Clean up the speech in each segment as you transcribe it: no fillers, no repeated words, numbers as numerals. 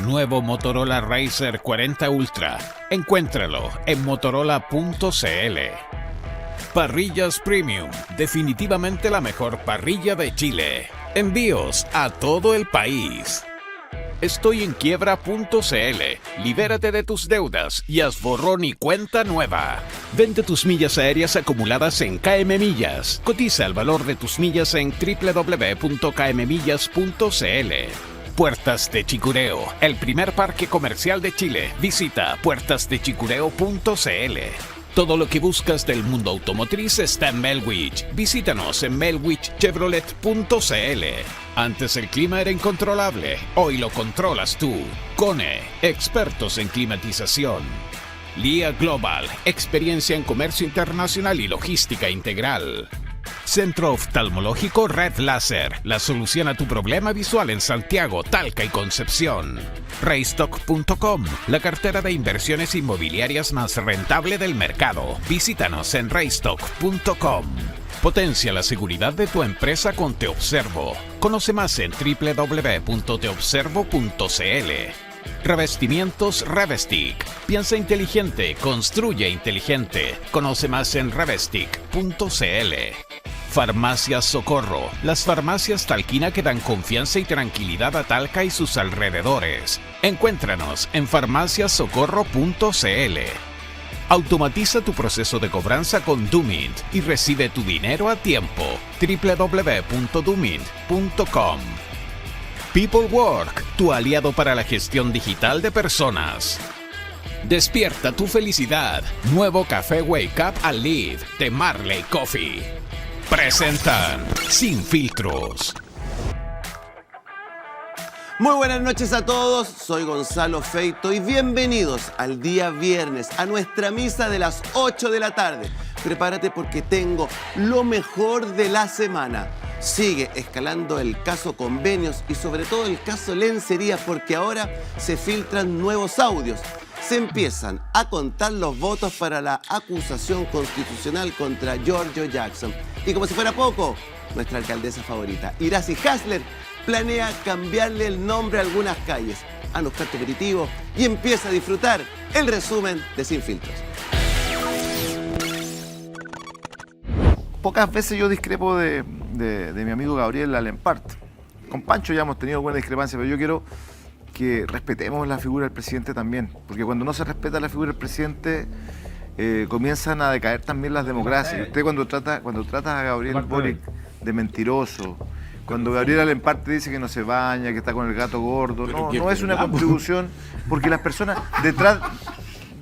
Nuevo Motorola Razr 40 Ultra. Encuéntralo en motorola.cl. Parrillas Premium, definitivamente la mejor parrilla de Chile. Envíos a todo el país. Estoy en quiebra.cl. Libérate de tus deudas y haz borrón y cuenta nueva. Vende tus millas aéreas acumuladas en KM Millas. Cotiza el valor de tus millas en www.kmmillas.cl. Puertas de Chicureo, el primer parque comercial de Chile. Visita puertasdechicureo.cl. Todo lo que buscas del mundo automotriz está en Melwich. Visítanos en melwichchevrolet.cl. Antes el clima era incontrolable, hoy lo controlas tú. Kone, expertos en climatización. LIA Global, experiencia en comercio internacional y logística integral. Centro Oftalmológico Red Láser, la solución a tu problema visual en Santiago, Talca y Concepción. Raystock.com, la cartera de inversiones inmobiliarias más rentable del mercado. Visítanos en raystock.com. Potencia la seguridad de tu empresa con Te Observo. Conoce más en www.teobservo.cl. Revestimientos Revestic. Piensa inteligente, construye inteligente. Conoce más en revestic.cl. Farmacias Socorro. Las farmacias Talquina que dan confianza y tranquilidad a Talca y sus alrededores. Encuéntranos en farmaciasocorro.cl. Automatiza tu proceso de cobranza con Dumint y recibe tu dinero a tiempo. www.dumint.com. People Work, tu aliado para la gestión digital de personas. Despierta tu felicidad. Nuevo café Wake Up and Live de Marley Coffee. Presentan Sin Filtros. Muy buenas noches a todos, soy Gonzalo Feito y bienvenidos al día viernes, a nuestra misa de las 8 de la tarde. Prepárate porque tengo lo mejor de la semana. Sigue escalando el caso Convenios y sobre todo el caso Lencería porque ahora se filtran nuevos audios. Se empiezan a contar los votos para la acusación constitucional contra Giorgio Jackson. Y como si fuera poco, nuestra alcaldesa favorita, Iracy Hasler, planea cambiarle el nombre a algunas calles. Anda a buscar tu aperitivo y empieza a disfrutar el resumen de Sin Filtros. Pocas veces yo discrepo de mi amigo Gabriel Alempart. Con Pancho ya hemos tenido buena discrepancia, pero yo quiero que respetemos la figura del presidente también, porque cuando no se respeta la figura del presidente comienzan a decaer también las democracias. Y usted cuando trata a Gabriel Boric de mentiroso, cuando Gabriel Alempart dice que no se baña, que está con el gato gordo, no es una contribución, porque las personas detrás,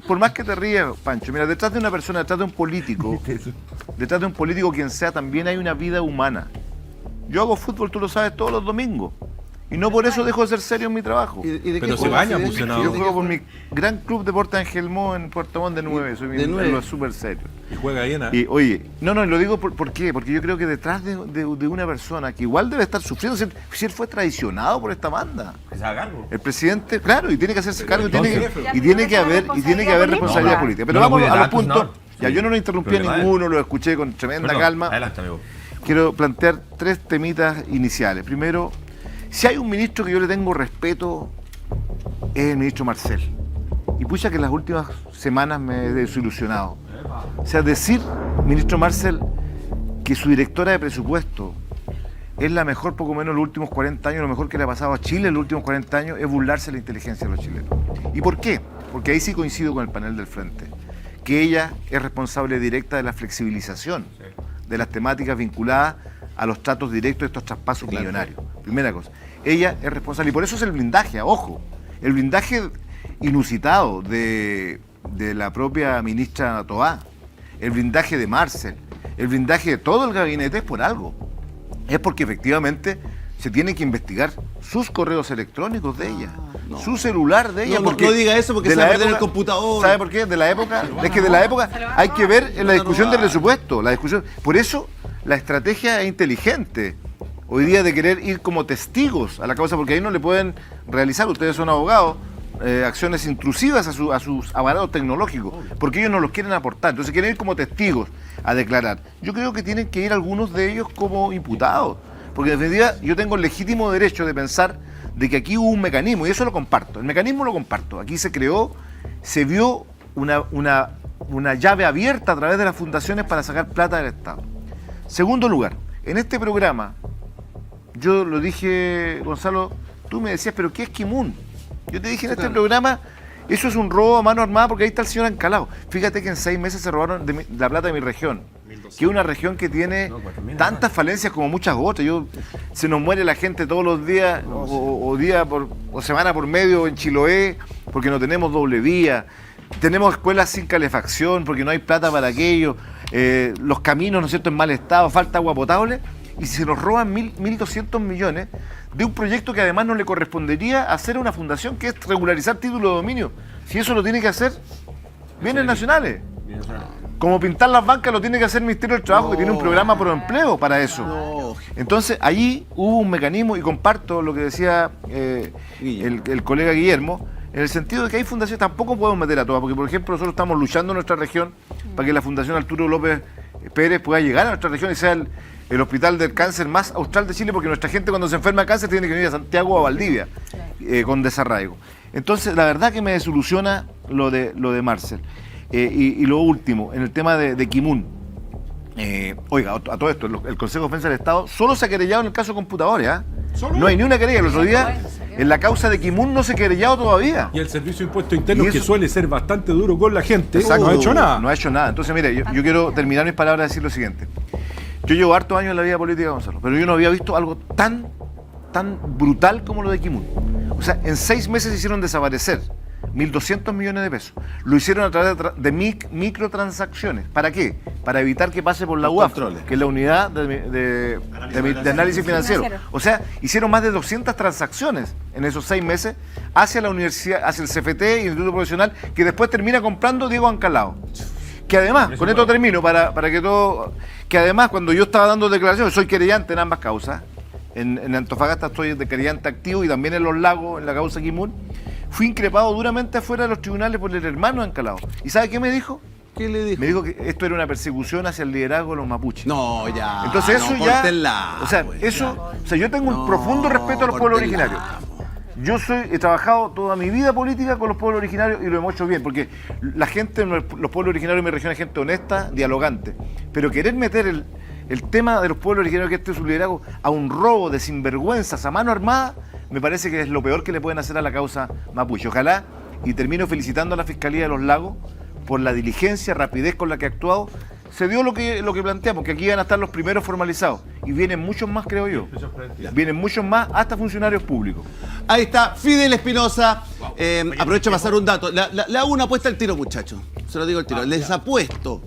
por más que te rías, Pancho, mira, detrás de una persona, detrás de un político quien sea, también hay una vida humana. Yo hago fútbol, tú lo sabes, todos los domingos. Y no por eso dejo de ser serio en mi trabajo. Pero se baña, Yo juego por mi gran club Deportes Angelmó en Puerto Montt de 9. Soy súper serio. Y juega ahí, ¿no? Y oye, lo digo ¿por qué? Porque yo creo que detrás de una persona que igual debe estar sufriendo, si él fue traicionado por esta banda. Que se haga cargo. El presidente, claro, y tiene que hacerse cargo, y tiene que haber responsabilidad política. Pero vamos a los puntos. Ya, yo no lo interrumpí a ninguno, lo escuché con tremenda calma. Adelante, amigo. Quiero plantear 3 temitas iniciales. Primero, si hay un ministro que yo le tengo respeto, es el ministro Marcel. Y pucha que en las últimas semanas me he desilusionado. O sea, decir, ministro Marcel, que su directora de presupuesto es la mejor, poco menos, en los últimos 40 años, lo mejor que le ha pasado a Chile en los últimos 40 años, es burlarse de la inteligencia de los chilenos. ¿Y por qué? Porque ahí sí coincido con el panel del frente, que ella es responsable directa de la flexibilización de las temáticas vinculadas a los tratos directos de estos traspasos millonarios. Primera cosa. Ella es responsable, y por eso es el blindaje, ojo, el blindaje inusitado de la propia ministra Toá, el blindaje de Marcel, el blindaje de todo el gabinete es por algo. Es porque efectivamente se tiene que investigar sus correos electrónicos de ella, su celular de ella. No diga eso porque se va a perder el computador. ¿Sabe por qué? De la época hay que ver en la discusión del presupuesto, por eso la estrategia es inteligente hoy día de querer ir como testigos a la causa, porque ahí no le pueden realizar, ustedes son abogados, acciones intrusivas a sus aparatos tecnológicos, porque ellos no los quieren aportar, entonces quieren ir como testigos a declarar. Yo creo que tienen que ir algunos de ellos como imputados, porque en definitiva yo tengo el legítimo derecho de pensar de que aquí hubo un mecanismo, y eso lo comparto. El mecanismo lo comparto. Aquí se creó, se vio una llave abierta a través de las fundaciones para sacar plata del Estado. Segundo lugar, en este programa, yo lo dije, Gonzalo, tú me decías, pero ¿qué es Kimun? Yo te dije en este programa, eso es un robo a mano armada porque ahí está el señor Ancalao. Fíjate que en 6 meses se robaron la plata de mi región, que es una región que tiene tantas falencias como muchas otras. Se nos muere la gente todos los días, o semana por medio en Chiloé, porque no tenemos doble vía. Tenemos escuelas sin calefacción porque no hay plata para aquello. Los caminos, ¿no es cierto?, en mal estado, falta agua potable. Y se nos roban 1.200 millones de un proyecto que además no le correspondería hacer a una fundación, que es regularizar título de dominio. Si eso lo tiene que hacer bienes nacionales. Como pintar las bancas lo tiene que hacer el Ministerio del Trabajo, que tiene un programa pro empleo para eso. Entonces, allí hubo un mecanismo, y comparto lo que decía el colega Guillermo, en el sentido de que hay fundaciones, tampoco podemos meter a todas, porque por ejemplo nosotros estamos luchando en nuestra región para que la Fundación Arturo López Pérez pueda llegar a nuestra región y sea el hospital del cáncer más austral de Chile, porque nuestra gente cuando se enferma de cáncer tiene que venir a Santiago o a Valdivia con desarraigo. Entonces, la verdad que me desilusiona lo de Marcel. Y lo último, en el tema de Kimun. Oiga, a todo esto, el Consejo de Defensa del Estado solo se ha querellado en el caso de computadores, ¿ah? No hay ni una querella. El otro día, en la causa de Kimun no se ha querellado todavía. Y el Servicio de Impuestos Internos, que suele ser bastante duro con la gente, exacto, no ha hecho nada. No ha hecho nada. Entonces, mire, yo quiero terminar mis palabras y decir lo siguiente. Yo llevo hartos años en la vida política, Gonzalo, pero yo no había visto algo tan brutal como lo de Kimun. O sea, en 6 meses hicieron desaparecer 1.200 millones de pesos. Lo hicieron a través de microtransacciones. ¿Para qué? Para evitar que pase por la UAF, que es la unidad de análisis financiero. O sea, hicieron más de 200 transacciones en esos 6 meses hacia la universidad, hacia el CFT y el Instituto Profesional, que después termina comprando Diego Ancalao. Que además, con esto termino, para que todo... Que además, cuando yo estaba dando declaraciones, soy querellante en ambas causas. En Antofagasta estoy de querellante activo y también en Los Lagos, en la causa Kimun. Fui increpado duramente afuera de los tribunales por el hermano de Ancalao. ¿Y sabe qué me dijo? ¿Qué le dijo? Me dijo que esto era una persecución hacia el liderazgo de los mapuches. No, ya. Entonces eso no, ya... O sea, yo tengo un profundo respeto a los pueblos originarios. Yo he trabajado toda mi vida política con los pueblos originarios y lo hemos hecho bien, porque la gente, los pueblos originarios de mi región es gente honesta, dialogante. Pero querer meter el tema de los pueblos originarios, que este es su liderazgo, a un robo de sinvergüenzas a mano armada, me parece que es lo peor que le pueden hacer a la causa mapuche. Ojalá, y termino felicitando a la Fiscalía de Los Lagos por la diligencia, rapidez con la que ha actuado. Se dio lo que planteamos, que aquí van a estar los primeros formalizados. Y vienen muchos más, creo yo. Vienen muchos más, hasta funcionarios públicos. Ahí está, Fidel Espinosa. Aprovecho para pasar un dato. Le hago una apuesta al tiro, muchachos. Se lo digo al tiro. Les apuesto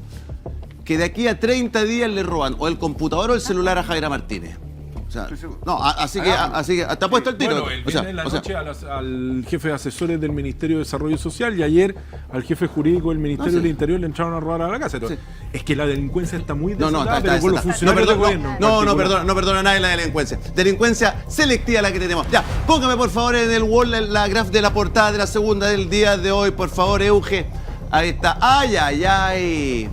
que de aquí a 30 días le roban o el computador o el celular a Javiera Martínez. O sea, no, así que te apuesto el tiro. Bueno, el viernes en la noche al jefe de asesores del Ministerio de Desarrollo Social y ayer al jefe jurídico del Ministerio del Interior le entraron a robar a la casa. Entonces, es que la delincuencia está muy desatada, pero con los funcionarios del gobierno. No perdona a nadie la delincuencia. Delincuencia selectiva la que tenemos. Ya, póngame por favor en el wall la graf de la portada de la segunda del día de hoy, por favor, Euge. Ahí está. Ay.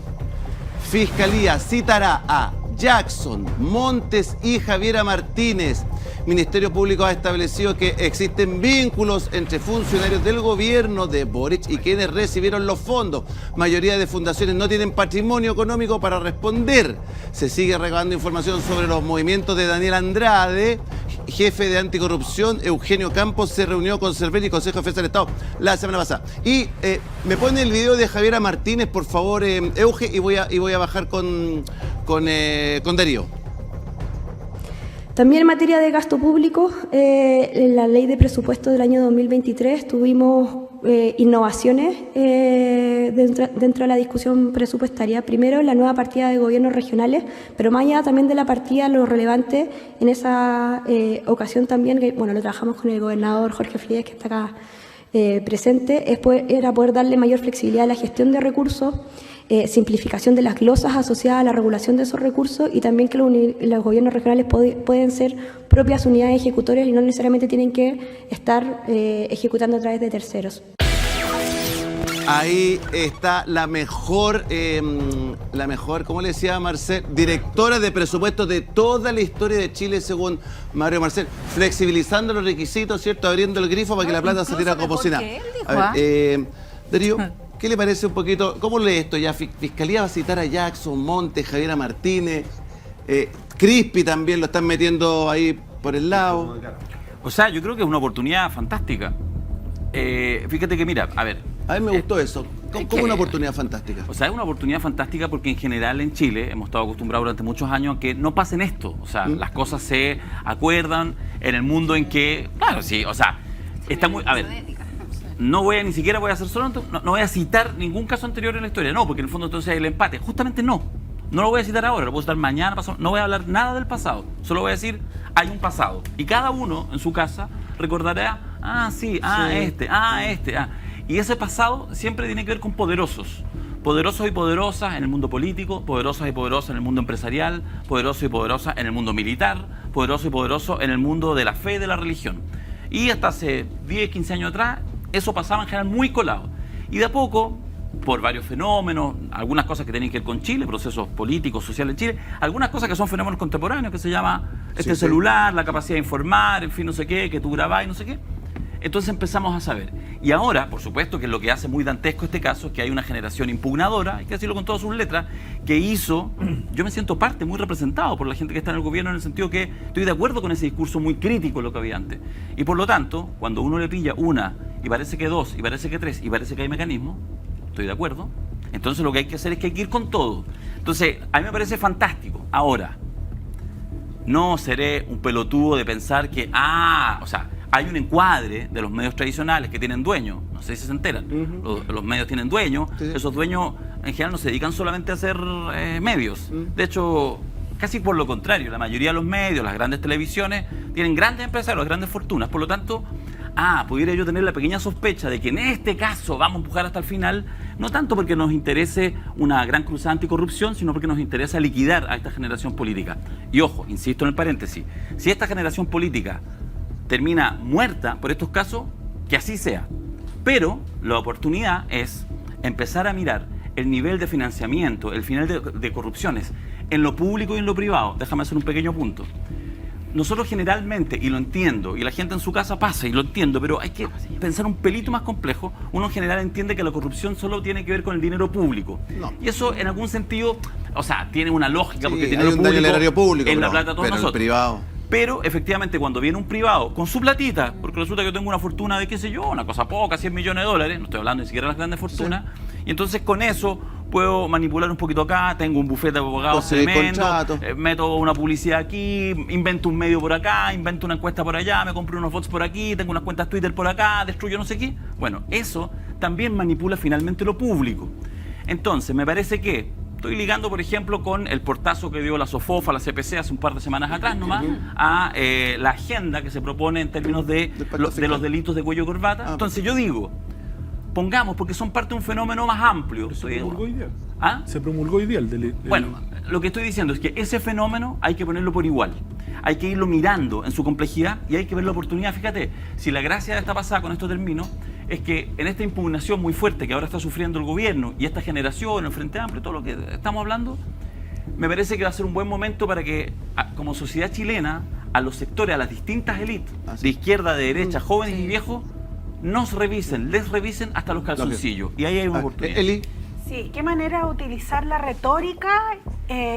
Fiscalía citará a Jackson, Montes y Javiera Martínez. Ministerio Público ha establecido que existen vínculos entre funcionarios del gobierno de Boric y quienes recibieron los fondos. Mayoría de fundaciones no tienen patrimonio económico para responder. Se sigue recabando información sobre los movimientos de Daniel Andrade. Jefe de anticorrupción, Eugenio Campos, se reunió con Cervelli y Consejo de Defensa del Estado la semana pasada. Y me pone el video de Javiera Martínez, por favor, Euge, y voy a bajar con Darío. También en materia de gasto público, en la ley de presupuesto del año 2023 tuvimos innovaciones dentro de la discusión presupuestaria. Primero, la nueva partida de gobiernos regionales, pero más allá también de la partida, lo relevante en esa ocasión también, que bueno, lo trabajamos con el gobernador Jorge Frías, que está acá presente, era poder darle mayor flexibilidad a la gestión de recursos, simplificación de las glosas asociadas a la regulación de esos recursos y también que los gobiernos regionales pueden ser propias unidades ejecutorias y no necesariamente tienen que estar ejecutando a través de terceros. Ahí está la mejor, ¿cómo le decía Marcel? Directora de presupuestos de toda la historia de Chile, según Mario Marcel. Flexibilizando los requisitos, ¿cierto? Abriendo el grifo para que la plata se tire como si nada. Darío, ¿qué le parece un poquito? ¿Cómo lee esto ya? Fiscalía va a citar a Jackson, Montes, Javiera Martínez, Crispi también lo están metiendo ahí por el lado. O sea, yo creo que es una oportunidad fantástica. Fíjate que, mira, a mí me gustó eso. ¿Cómo una oportunidad fantástica? O sea, es una oportunidad fantástica porque en general en Chile hemos estado acostumbrados durante muchos años a que no pasen esto. O sea, las cosas se acuerdan en el mundo en que, claro, sí, o sea, está muy... A ver, no voy a, ni siquiera voy a hacer solo, no voy a citar ningún caso anterior en la historia, no, porque en el fondo entonces el empate, justamente no lo voy a citar ahora, lo puedo citar mañana, pasado, no voy a hablar nada del pasado, solo voy a decir, hay un pasado, y cada uno en su casa recordará, y ese pasado siempre tiene que ver con poderosos y poderosas en el mundo político, poderosos y poderosas en el mundo empresarial, poderosos y poderosas en el mundo militar, poderosos y poderosos en el mundo de la fe y de la religión. Y hasta hace 10, 15 años atrás, eso pasaba en general muy colado. Y de a poco, por varios fenómenos, algunas cosas que tienen que ver con Chile, procesos políticos, sociales en Chile, algunas cosas que son fenómenos contemporáneos, que se llama celular, la capacidad de informar, en fin, no sé qué, que tú grabás y no sé qué. Entonces empezamos a saber. Y ahora, por supuesto, que lo que hace muy dantesco este caso es que hay una generación impugnadora, hay que decirlo con todas sus letras, que hizo, yo me siento parte, muy representado por la gente que está en el gobierno, en el sentido que estoy de acuerdo con ese discurso muy crítico de lo que había antes. Y por lo tanto, cuando uno le pilla una, y parece que dos, y parece que tres, y parece que hay mecanismos, estoy de acuerdo, entonces lo que hay que hacer es que hay que ir con todo. Entonces, a mí me parece fantástico. Ahora, no seré un pelotudo de pensar que, hay un encuadre de los medios tradicionales que tienen dueños, no sé si se enteran, los medios tienen dueños, esos dueños en general no se dedican solamente a hacer medios, de hecho, casi por lo contrario, la mayoría de los medios, las grandes televisiones, tienen grandes empresarios, grandes fortunas, por lo tanto, pudiera yo tener la pequeña sospecha de que en este caso vamos a empujar hasta el final, no tanto porque nos interese una gran cruzada anticorrupción, sino porque nos interesa liquidar a esta generación política. Y ojo, insisto en el paréntesis, si esta generación política termina muerta por estos casos, que así sea. Pero la oportunidad es empezar a mirar el nivel de financiamiento, el nivel de corrupciones en lo público y en lo privado. Déjame hacer un pequeño punto. Nosotros generalmente, y lo entiendo, y la gente en su casa pasa, y lo entiendo, pero hay que pensar un pelito más complejo. Uno en general entiende que la corrupción solo tiene que ver con el dinero público. No. Y eso en algún sentido, tiene una lógica, porque el dinero público es la plata de todos nosotros. El privado. Pero efectivamente cuando viene un privado con su platita, porque resulta que yo tengo una fortuna de qué sé yo, una cosa poca, 100 millones de dólares, no estoy hablando ni siquiera de las grandes fortunas, y entonces con eso puedo manipular un poquito acá, tengo un bufete de abogados tremendo, meto una publicidad aquí, invento un medio por acá, invento una encuesta por allá, me compro unos bots por aquí, tengo unas cuentas Twitter por acá, destruyo no sé qué. Bueno, eso también manipula finalmente lo público. Entonces me parece que estoy ligando, por ejemplo, con el portazo que dio la SOFOFA, la CPC, hace un par de semanas atrás nomás, a la agenda que se propone en términos de los delitos de cuello y corbata. Entonces yo digo, pongamos, porque son parte de un fenómeno más amplio. Se promulgó hoy día. Se promulgó hoy día Bueno, lo que estoy diciendo es que ese fenómeno hay que ponerlo por igual. Hay que irlo mirando en su complejidad y hay que ver la oportunidad. Fíjate, si la gracia de esta pasada, con esto termino, es que en esta impugnación muy fuerte que ahora está sufriendo el gobierno y esta generación, el Frente Amplio, todo lo que estamos hablando, me parece que va a ser un buen momento para que, como sociedad chilena, a los sectores, a las distintas élites, de izquierda, de derecha, jóvenes y viejos, les revisen hasta los calzoncillos. Y ahí hay una oportunidad. Eli. Sí, ¿qué manera de utilizar la retórica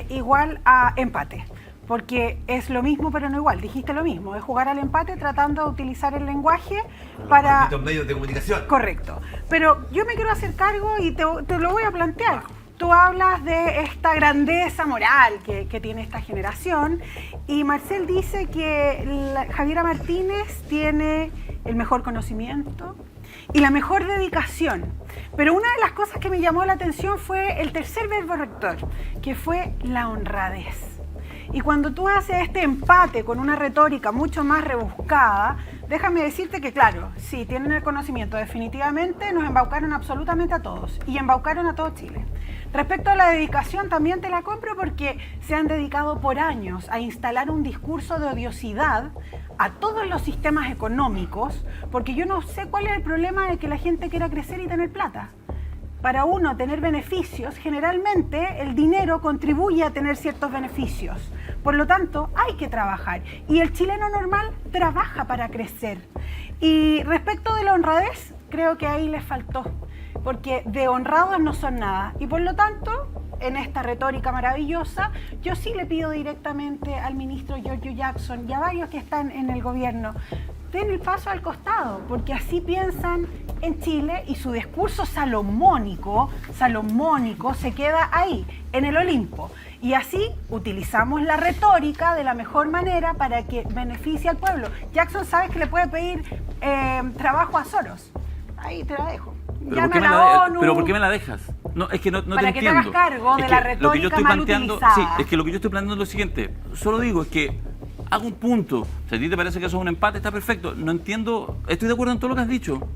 igual a empate? Porque es lo mismo pero no igual, dijiste lo mismo, es jugar al empate tratando de utilizar el lenguaje para... Los medios de comunicación. Correcto, pero yo me quiero hacer cargo y te lo voy a plantear. Tú hablas de esta grandeza moral que tiene esta generación y Marcel dice que Javiera Martínez tiene el mejor conocimiento y la mejor dedicación. Pero una de las cosas que me llamó la atención fue el tercer verbo rector, que fue la honradez. Y cuando tú haces este empate con una retórica mucho más rebuscada, déjame decirte que, claro, sí, tienen el conocimiento, definitivamente nos embaucaron absolutamente a todos y embaucaron a todo Chile. Respecto a la dedicación, también te la compro porque se han dedicado por años a instalar un discurso de odiosidad a todos los sistemas económicos, porque yo no sé cuál es el problema de que la gente quiera crecer y tener plata. para uno tener beneficios, generalmente el dinero contribuye a tener ciertos beneficios. Por lo tanto, hay que trabajar. Y el chileno normal trabaja para crecer. Y respecto de la honradez, creo que ahí les faltó. Porque de honrados no son nada. Y por lo tanto, en esta retórica maravillosa, yo sí le pido directamente al ministro Giorgio Jackson y a varios que están en el gobierno, den el paso al costado, porque así piensan en Chile y su discurso salomónico se queda ahí, en el Olimpo. Y así utilizamos la retórica de la mejor manera para que beneficie al pueblo. Jackson, sabes que le puede pedir trabajo a Soros. Ahí te la dejo. ¿Pero por qué me la dejas? No, es que no para te que entiendo. te hagas cargo de la retórica mal utilizada. Sí, es que lo que yo estoy planteando es lo siguiente. Solo digo, es que hago un punto. Si a ti te parece que eso es un empate, está perfecto. No entiendo, estoy de acuerdo en todo lo que has dicho.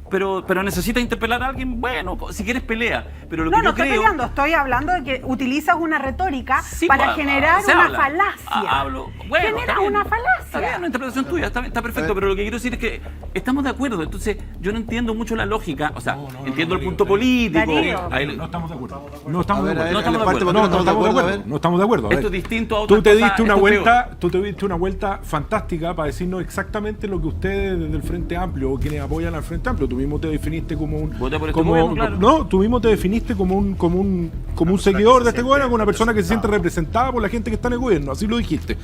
Pero necesitas interpelar a alguien, bueno, si quieres pelea. Pero lo que yo estoy creo... peleando, estoy hablando de que utilizas una retórica para generar una falacia. Genera una falacia. Está bien, una interpretación tuya, está perfecto, pero lo que quiero decir es que estamos de acuerdo. Entonces, yo no entiendo mucho la lógica, o sea, entiendo el punto político. No estamos de acuerdo. No estamos de acuerdo. Esto es distinto a otras Tú te diste una vuelta fantástica para decirnos exactamente lo que ustedes desde el Frente Amplio o quienes apoyan al Frente Amplio, tú mismo te definiste como un tú mismo te definiste como un seguidor de este gobierno, como una persona que se siente representada por la gente que está en el gobierno, así lo dijiste,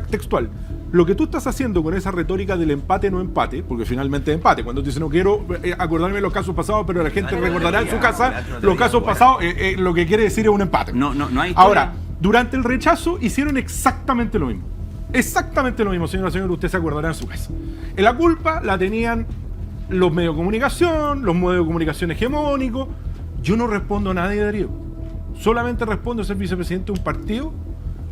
textual. Lo que tú estás haciendo con esa retórica del empate no empate, porque finalmente es empate, cuando tú dices no quiero acordarme de los casos pasados, pero la gente recordará en su casa los casos pasados, lo que quiere decir es un empate. No hay historia. Ahora, durante el rechazo hicieron exactamente lo mismo. Exactamente lo mismo, señora, usted se acordará en su casa. La culpa la tenían los medios de comunicación, los medios de comunicación hegemónicos. Yo no respondo a nadie, Darío. Solamente respondo a ser vicepresidente de un partido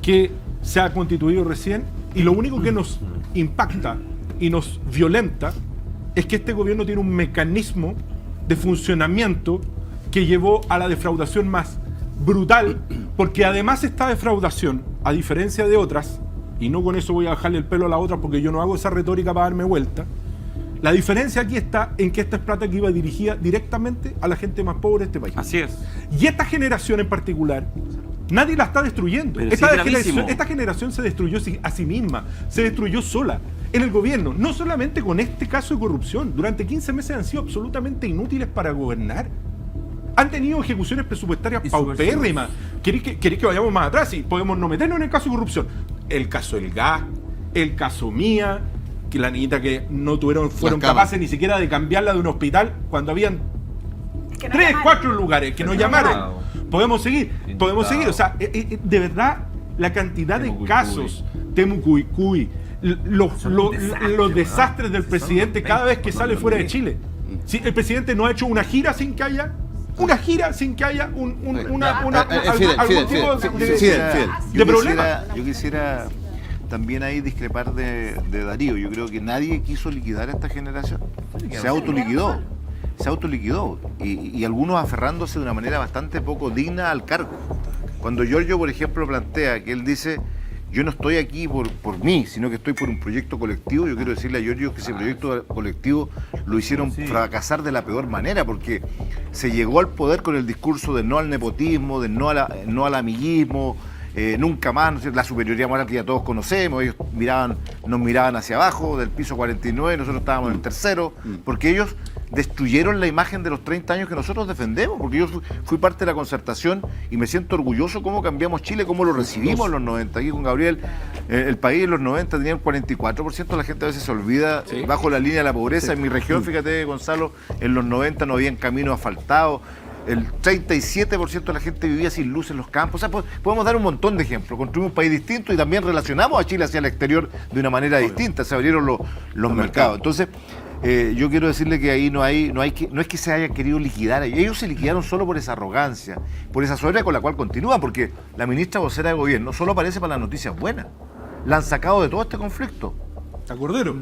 que se ha constituido recién, y lo único que nos impacta y nos violenta es que este gobierno tiene un mecanismo de funcionamiento que llevó a la defraudación más brutal, porque además esta defraudación, a diferencia de otras, y no con eso voy a bajarle el pelo a la otra porque yo no hago esa retórica para darme vuelta, la diferencia aquí está en que esta es plata que iba dirigida directamente a la gente más pobre de este país. Así es. Y esta generación en particular, nadie la está destruyendo. Esta generación se destruyó a sí misma, se destruyó sola en el gobierno, no solamente con este caso de corrupción. Durante 15 meses han sido absolutamente inútiles para gobernar. Han tenido ejecuciones presupuestarias paupérrimas. ¿Queréis que vayamos más atrás? Sí, podemos no meternos en el caso de corrupción. El caso del gas, el caso Mía, que la niñita que no fueron capaces ni siquiera de cambiarla de un hospital cuando habían 3, 4 lugares que nos llamaron. Podemos seguir. O sea, de verdad, la cantidad de casos, Temucuicui, los desastres del presidente cada vez que sale fuera de Chile. Sí, el presidente no ha hecho una gira sin que haya algún tipo de problema. Yo quisiera también ahí discrepar de Darío. Yo creo que nadie quiso liquidar a esta generación. Se autoliquidó. Y algunos aferrándose de una manera bastante poco digna al cargo. Cuando Giorgio, por ejemplo, plantea que él dice: yo no estoy aquí por mí, sino que estoy por un proyecto colectivo. Yo quiero decirle a Giorgio que ese proyecto colectivo lo hicieron fracasar de la peor manera, porque se llegó al poder con el discurso del no al nepotismo, del no al amiguismo, nunca más, ¿no? La superioridad moral que ya todos conocemos. Ellos nos miraban hacia abajo del piso 49, nosotros estábamos en el tercero, porque ellos destruyeron la imagen de los 30 años que nosotros defendemos, porque yo fui parte de la concertación y me siento orgulloso cómo cambiamos Chile, cómo lo recibimos en los 90. Aquí con Gabriel, el país en los 90 tenía un 44%, la gente a veces se olvida, bajo la línea de la pobreza. En mi región, fíjate, Gonzalo, en los 90 no habían caminos asfaltados, el 37% de la gente vivía sin luz en los campos. O sea, podemos dar un montón de ejemplos. Construimos un país distinto y también relacionamos a Chile hacia el exterior de una manera distinta, se abrieron los mercados. Entonces, yo quiero decirle que ahí no es que se haya querido liquidar, ellos se liquidaron solo por esa arrogancia, por esa soberbia con la cual continúan, porque la ministra vocera de gobierno solo aparece para las noticias buenas. La han sacado de todo este conflicto. Está Cordero.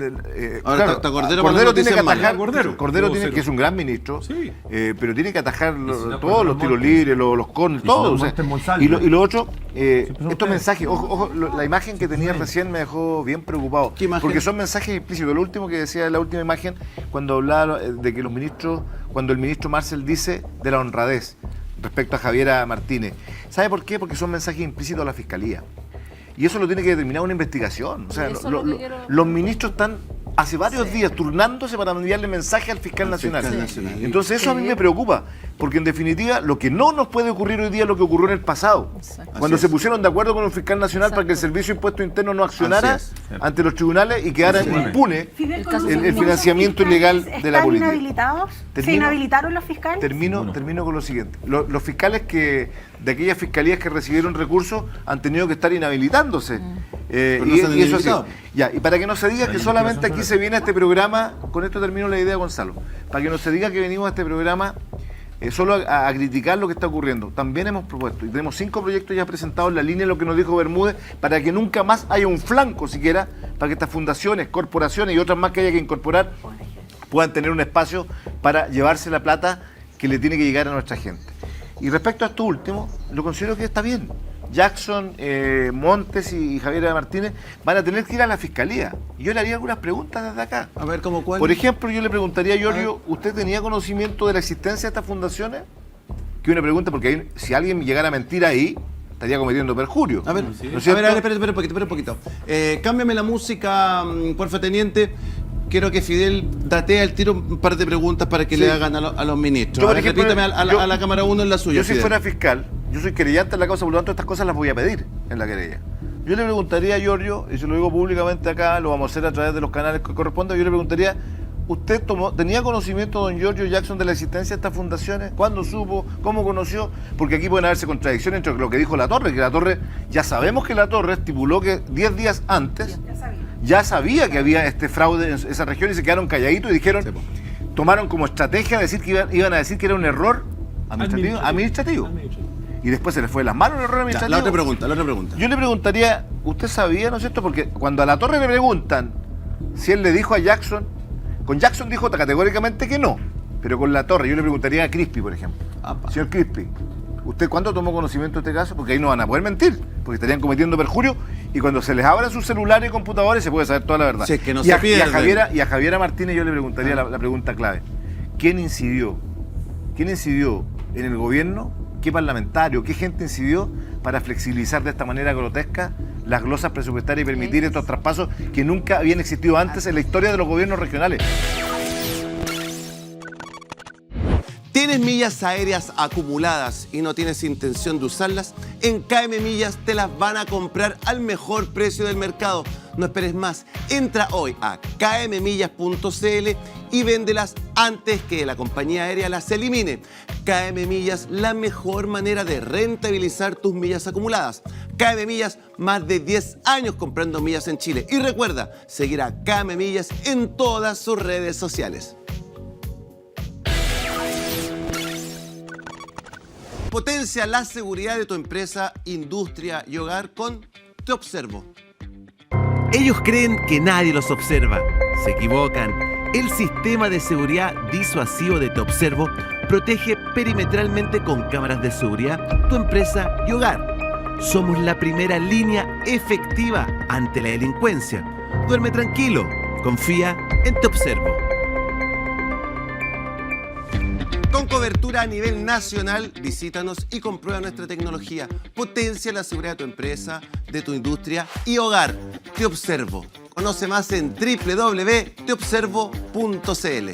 Ahora claro, está Cordero, Cordero tiene que malas. atajar. Cordero. Cordero tiene, 2-0. que es un gran ministro, Sí. pero tiene que atajar no, todos los tiros libres, los corners, todo. O sea, Monsalve. y lo otro, estos ustedes. mensajes, ojo, la imagen que tenía recién me dejó bien preocupado. ¿Qué imagen? Porque son mensajes implícitos. Lo último que decía la última imagen, cuando hablaba de que los ministros, cuando el ministro Marcel dice de la honradez respecto a Javiera Martínez. ¿Sabe por qué? Porque son mensajes implícitos a la Fiscalía. Y eso lo tiene que determinar una investigación. O sea, Eso es lo que quiero- los ministros están hace varios días turnándose para enviarle mensaje al fiscal nacional. Entonces eso a mí me preocupa, porque en definitiva lo que no nos puede ocurrir hoy día es lo que ocurrió en el pasado. Exacto. Cuando Así se es. pusieron de acuerdo con un fiscal nacional para que el Servicio de Impuesto Interno no accionara Así ante los tribunales y quedara impune Fidel, El caso con los el financiamiento fiscales ilegal de la ¿están política. inhabilitados? ¿Se Termino. inhabilitaron los fiscales? Termino con lo siguiente. Los fiscales de aquellas fiscalías que recibieron recursos han tenido que estar inhabilitándose. Pero no se han y eso sí. inhabilitado. Ya, y para que no se diga que solamente aquí se viene a este programa, con esto termino la idea, Gonzalo, para que no se diga que venimos a este programa solo a criticar lo que está ocurriendo. También hemos propuesto, y tenemos 5 proyectos ya presentados en la línea de lo que nos dijo Bermúdez, para que nunca más haya un flanco siquiera, para que estas fundaciones, corporaciones y otras más que haya que incorporar puedan tener un espacio para llevarse la plata que le tiene que llegar a nuestra gente. Y respecto a esto último, lo considero que está bien. Jackson, Montes y Javiera Martínez van a tener que ir a la Fiscalía. Y yo le haría algunas preguntas desde acá. A ver, ¿cómo cuál? Por ejemplo, yo le preguntaría a Giorgio, ¿usted tenía conocimiento de la existencia de estas fundaciones? Que una pregunta, porque ahí, si alguien llegara a mentir ahí, estaría cometiendo perjurio. A ver, ¿no es espera cierto? un poquito. Cámbiame la música, porfa, teniente. Quiero que Fidel datea el tiro un par de preguntas para que Sí. le hagan a los ministros. Yo, A por ver, ejemplo, repítame a la cámara 1 en la suya, Yo si Fidel. fuera fiscal, yo soy querellante en la causa, por lo tanto estas cosas las voy a pedir en la querella. Yo le preguntaría a Giorgio, y se lo digo públicamente acá, lo vamos a hacer a través de los canales que correspondan, yo le preguntaría, ¿usted tenía conocimiento, don Giorgio Jackson, de la existencia de estas fundaciones? ¿Cuándo supo? ¿Cómo conoció? Porque aquí pueden haberse contradicciones entre lo que dijo La Torre, que La Torre, ya sabemos que La Torre estipuló que 10 días antes ya sabía que había este fraude en esa región y se quedaron calladitos y dijeron, tomaron como estrategia decir que iban a decir que era un error administrativo. Y después se les fue de las manos el error Ya, administrativo. la otra pregunta. Yo le preguntaría, ¿usted sabía, no es cierto? Porque cuando a La Torre le preguntan si él le dijo a Jackson, con Jackson dijo categóricamente que no, pero con La Torre yo le preguntaría a Crispi, por ejemplo. Apa. Señor Crispi, ¿usted cuándo tomó conocimiento de este caso? Porque ahí no van a poder mentir, porque estarían cometiendo perjurio y cuando se les abran sus celulares y computadores se puede saber toda la verdad. Si es que no y, se a pierden. y a Javiera Martínez yo le preguntaría la pregunta clave. ¿Quién incidió en el gobierno? ¿Qué parlamentario, qué gente incidió para flexibilizar de esta manera grotesca las glosas presupuestarias y permitir estos traspasos que nunca habían existido antes en la historia de los gobiernos regionales? ¿Tienes millas aéreas acumuladas y no tienes intención de usarlas? En KM Millas te las van a comprar al mejor precio del mercado. No esperes más. Entra hoy a kmmillas.cl y véndelas antes que la compañía aérea las elimine. KM Millas, la mejor manera de rentabilizar tus millas acumuladas. KM Millas, más de 10 años comprando millas en Chile. Y recuerda, seguir a KM Millas en todas sus redes sociales. Potencia la seguridad de tu empresa, industria y hogar con Te Observo. Ellos creen que nadie los observa. Se equivocan. El sistema de seguridad disuasivo de Te Observo protege perimetralmente con cámaras de seguridad tu empresa y hogar. Somos la primera línea efectiva ante la delincuencia. Duerme tranquilo. Confía en Te Observo. Con cobertura a nivel nacional, visítanos y comprueba nuestra tecnología. Potencia la seguridad de tu empresa, de tu industria y hogar. Te Observo. Conoce más en www.teobservo.cl.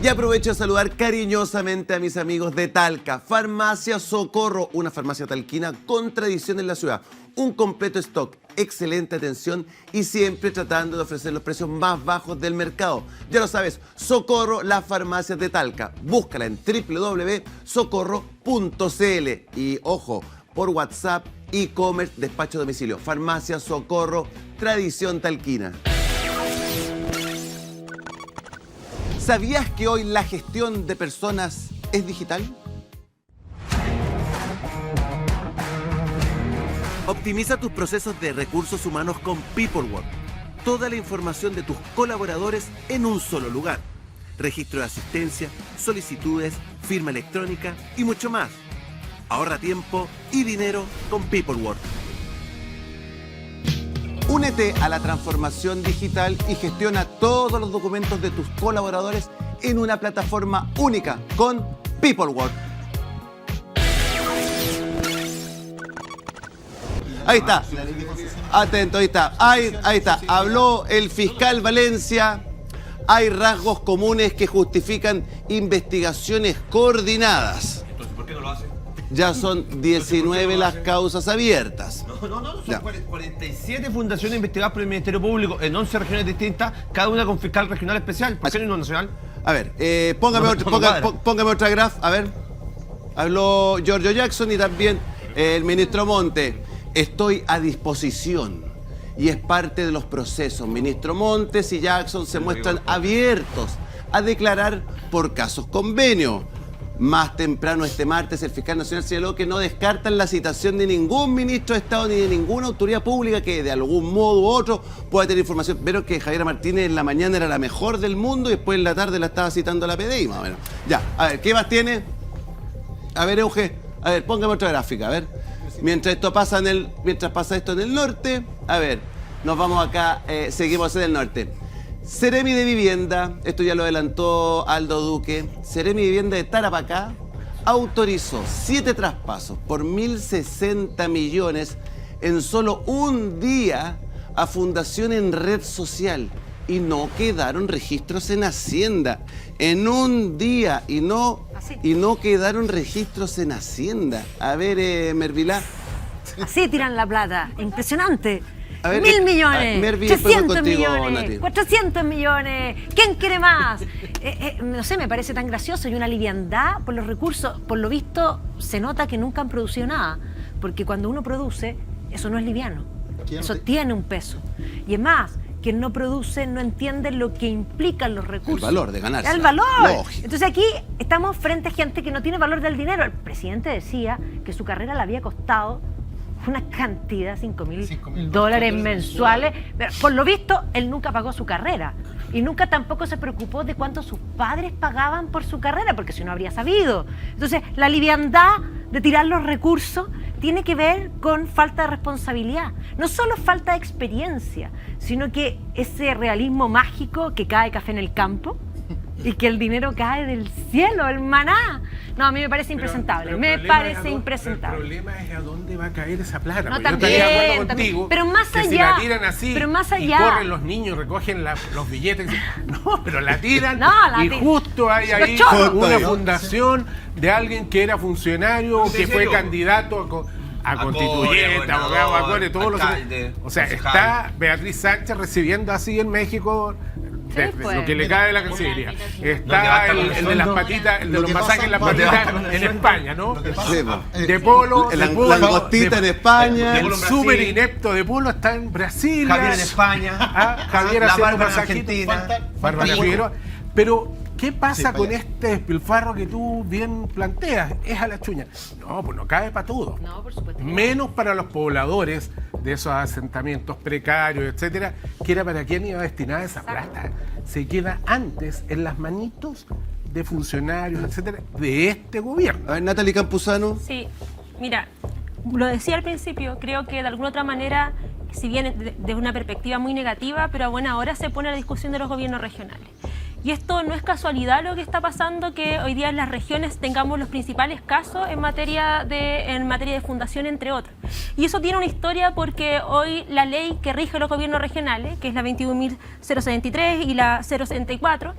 Y aprovecho de saludar cariñosamente a mis amigos de Talca. Farmacia Socorro, una farmacia talquina con tradición en la ciudad. Un completo stock, excelente atención y siempre tratando de ofrecer los precios más bajos del mercado. Ya lo sabes, Socorro, la farmacia de Talca. Búscala en www.socorro.cl. Y ojo, por WhatsApp, e-commerce, despacho a domicilio. Farmacia Socorro, tradición talquina. ¿Sabías que hoy la gestión de personas es digital? Optimiza tus procesos de recursos humanos con PeopleWork. Toda la información de tus colaboradores en un solo lugar. Registro de asistencia, solicitudes, firma electrónica y mucho más. Ahorra tiempo y dinero con PeopleWork. Únete a la transformación digital y gestiona todos los documentos de tus colaboradores en una plataforma única con PeopleWork. Ahí está. Atento, ahí está. Ahí está. Habló el fiscal Valencia. Hay rasgos comunes que justifican investigaciones coordinadas. Entonces, ¿por qué no lo hace? Ya son 19 las causas abiertas. No, son 47 fundaciones investigadas por el Ministerio Público en 11 regiones distintas, cada una con fiscal regional especial. ¿Por qué no nacional? A ver, póngame otra graf, a ver. Habló Giorgio Jackson y también el ministro Monte. Estoy a disposición y es parte de los procesos. Ministro Montes y Jackson se muestran abiertos a declarar por casos convenio. Más temprano este martes, el fiscal nacional señaló que no descartan la citación de ningún ministro de Estado ni de ninguna autoridad pública que de algún modo u otro pueda tener información. Pero que Javiera Martínez en la mañana era la mejor del mundo y después en la tarde la estaba citando la PDI, más o menos. Ya, a ver, ¿qué más tiene? A ver, Euge, a ver, póngame otra gráfica, a ver. Mientras pasa esto en el norte, a ver, nos vamos acá, seguimos en el norte. Seremi de Vivienda, esto ya lo adelantó Aldo Duque, Seremi de Vivienda de Tarapacá autorizó 7 traspasos por 1.060 millones en solo un día a Fundación en Red Social y no quedaron registros en Hacienda. En un día y no quedaron registros en Hacienda. A ver, Mervilá. Así tiran la plata, impresionante. A ver, 1.000 millones, Mervi, 800 contigo, millones, Nati. 400 millones, ¿quién quiere más? No sé, me parece tan gracioso y una liviandad por los recursos. Por lo visto, se nota que nunca han producido nada, porque cuando uno produce, eso no es liviano, eso tiene un peso. Y es más, quien no produce no entiende lo que implican los recursos. El valor de ganarse. El valor. Lógico. Entonces aquí estamos frente a gente que no tiene valor del dinero. El presidente decía que su carrera le había costado una cantidad, $5.000 mensuales. Pero por lo visto, él nunca pagó su carrera. Y nunca tampoco se preocupó de cuánto sus padres pagaban por su carrera, porque si no habría sabido. Entonces, la liviandad de tirar los recursos tiene que ver con falta de responsabilidad. No solo falta de experiencia, sino que ese realismo mágico que cae café en el campo y que el dinero cae del cielo, el maná. No, a mí me parece impresentable. Me parece impresentable. El problema es a dónde va a caer esa plata. No, Yo estaría de acuerdo también. contigo. Pero más que allá. Si la tiran así pero más y allá. corren los niños, recogen los billetes. No, pero la tiran. No, y justo hay ahí una fundación de alguien que era funcionario, que fue candidato a constituyente, abogado, a todos los. O sea, está Beatriz Sánchez recibiendo así en México. Lo que le cae de la Cancillería. Está el de las patitas, el de los masajes en las patitas en España, ¿no? De Polo, la langostita en España. El súper inepto de Polo está en Brasil. Javier en España. Javier la haciendo Bárbara en masajitos. Argentina. Bárbara Figueroa. Pero, ¿qué pasa con este despilfarro que tú bien planteas? Es a la chuña. No, pues no cabe para todo. No, por supuesto. Menos para los pobladores de esos asentamientos precarios, etcétera, que era para quién iba destinada esa plata. Se queda antes en las manitos de funcionarios, etcétera, de este gobierno. A ver, Natalie Campuzano. Sí, mira, lo decía al principio, creo que de alguna otra manera, si bien de una perspectiva muy negativa, pero a buena hora se pone a la discusión de los gobiernos regionales. Y esto no es casualidad lo que está pasando, que hoy día en las regiones tengamos los principales casos en materia de fundación, entre otros. Y eso tiene una historia porque hoy la ley que rige los gobiernos regionales, que es la 21.073 y la 074,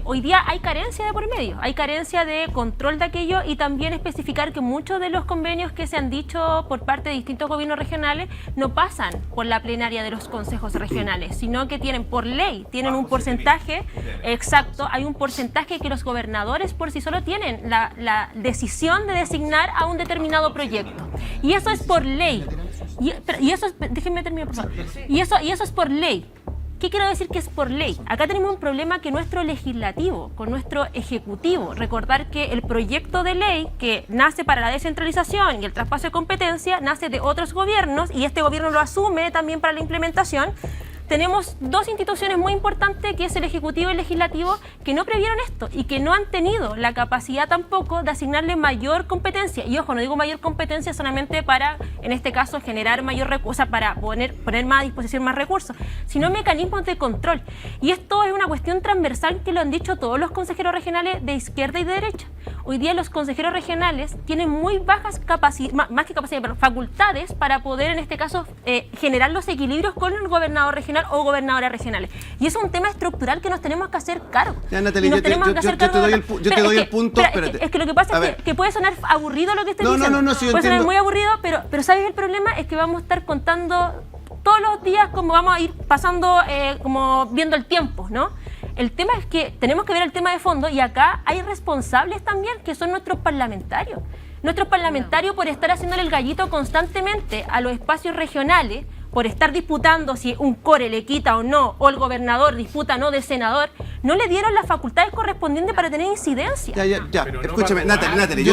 hoy día hay carencia de por medio, hay carencia de control de aquello y también especificar que muchos de los convenios que se han dicho por parte de distintos gobiernos regionales no pasan por la plenaria de los consejos regionales, sino que tienen por ley, tienen un porcentaje, exacto, hay un porcentaje que los gobernadores por sí solo tienen la decisión de designar a un determinado proyecto. Y eso es por ley. Y eso es, déjenme terminar, por favor. Y eso es por ley. ¿Qué quiero decir que es por ley? Acá tenemos un problema que nuestro legislativo, con nuestro ejecutivo, recordar que el proyecto de ley que nace para la descentralización y el traspaso de competencia nace de otros gobiernos y este gobierno lo asume también para la implementación. Tenemos dos instituciones muy importantes, que es el Ejecutivo y el Legislativo, que no previeron esto y que no han tenido la capacidad tampoco de asignarle mayor competencia. Y ojo, no digo mayor competencia solamente para, en este caso, generar mayor recursos, para poner más a disposición más recursos, sino mecanismos de control. Y esto es una cuestión transversal que lo han dicho todos los consejeros regionales de izquierda y de derecha. Hoy día los consejeros regionales tienen muy bajas facultades para poder, en este caso, generar los equilibrios con el gobernador regional o gobernadoras regionales. Y eso es un tema estructural que nos tenemos que hacer cargo. Ya, Natalie, yo te doy el punto. Es que lo que pasa es que puede sonar aburrido lo que estoy diciendo. No, puede sonar muy aburrido, pero ¿sabes el problema? Es que vamos a estar contando todos los días como vamos a ir pasando, como viendo el tiempo, ¿no? El tema es que tenemos que ver el tema de fondo y acá hay responsables también, que son nuestros parlamentarios. Nuestros parlamentarios, por estar haciéndole el gallito constantemente a los espacios regionales, por estar disputando si un core le quita o no, o el gobernador disputa o no del senador, no le dieron las facultades correspondientes para tener incidencia. Ya. Escúchame, Natalie, Natalie,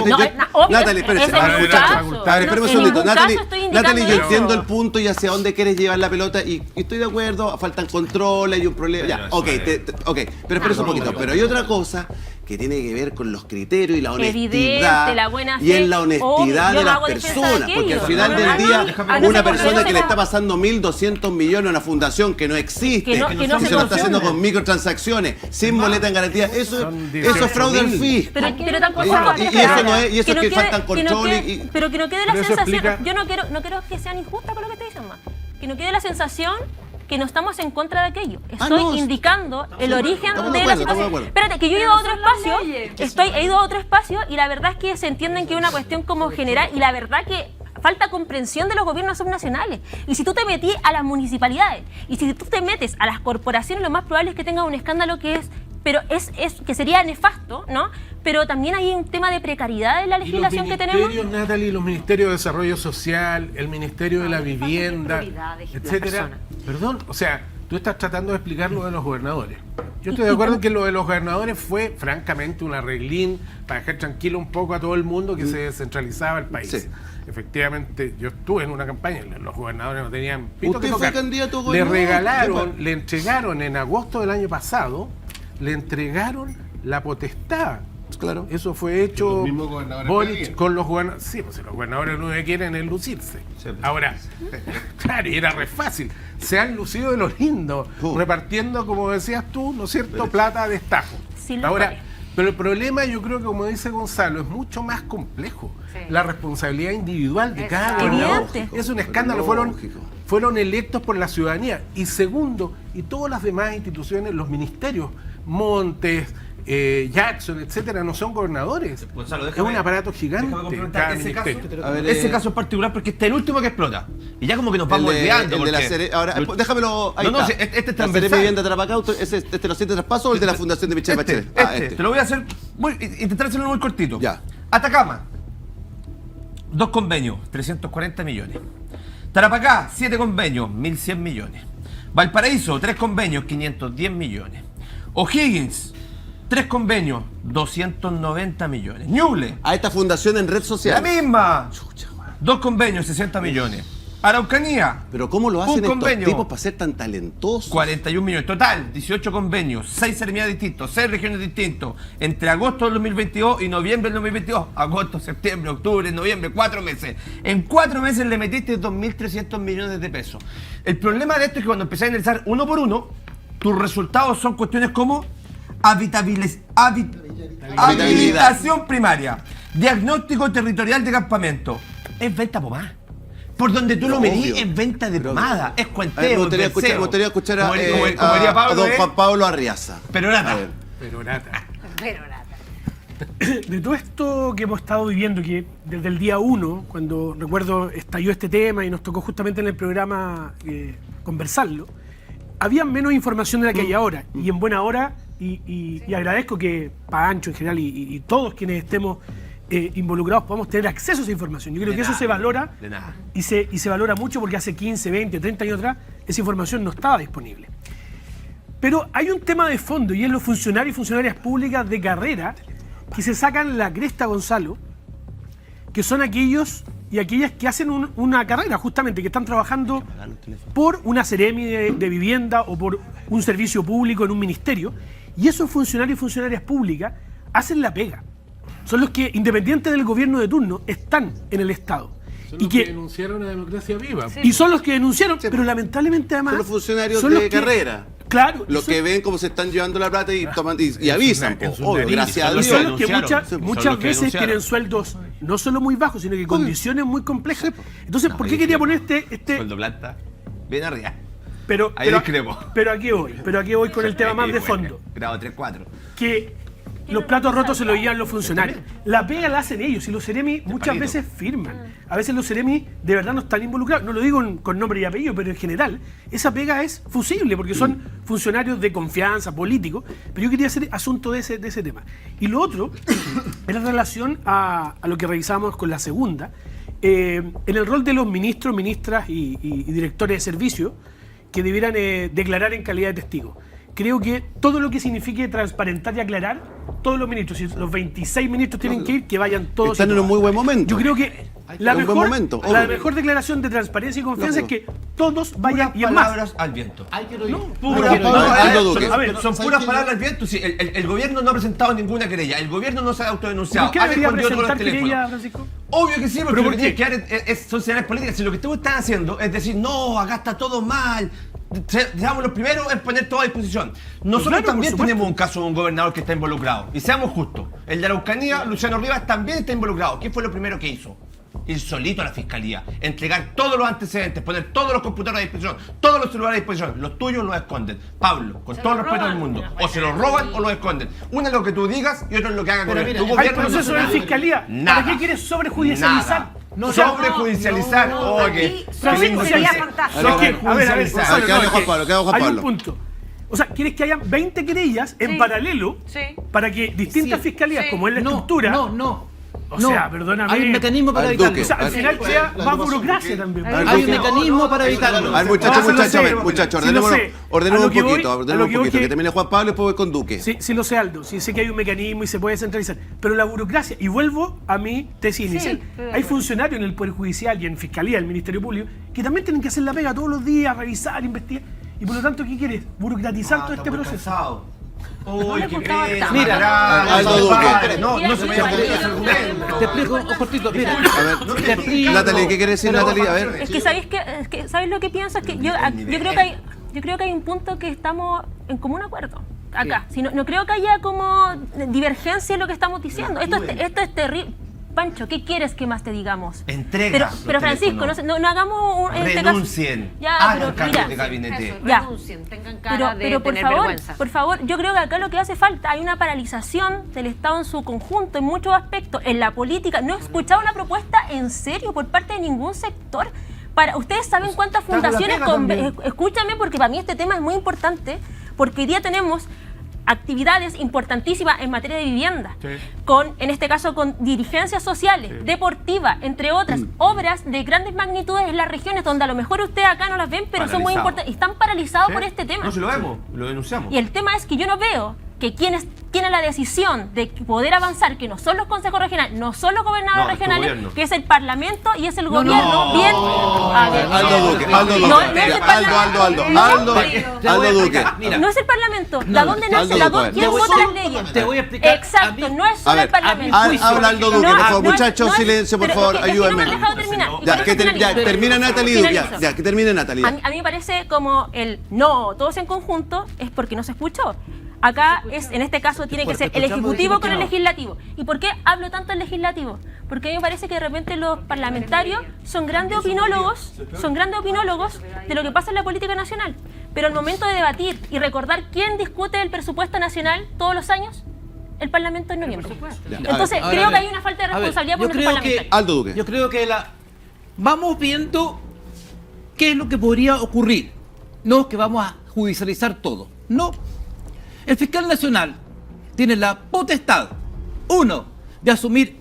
espérese. Espérame un segundito. Natalie, yo entiendo el punto y hacia dónde quieres llevar la pelota y estoy de acuerdo, faltan controles y un problema. Ya, ok, pero espera un poquito. Pero hay otra cosa que tiene que ver con los criterios y la honestidad, la buena fe, y en la honestidad de las personas, porque al final del día una persona que le está pasando 1.200 millones a una fundación que no existe, que se lo está haciendo con microtransacciones, sin boleta en garantía, eso es fraude al fisco. Pero tampoco y eso es que faltan controles. Pero que no quede la sensación, yo no quiero que sean injustas con lo que te dicen más, que no quede la sensación que no estamos en contra de aquello. Estoy indicando el origen de la situación. Espérate, que yo he ido a otro espacio, he ido a otro espacio y la verdad es que se entienden que es una cuestión como general y la verdad que falta comprensión de los gobiernos subnacionales. Y si tú te metís a las municipalidades y si tú te metes a las corporaciones, lo más probable es que tengas un escándalo que que sería nefasto, ¿no? Pero también hay un tema de precariedad en la legislación que tenemos. Los ministerios, Natalie, los ministerios de Desarrollo Social, el Ministerio de la Vivienda, etcétera. Perdón, o sea, tú estás tratando de explicar lo de los gobernadores. Yo estoy de acuerdo en que lo de los gobernadores fue, francamente, un arreglín para dejar tranquilo un poco a todo el mundo que se descentralizaba el país. Sí. Efectivamente, yo estuve en una campaña, los gobernadores no tenían pito que tocar. Le regalaron, le entregaron en agosto del año pasado, le entregaron la potestad. Claro. Eso fue hecho Boric con los gobernadores. Sí, pues los gobernadores lo que quieren es lucirse. Sí, ahora, claro, y era re fácil. Se han lucido de lo lindo, repartiendo, como decías tú, ¿no es cierto?, plata de destajo. Sí, ahora, pero el problema, yo creo que, como dice Gonzalo, es mucho más complejo. Sí. La responsabilidad individual de cada gobernador es un escándalo. Fueron electos por la ciudadanía. Y segundo, y todas las demás instituciones, los ministerios, Montes, Jackson, etcétera, no son gobernadores. Gonzalo, es un aparato gigante. Ese caso en particular, porque este es el último que explota. Y ya como que nos vamos desviando. Ahora, déjamelo. Ahí está. Este es la transversal. Vivienda de Tarapacá, ¿este los 7 traspasos o el de la Fundación de Michelle Bachelet? Te lo voy a hacer, intentar hacerlo muy cortito. Ya. Atacama, 2 convenios, 340 millones. Tarapacá, 7 convenios, 1.100 millones. Valparaíso, 3 convenios, 510 millones. O'Higgins, 3 convenios, 290 millones. Ñuble. A esta fundación en red social. La misma. 2 convenios, 60 millones. Araucanía. Pero ¿cómo lo hacen estos tipos para ser tan talentosos? 41 millones. Total, 18 convenios, 6 seremías distintos, 6 regiones distintos. Entre agosto del 2022 y noviembre del 2022. Agosto, septiembre, octubre, noviembre, 4 meses. En 4 meses le metiste 2.300 millones de pesos. El problema de esto es que cuando empecé a analizar uno por uno, tus resultados son cuestiones como habilitación primaria, diagnóstico territorial de campamento. Es venta pomada. Por donde tú lo medís es venta de pomada, es cuenteo. Me gustaría escuchar a don Juan Pablo Arriaza. Perorata. De todo esto que hemos estado viviendo, que desde el día 1, cuando recuerdo estalló este tema y nos tocó justamente en el programa conversarlo, había menos información de la que hay ahora, y en buena hora, y agradezco que Pancho en general y todos quienes estemos involucrados podamos tener acceso a esa información. Yo creo que eso se valora y se valora mucho porque hace 15, 20, 30 años atrás esa información no estaba disponible. Pero hay un tema de fondo y es los funcionarios y funcionarias públicas de carrera que se sacan la cresta, Gonzalo, que son aquellos y aquellas que hacen una carrera, justamente, que están trabajando por una Seremi de vivienda o por un servicio público en un ministerio, y esos funcionarios y funcionarias públicas hacen la pega. Son los que, independiente del gobierno de turno, están en el Estado. Son los que denunciaron la democracia viva. Sí. Y son los que denunciaron, pero lamentablemente además... Son los funcionarios de carrera. Claro. Los que ven cómo se están llevando la plata y toman y avisan. Obvio, gracias a Dios. Son los que muchas veces tienen sueldos no solo muy bajos, sino que condiciones muy complejas. Entonces, ¿por qué quería poner este... Sueldo plata, bien arriba. Ahí discrepo. Pero aquí voy con el tema más de fondo. Grado 3-4. Que los platos rotos se los llevan los funcionarios. La pega la hacen ellos y los Seremi muchas veces firman. A veces los Seremi de verdad no están involucrados. No lo digo con nombre y apellido, pero en general esa pega es fusible porque son funcionarios de confianza, políticos. Pero yo quería hacer asunto de ese tema. Y lo otro es en relación a lo que revisamos con la segunda. En el rol de los ministros, ministras y directores de servicio que debieran declarar en calidad de testigos. Creo que todo lo que signifique transparentar y aclarar, todos los ministros, si los 26 ministros tienen que ir, que vayan todos. Están en un muy buen momento. Yo creo que la mejor declaración de transparencia y confianza es que todos vayan y en más. Palabras al viento. Son puras palabras al viento. Sí, el gobierno no ha presentado ninguna querella. El gobierno no se ha autodenunciado. ¿Por qué debería presentar querella, Francisco? Obvio que sí, porque lo que tienes que dar son señales políticas. Si lo que tú estás haciendo es decir, no, acá está todo mal. Digamos, lo primero es poner todo a disposición. Nosotros también tenemos un caso de un gobernador que está involucrado. Y seamos justos. El de Araucanía, Luciano Rivas, también está involucrado. ¿Qué fue lo primero que hizo? Ir solito a la fiscalía, entregar todos los antecedentes, poner todos los computadores a disposición, todos los celulares a disposición. Los tuyos los esconden. Pablo, con todo el respeto del mundo. O se los roban o los esconden. Uno es lo que tú digas y otro es lo que haga con tu gobierno. Hay proceso de fiscalía. ¿Para qué quieres sobrejudicializar? No, sobrejudicializar. Francisco, sería fantástico. A ver, Juan Pablo. Hay un punto. O sea, ¿quieres que haya 20 querellas en paralelo para que distintas fiscalías, como es la estructura... O sea, perdóname. Hay un mecanismo para evitarlo. O sea, al final sea más burocracia también. Hay un mecanismo para evitarlo. Muchachos, ordenemos un poquito. Que termine Juan Pablo y después voy con Duque. Sí lo sé, Aldo. Sí sé que hay un mecanismo y se puede centralizar. Pero la burocracia, y vuelvo a mi tesis inicial, hay funcionarios en el Poder Judicial y en Fiscalía, el Ministerio Público, que también tienen que hacer la pega todos los días, revisar, investigar. Y por lo tanto, ¿qué quieres? Burocratizar todo este proceso. Uy, qué pena. Mira, Aldo Duque. No se me llama ese argumento. Te explico un cortito. Mira, a ver, Natalie, ¿qué quiere decir Natalie? A ver. Es que ¿sabéis lo que pienso? Es que yo creo que hay un punto que estamos en común acuerdo acá. Si no creo que haya como divergencia en lo que estamos diciendo. Esto es terrible. Pancho, ¿qué quieres que más te digamos? Entrega. Pero Francisco, no hagamos renuncien. Hagan cambios de gabinete. Renuncien, tengan cara de por tener favor, vergüenza. por favor, yo creo que acá lo que hace falta, hay una paralización del Estado en su conjunto, en muchos aspectos, en la política. No he escuchado una propuesta en serio por parte de ningún sector. Ustedes saben cuántas fundaciones... Escúchame, porque para mí este tema es muy importante, porque hoy día tenemos actividades importantísimas en materia de vivienda, en este caso con dirigencias sociales, deportivas, entre otras, obras de grandes magnitudes en las regiones donde a lo mejor ustedes acá no las ven, pero son muy importantes y están paralizados por este tema. No, si lo vemos, lo denunciamos. Y el tema es que yo no veo que quienes tienen la decisión de poder avanzar, que no son los consejos regionales, no son los gobernadores regionales, que es el Parlamento y es el gobierno. Bien. Aldo Duque. No es el Parlamento. ¿De dónde nace? ¿Quién vota las leyes? Te voy a explicar. Exacto, no es solo el Parlamento. Habla Aldo Duque, por favor. Muchachos, silencio, por favor, ayúdenme. Ya, que termina Natalie. Ya, que termine Natalie. A mí me parece como el no, todos en conjunto, es porque no se escuchó. Acá en este caso tiene que ser el Ejecutivo con el Legislativo. ¿Y por qué hablo tanto del Legislativo? Porque a mí me parece que de repente los parlamentarios son grandes opinólogos de lo que pasa en la política nacional. Pero al momento de debatir y recordar quién discute el presupuesto nacional todos los años, el Parlamento en noviembre. Entonces creo que hay una falta de responsabilidad por nuestros parlamentarios. Aldo Duque. Yo creo que vamos viendo qué es lo que podría ocurrir. No que vamos a judicializar todo. No. El fiscal nacional tiene la potestad, 1, de asumir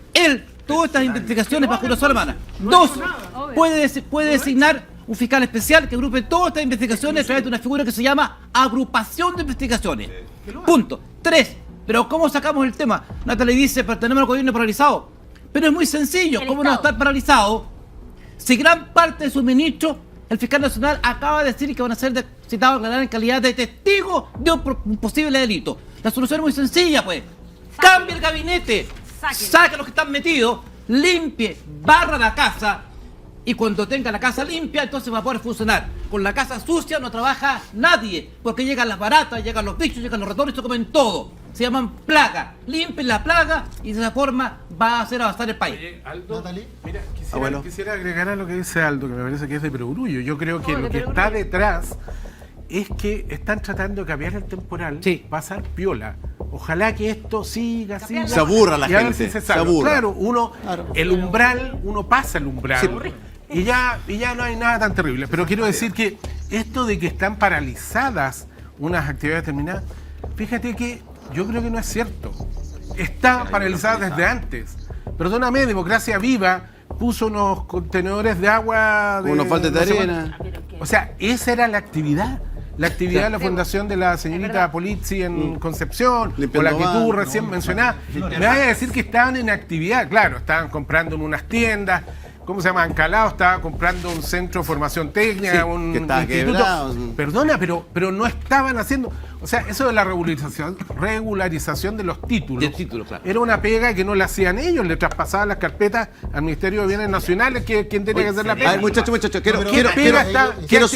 todas estas identificaciones bajo una sola mano. 2, puede designar un fiscal especial que agrupe todas estas investigaciones a través de una figura que se llama agrupación de investigaciones. Punto. 3. Pero ¿cómo sacamos el tema? Natalie dice, pero tenemos el gobierno paralizado. Pero es muy sencillo. ¿Cómo no estar paralizado si gran parte de sus ministros, el fiscal nacional acaba de decir que van a ser citados a declarar en calidad de testigos de un posible delito? La solución es muy sencilla, pues. Cambie el gabinete, saque a los que están metidos, limpie, barra la casa, y cuando tenga la casa limpia, entonces va a poder funcionar. Con la casa sucia no trabaja nadie, porque llegan las baratas, llegan los bichos, llegan los ratones y se comen todo. Se llaman plagas. Limpien la plaga y de esa forma va a hacer avanzar el país. Oye, Aldo, mira, quisiera agregar a lo que dice Aldo, que me parece que es de perogrullo. Yo creo que lo que está detrás es que están tratando de cambiar el temporal, pasar piola. Ojalá que esto siga. Se aburra la gente. Se aburra. Claro, el umbral, uno pasa el umbral. Y ya no hay nada tan terrible. Pero quiero decir que esto de que están paralizadas unas actividades determinadas, fíjate que yo creo que no es cierto. Está paralizada desde antes. Perdóname, Democracia Viva puso unos contenedores de agua... unos baldes de arena. O sea, esa era la actividad. La actividad de la fundación de la señorita Polizzi en Concepción, o la que tú recién mencionabas. Me vas a decir que estaban en actividad. Claro, estaban comprando en unas tiendas. ¿Cómo se llama? Ancalado estaba comprando un centro de formación técnica, un instituto. Quebrado. Perdona, pero no estaban haciendo... O sea, eso de la regularización de los títulos, claro. Era una pega que no la hacían ellos, le traspasaban las carpetas al Ministerio de Bienes Nacionales, que quien tenía que hacer la pega. A ver, muchachos, quiero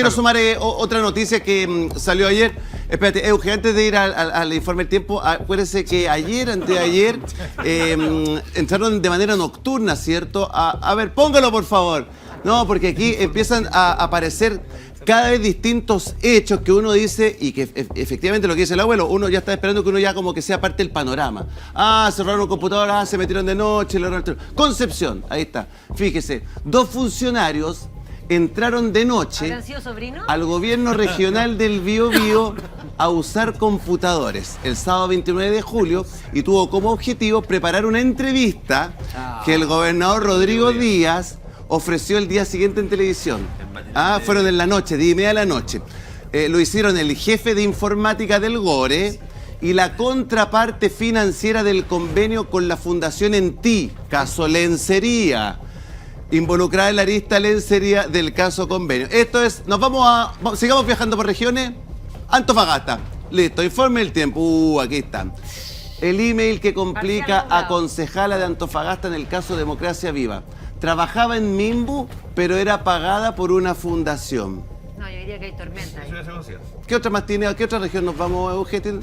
sumar otra noticia que salió ayer. Espérate, Euge, antes de ir al informe del tiempo, acuérdense que antes de ayer, entraron de manera nocturna, ¿cierto? A ver, póngalo, por favor. No, porque aquí empiezan a aparecer cada vez distintos hechos que uno dice, y que efectivamente lo que dice el abuelo, uno ya está esperando que uno ya como que sea parte del panorama. Cerraron un computador, se metieron de noche, Concepción, ahí está. Fíjese, 2 funcionarios entraron de noche al gobierno regional del Biobío a usar computadores el sábado 29 de julio y tuvo como objetivo preparar una entrevista que el gobernador Rodrigo Díaz ofreció el día siguiente en televisión. Fueron en la noche, 10:30 de la noche. Lo hicieron el jefe de informática del GORE y la contraparte financiera del convenio con la Fundación ENTI, caso Lencería, involucrada en la arista Lencería del caso convenio. Esto es, sigamos viajando por regiones. Antofagasta, listo, informe del tiempo. Aquí está. El email que complica a concejala de Antofagasta en el caso Democracia Viva. Trabajaba en Mimbu, pero era pagada por una fundación. No, yo diría que hay tormenta ahí. ¿Qué otra más tiene? ¿A qué otra región nos vamos, Eugenio?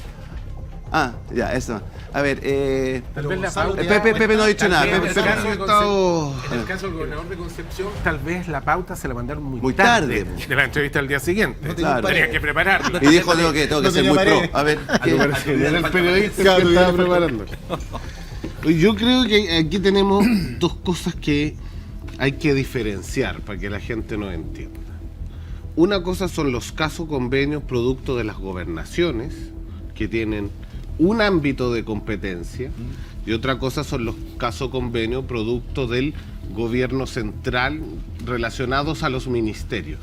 Ya, eso. A ver, Pepe no ha dicho nada. En el caso del gobernador de Concepción, tal vez la pauta se la mandaron muy tarde de la entrevista al día siguiente. Claro. Tenía que prepararlo. Y dijo, tengo que ser muy pro. A ver, era el periodista que estaba preparando. Yo creo que aquí tenemos 2 cosas que hay que diferenciar para que la gente nos entienda. Una cosa son los casos convenios producto de las gobernaciones, que tienen un ámbito de competencia, y otra cosa son los casos convenios producto del gobierno central relacionados a los ministerios.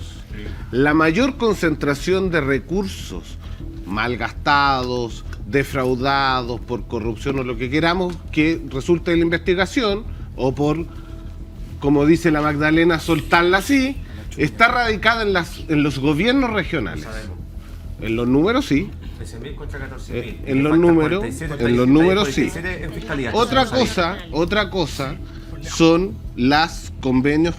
La mayor concentración de recursos malgastados, defraudados por corrupción o lo que queramos que resulte de la investigación, o por, como dice la Magdalena, soltarla así, está radicada en los gobiernos regionales. En los números sí. En los números sí. Otra cosa son los convenios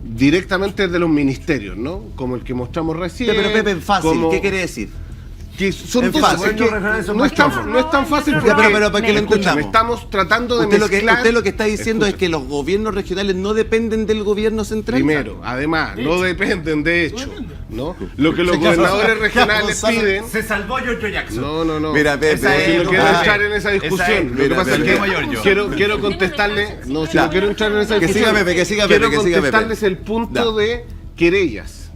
directamente de los ministerios, ¿no? Como el que mostramos recién. Pero Pepe, fácil, ¿qué quiere decir? Que son fácil, no es tan fácil, pero para que lo entendamos. Estamos tratando de mezclar. Usted lo que está diciendo es que los gobiernos regionales no dependen del gobierno central. Primero, además, no dependen, de hecho, ¿no? Lo que los gobernadores regionales piden. Se salvó Giorgio Jackson. No. Mira, Pepe, si no quiero entrar en esa discusión. Lo que pasa es que quiero contestarle. No, si no quiero entrar en esa discusión. Que siga Pepe. Quiero contestarles el punto de querellas.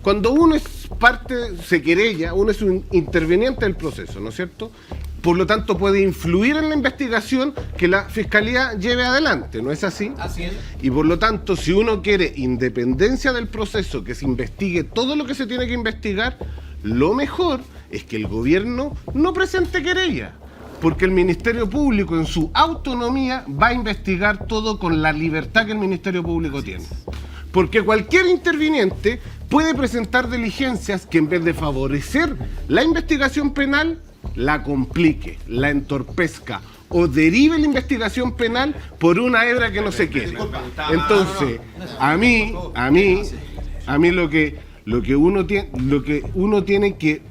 Cuando uno es parte, se querella, uno es un interviniente del proceso, ¿no es cierto? por lo tanto puede influir en la investigación que la Fiscalía lleve adelante, ¿no es así? Así es. Y por lo tanto, si uno quiere independencia del proceso, que se investigue todo lo que se tiene que investigar, lo mejor es que el gobierno no presente querella, porque el Ministerio Público en su autonomía va a investigar todo con la libertad que el Ministerio Público tiene. Porque cualquier interviniente puede presentar diligencias que en vez de favorecer la investigación penal, la complique, la entorpezca o derive la investigación penal por una hebra que no se quiere. Entonces, a mí lo que uno tiene que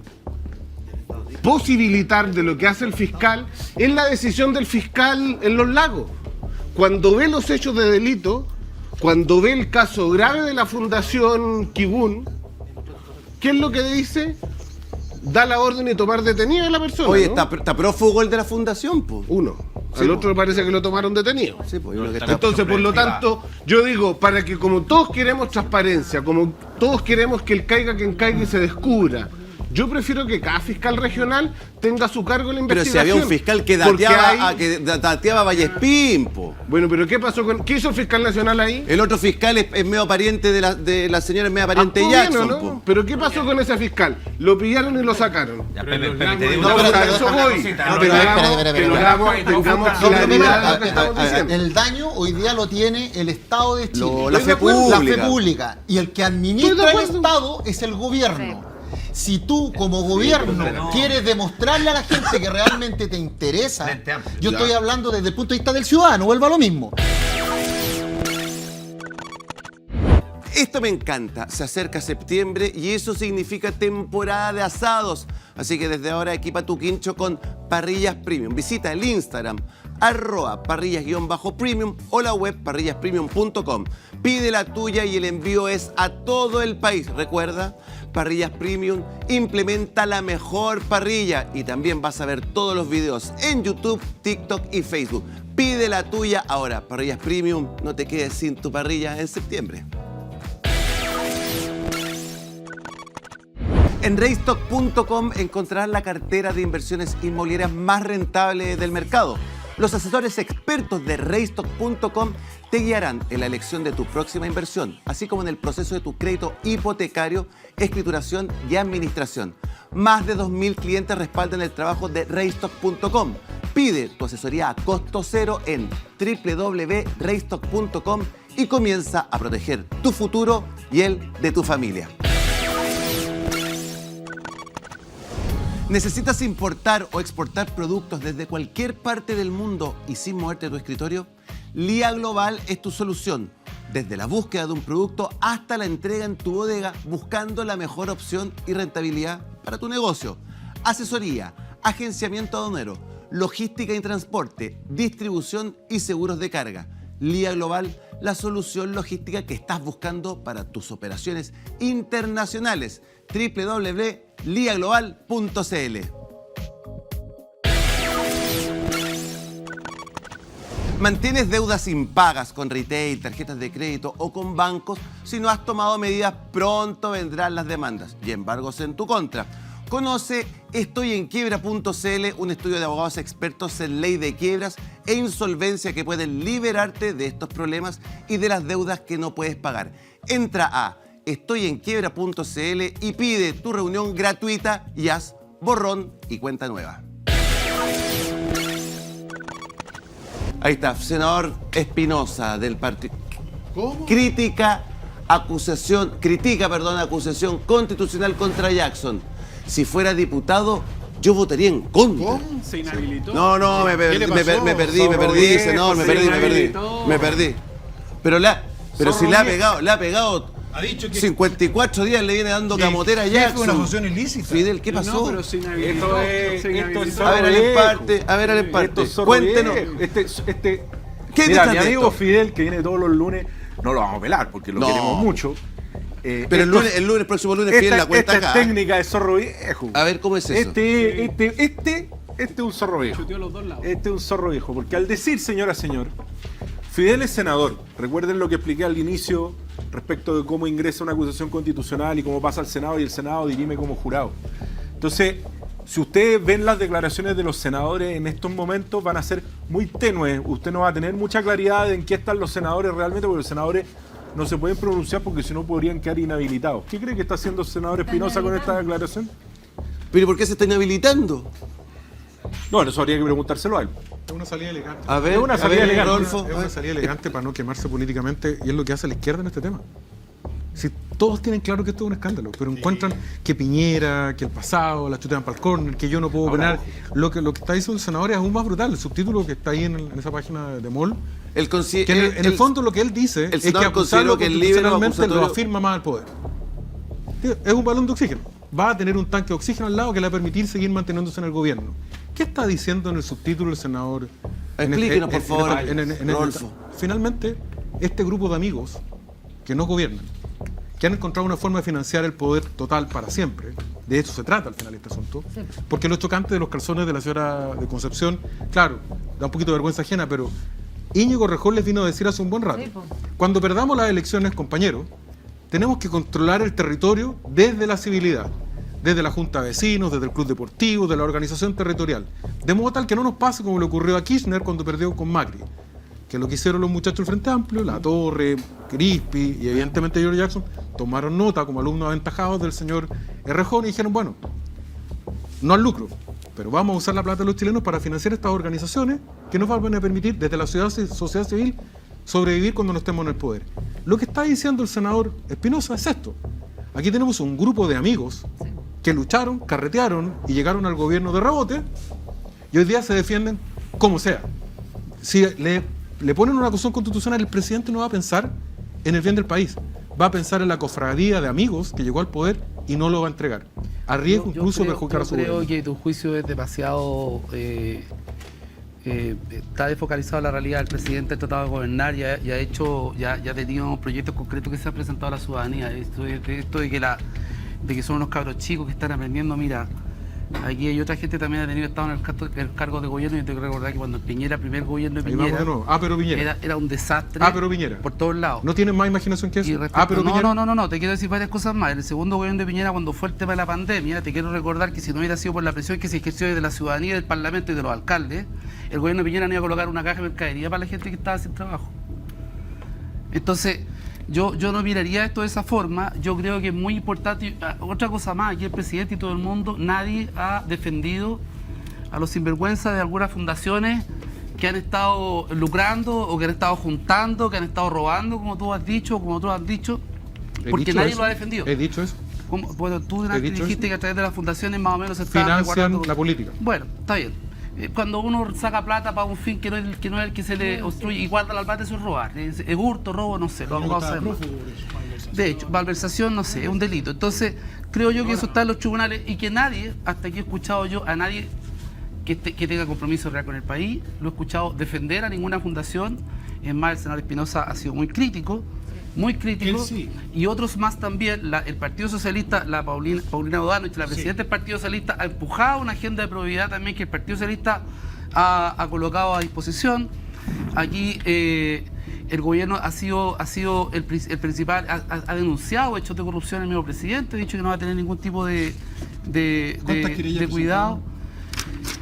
posibilitar de lo que hace el fiscal es la decisión del fiscal en Los Lagos. Cuando ve los hechos de delito, cuando ve el caso grave de la Fundación Kibún, ¿qué es lo que dice? Da la orden de tomar detenido a la persona. Oye, ¿no? está prófugo el de la Fundación, pues. Uno. Sí, al otro parece que lo tomaron detenido. Sí, pues, entonces, por lo tanto, yo digo, para que como todos queremos transparencia, como todos queremos que el caiga quien caiga y se descubra, yo prefiero que cada fiscal regional tenga a su cargo la investigación. Pero si había un fiscal que dateaba a Vallespín, po. Bueno, pero ¿qué pasó con qué hizo el fiscal nacional ahí? El otro fiscal es medio pariente de la señora, es medio pariente de Jackson, ¿no? po. Pero ¿qué pasó con ese fiscal? Lo pillaron y lo sacaron. El daño hoy día lo tiene el Estado de Chile. La fe pública. Y el que administra el Estado es el gobierno. Si tú como gobierno quieres demostrarle a la gente que realmente te interesa, yo estoy hablando desde el punto de vista del ciudadano, vuelvo a lo mismo. Esto me encanta, se acerca septiembre y eso significa temporada de asados. Así que desde ahora equipa tu quincho con Parrillas Premium. Visita el Instagram @parrillas_premium o la web parrillaspremium.com. Pide la tuya y el envío es a todo el país. Recuerda, Parrillas Premium implementa la mejor parrilla y también vas a ver todos los videos en YouTube, TikTok y Facebook. Pide la tuya ahora. Parrillas Premium, no te quedes sin tu parrilla en septiembre. En Raystock.com encontrarás la cartera de inversiones inmobiliarias más rentable del mercado. Los asesores expertos de Raystock.com te guiarán en la elección de tu próxima inversión, así como en el proceso de tu crédito hipotecario, escrituración y administración. Más de 2.000 clientes respaldan el trabajo de Raystock.com. Pide tu asesoría a costo cero en www.raystock.com y comienza a proteger tu futuro y el de tu familia. ¿Necesitas importar o exportar productos desde cualquier parte del mundo y sin moverte de tu escritorio? Lía Global es tu solución. Desde la búsqueda de un producto hasta la entrega en tu bodega, buscando la mejor opción y rentabilidad para tu negocio. Asesoría, agenciamiento aduanero, logística y transporte, distribución y seguros de carga. Lía Global, la solución logística que estás buscando para tus operaciones internacionales. www.liaglobal.cl. ¿Mantienes deudas impagas con retail, tarjetas de crédito o con bancos? Si no has tomado medidas, pronto vendrán las demandas y embargos en tu contra. Conoce estoyenquiebra.cl, un estudio de abogados expertos en ley de quiebras e insolvencia que pueden liberarte de estos problemas y de las deudas que no puedes pagar. Entra a estoyenquiebra.cl y pide tu reunión gratuita y haz borrón y cuenta nueva. Ahí está, senador Espinosa del partido. ¿Cómo? Critica acusación constitucional contra Jackson. Si fuera diputado, yo votaría en contra. ¿Cómo? Se inhabilitó. No, me perdí, senador, me perdí. Pero si le ha pegado Ha dicho que 54 días le viene dando camotera a Jackson. Fue una función ilícita. Fidel, ¿qué pasó? No, pero se inhabilitó. A ver, al emparte. Cuéntenos. ¿Qué Mira, mi de amigo esto? Fidel, que viene todos los lunes, no lo vamos a pelar porque lo queremos mucho. Pero el próximo lunes Fidel la cuenta esta acá. es técnica de zorro viejo. A ver, ¿cómo es eso? Este es un zorro viejo. Este es un zorro viejo, porque al decir, señora, señor, Fidel es senador. Recuerden lo que expliqué al inicio respecto de cómo ingresa una acusación constitucional y cómo pasa al Senado y el Senado dirime como jurado. Entonces, si ustedes ven las declaraciones de los senadores en estos momentos, van a ser muy tenues. Usted no va a tener mucha claridad de en qué están los senadores realmente, porque los senadores no se pueden pronunciar porque si no podrían quedar inhabilitados. ¿Qué cree que está haciendo el senador Espinosa con esta declaración? ¿Pero por qué se está inhabilitando? No, eso habría que preguntárselo a él. Es una salida elegante. A ver, es una salida elegante. Rodolfo. Es una salida elegante para no quemarse políticamente y es lo que hace la izquierda en este tema. Si todos tienen claro que esto es un escándalo, pero encuentran que Piñera, que el pasado, la chutean para el córner, que yo no puedo opinar. Lo que está diciendo el senador es aún más brutal. El subtítulo que está ahí en esa página de MOL, en el fondo lo que él dice es que acusarlo constitucionalmente lo afirma más al poder. Es un balón de oxígeno. Va a tener un tanque de oxígeno al lado que le va a permitir seguir manteniéndose en el gobierno. ¿Qué está diciendo en el subtítulo el senador? Explíquenos, por favor, Rodolfo. Finalmente, este grupo de amigos que no gobiernan, que han encontrado una forma de financiar el poder total para siempre, de eso se trata al final este asunto, porque lo chocante de los calzones de la señora de Concepción, claro, da un poquito de vergüenza ajena, pero Íñigo Errejón les vino a decir hace un buen rato, cuando perdamos las elecciones, compañeros, tenemos que controlar el territorio desde la civilidad, desde la Junta de Vecinos, desde el Club Deportivo, de la organización territorial, de modo tal que no nos pase como le ocurrió a Kirchner cuando perdió con Macri, que lo que hicieron los muchachos del Frente Amplio, La Torre, Crispi y evidentemente George Jackson, tomaron nota como alumnos aventajados del señor Errejón y dijeron, bueno, no al lucro, pero vamos a usar la plata de los chilenos para financiar estas organizaciones que nos van a permitir desde la sociedad civil sobrevivir cuando no estemos en el poder. Lo que está diciendo el senador Espinosa es esto. Aquí tenemos un grupo de amigos que lucharon, carretearon y llegaron al gobierno de rebote y hoy día se defienden como sea. Si le ponen una acusación constitucional, el presidente no va a pensar en el bien del país, va a pensar en la cofradía de amigos que llegó al poder y no lo va a entregar. A riesgo incluso de perjudicar a su gobierno. Yo creo que tu juicio es demasiado... está desfocalizado en la realidad. El presidente ha tratado de gobernar y ha tenido proyectos concretos que se han presentado a la ciudadanía. Esto de que son unos cabros chicos que están aprendiendo, mira, aquí hay otra gente también ha tenido estado en el cargo de gobierno. Yo tengo que recordar que cuando Piñera, primer gobierno de Piñera, pero Piñera era un desastre pero Piñera por todos lados. ¿No tienen más imaginación que eso? No, te quiero decir varias cosas más. En el segundo gobierno de Piñera, cuando fue el tema de la pandemia, te quiero recordar que si no hubiera sido por la presión que se ejerció desde la ciudadanía, del Parlamento y de los alcaldes, el gobierno de Piñera no iba a colocar una caja de mercadería para la gente que estaba sin trabajo. Entonces, yo no miraría esto de esa forma. Yo creo que es muy importante. Otra cosa más, aquí el presidente y todo el mundo, nadie ha defendido a los sinvergüenzas de algunas fundaciones que han estado lucrando o que han estado juntando, que han estado robando, como tú has dicho, como tú has dicho, porque nadie lo ha defendido. ¿He dicho eso? Bueno, tú dijiste que a través de las fundaciones más o menos se está financian la política. Bueno, está bien. Cuando uno saca plata para un fin que no es el que se le obstruye y guarda la plata, eso es robar. Es hurto, robo, no sé. De hecho, malversación, no sé, es un delito. Entonces, creo yo que eso está en los tribunales y que nadie, hasta aquí he escuchado yo a nadie que tenga compromiso real con el país, lo he escuchado defender a ninguna fundación. Es más, el senador Espinosa ha sido muy crítico, y otros más también. El Partido Socialista, la Paulina O'Donnell, la presidenta del Partido Socialista, ha empujado una agenda de probidad también que el Partido Socialista ha colocado a disposición. Aquí el gobierno ha sido el principal, ha denunciado hechos de corrupción el mismo presidente, ha dicho que no va a tener ningún tipo de cuidado.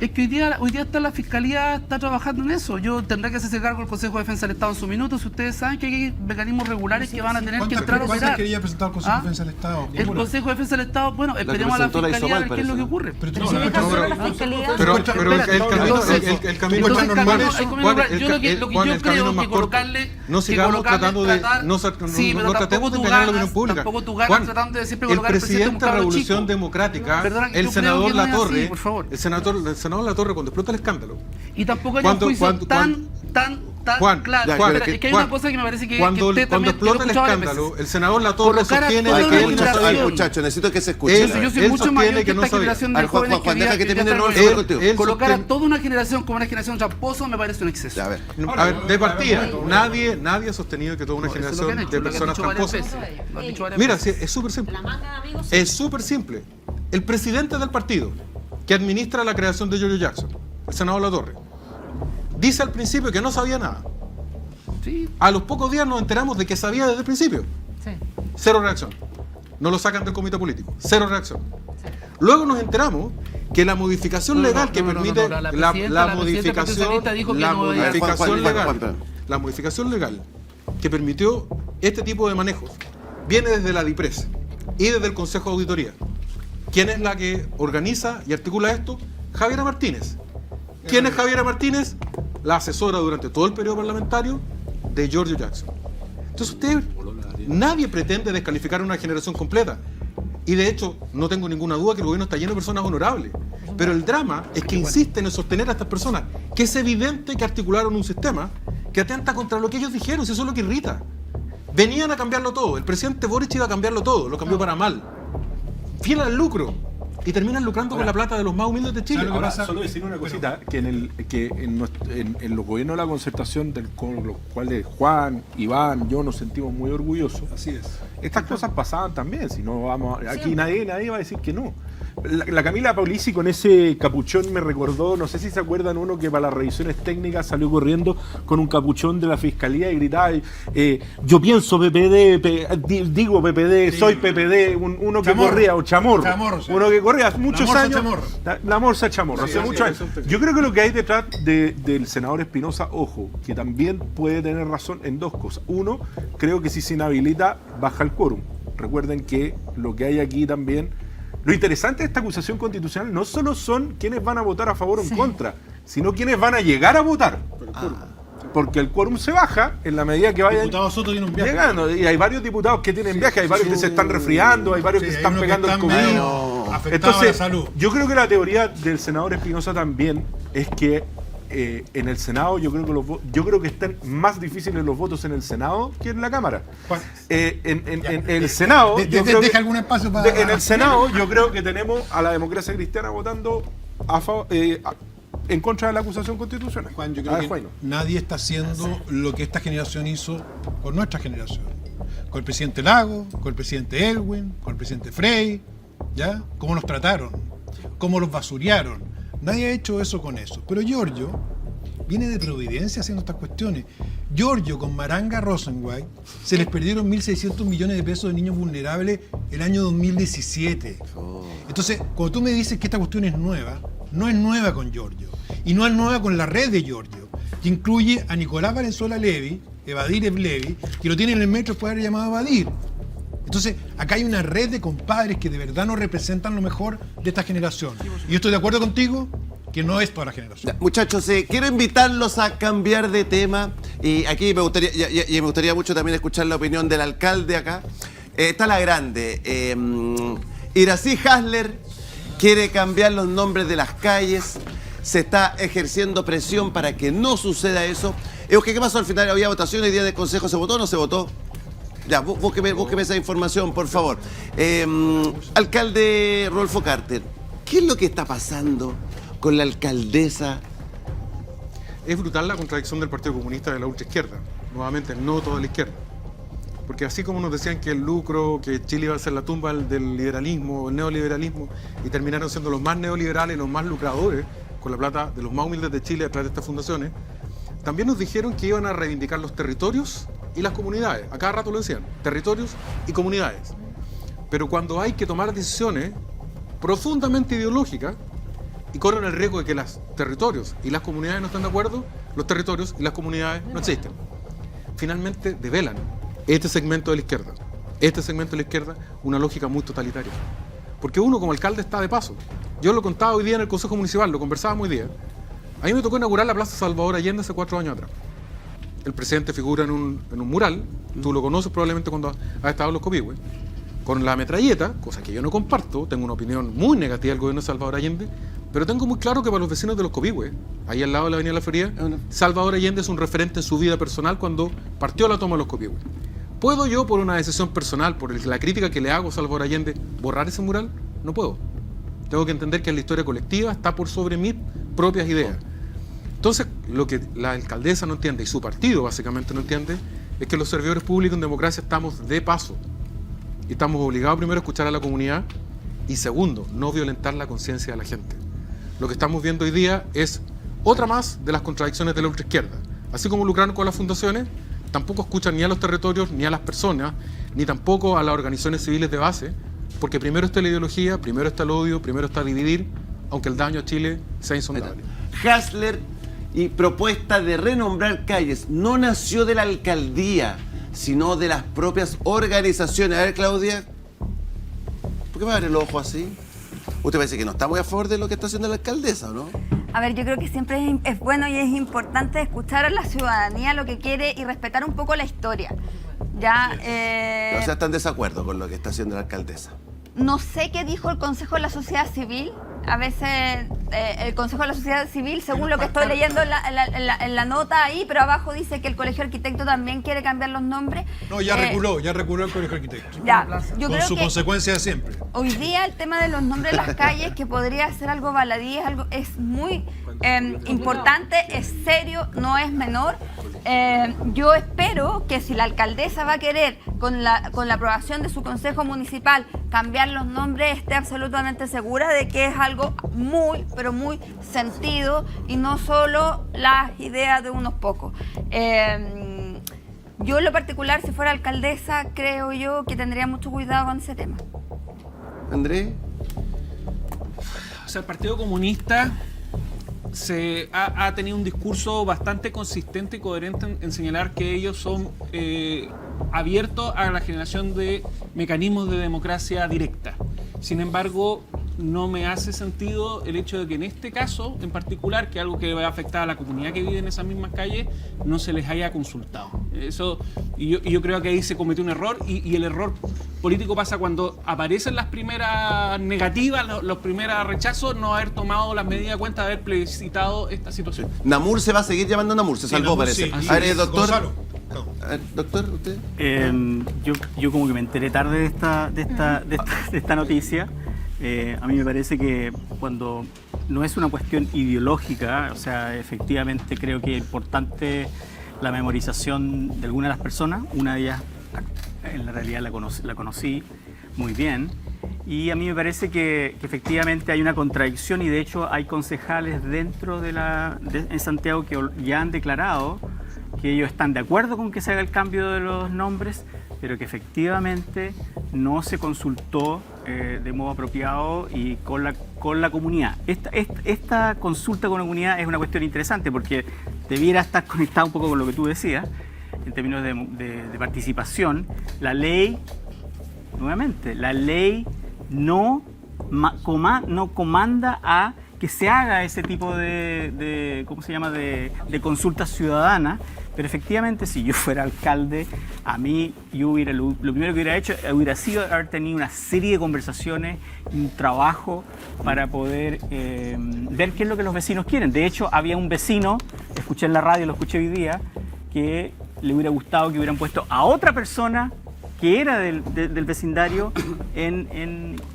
Es que hoy día está la Fiscalía está trabajando en eso. Yo tendré que hacerse cargo el Consejo de Defensa del Estado en su minuto. Si ustedes saben que hay mecanismos regulares que van a tener que entrar a operar. ¿Cuántas quería presentar el Consejo de Defensa del Estado? El Consejo de Defensa del Estado, bueno, esperemos a la Fiscalía a ver qué es lo que ocurre. Pero el camino más normal es... Yo creo que colocarle... No sigamos tratando de... No tratemos de engañar a la opinión pública. Tampoco tú ganas tratando de siempre colocar el presidente de Revolución Democrática, el senador Latorre, por favor. El senador Latorre, cuando explota el escándalo. Y tampoco hay un juicio tan claro. Es que hay una cosa que me parece que cuando explota el escándalo, el senador Latorre sostiene de que él no sabía. Muchachos, necesito que se escuche. Yo soy mucho mayor que esta generación de jóvenes que deja que termine el contigo. Colocar a toda una generación como una generación tramposa me parece un exceso. A ver, de partida, nadie ha sostenido que toda una generación de personas tramposas. Mira, es súper simple. Es súper simple. El presidente del partido que administra la creación de George Jackson, el senador Latorre, dice al principio que no sabía nada. Sí. A los pocos días nos enteramos de que sabía desde el principio. Sí. Cero reacción. No lo sacan del comité político. Cero reacción. Sí. Luego nos enteramos que la modificación legal que permite la modificación legal que permitió este tipo de manejos viene desde la DIPRES y desde el Consejo de Auditoría. ¿Quién es la que organiza y articula esto? Javiera Martínez. ¿Quién es Javiera Martínez? La asesora durante todo el periodo parlamentario de Giorgio Jackson. Entonces nadie pretende descalificar a una generación completa. Y de hecho, no tengo ninguna duda que el gobierno está lleno de personas honorables. Pero el drama es que insisten en sostener a estas personas, que es evidente que articularon un sistema que atenta contra lo que ellos dijeron, si eso es lo que irrita. Venían a cambiarlo todo. El presidente Boric iba a cambiarlo todo, lo cambió para mal. Fiel al lucro. Y terminan lucrando con la plata de los más humildes de Chile. Ahora, solo decir una cosita, que en los gobiernos de la concertación, con los cuales Juan, Iván, yo nos sentimos muy orgullosos. Así es. Estas cosas pasaban también, si no vamos, aquí nadie va a decir que no. La Camila Paulisi con ese capuchón me recordó, no sé si se acuerdan, uno que para las revisiones técnicas salió corriendo con un capuchón de la fiscalía y gritaba, yo pienso PPD, digo PPD, soy PPD, uno que corría, o chamorro, uno que corría hace muchos años, la morsa chamorro, hace muchos años. Yo creo que lo que hay detrás del senador Espinosa, ojo, que también puede tener razón en dos cosas. Uno, creo que si se inhabilita, baja el quórum. Recuerden que lo que hay aquí también... Lo interesante de esta acusación constitucional no solo son quienes van a votar a favor o en contra, sino quienes van a llegar a votar. Porque el quórum se baja en la medida que vayan llegando. Y hay varios diputados que tienen viaje, hay varios que se están resfriando, hay varios que se están pegando el COVID. Entonces, yo creo que la teoría del senador Espinosa también es que en el Senado yo creo que están más difíciles los votos en el Senado que en la Cámara. En el Senado deja algún espacio para en el Senado yo creo que tenemos a la democracia cristiana votando en contra de la acusación constitucional. Juan, yo creo que nadie está haciendo lo que esta generación hizo con nuestra generación. Con el presidente Lago, con el presidente Elwin, con el presidente Frey, ¿ya? Cómo nos trataron, cómo los basurearon. Nadie ha hecho eso con eso. Pero Giorgio viene de Providencia haciendo estas cuestiones. Giorgio con Maranga Rosenwald se les perdieron 1.600 millones de pesos de niños vulnerables el año 2017. Entonces, cuando tú me dices que esta cuestión es nueva, no es nueva con Giorgio. Y no es nueva con la red de Giorgio, que incluye a Nicolás Valenzuela Levy, Evadir Levy, que lo tiene en el metro, puede haber llamado Evadir. Entonces, acá hay una red de compadres que de verdad nos representan lo mejor de esta generación. Y yo estoy de acuerdo contigo que no es toda la generación. Muchachos, quiero invitarlos a cambiar de tema. Y aquí me gustaría mucho también escuchar la opinión del alcalde acá. Está la grande. Iracy Hasler quiere cambiar los nombres de las calles. Se está ejerciendo presión para que no suceda eso. ¿Qué pasó al final? ¿Había votación? ¿El día del consejo se votó o no se votó? Ya, búsqueme esa información, por favor. Alcalde Rodolfo Carter, ¿qué es lo que está pasando con la alcaldesa? Es brutal la contradicción del Partido Comunista de la ultraizquierda. Nuevamente, no toda la izquierda. Porque así como nos decían que el lucro, que Chile iba a ser la tumba del liberalismo, el neoliberalismo, y terminaron siendo los más neoliberales, los más lucradores, con la plata de los más humildes de Chile a través de estas fundaciones, también nos dijeron que iban a reivindicar los territorios y las comunidades. A cada rato lo decían, territorios y comunidades. Pero cuando hay que tomar decisiones profundamente ideológicas y corren el riesgo de que los territorios y las comunidades no estén de acuerdo, los territorios y las comunidades no existen. Finalmente develan este segmento de la izquierda, una lógica muy totalitaria. Porque uno como alcalde está de paso. Yo lo contaba hoy día en el Consejo Municipal, lo conversábamos hoy día. A mí me tocó inaugurar la Plaza Salvador Allende hace 4 años atrás. El presidente figura en un mural, tú lo conoces probablemente cuando has estado en los Copihue, con la metralleta, cosa que yo no comparto, tengo una opinión muy negativa del gobierno de Salvador Allende, pero tengo muy claro que para los vecinos de los Copihue, ahí al lado de la Avenida La Feria, Salvador Allende es un referente en su vida personal cuando partió la toma de los Copihue. ¿Puedo yo, por una decisión personal, por la crítica que le hago a Salvador Allende, borrar ese mural? No puedo. Tengo que entender que la historia colectiva está por sobre mis propias ideas. Entonces, lo que la alcaldesa no entiende, y su partido básicamente no entiende, es que los servidores públicos en democracia estamos de paso. Y estamos obligados primero a escuchar a la comunidad y segundo, no violentar la conciencia de la gente. Lo que estamos viendo hoy día es otra más de las contradicciones de la ultraizquierda. Así como lucraron con las fundaciones, tampoco escuchan ni a los territorios, ni a las personas, ni tampoco a las organizaciones civiles de base, porque primero está la ideología, primero está el odio, primero está dividir, aunque el daño a Chile sea insondable. Hasler y propuesta de renombrar calles no nació de la alcaldía, sino de las propias organizaciones. A ver, Claudia, ¿por qué me abre el ojo así? ¿Usted parece que no está muy a favor de lo que está haciendo la alcaldesa, o no? A ver, yo creo que siempre es bueno y es importante escuchar a la ciudadanía lo que quiere y respetar un poco la historia. Ya, O sea, ¿están en desacuerdo con lo que está haciendo la alcaldesa? no sé qué dijo el Consejo de la Sociedad Civil. A veces el Consejo de la Sociedad Civil, según lo que estoy leyendo en la nota ahí, pero abajo dice que el Colegio Arquitecto también quiere cambiar los nombres. No, ya reculó el Colegio Arquitecto. Ya, yo con creo su que consecuencia de siempre. hoy día el tema de los nombres de las calles, que podría ser algo baladí, es muy importante, es serio, no es menor. Yo espero que si la alcaldesa va a querer, con la aprobación de su consejo municipal, cambiar los nombres, esté absolutamente segura de que es algo muy, pero muy sentido y no solo las ideas de unos pocos. Yo en lo particular, si fuera alcaldesa, creo yo que tendría mucho cuidado con ese tema. Andrés. O sea, el Partido Comunista ha tenido un discurso bastante consistente y coherente en señalar que ellos son abiertos a la generación de mecanismos de democracia directa. Sin embargo, no me hace sentido el hecho de que en este caso en particular, que es algo que va a afectar a la comunidad que vive en esas mismas calles, no se les haya consultado. Eso, yo creo que ahí se cometió un error y el error político pasa cuando aparecen las primeras negativas, los primeros rechazos, no haber tomado las medidas de cuenta, haber plebiscitado esta situación. Namur se va a seguir llamando Namur, se salvó, parece. Sí. A ver, doctor. Gonzalo. A ver, doctor, ¿usted? Yo como que me enteré tarde de esta noticia. A mí me parece que cuando no es una cuestión ideológica, o sea, efectivamente creo que es importante la memorización de algunas de las personas. Una de ellas, en la realidad, la conocí muy bien. Y a mí me parece que efectivamente hay una contradicción y de hecho hay concejales dentro en Santiago que ya han declarado que ellos están de acuerdo con que se haga el cambio de los nombres, pero que efectivamente no se consultó de modo apropiado y con la comunidad. Esta consulta con la comunidad es una cuestión interesante porque debiera estar conectada un poco con lo que tú decías, en términos de participación. La ley, nuevamente, la ley no comanda a que se haga ese tipo ¿cómo se llama?, de consulta ciudadana. Pero efectivamente, si yo fuera alcalde, a mí lo primero que hubiera hecho hubiera sido haber tenido una serie de conversaciones, un trabajo para poder ver qué es lo que los vecinos quieren. De hecho, había un vecino, escuché en la radio, lo escuché hoy día, que le hubiera gustado que hubieran puesto a otra persona que era del vecindario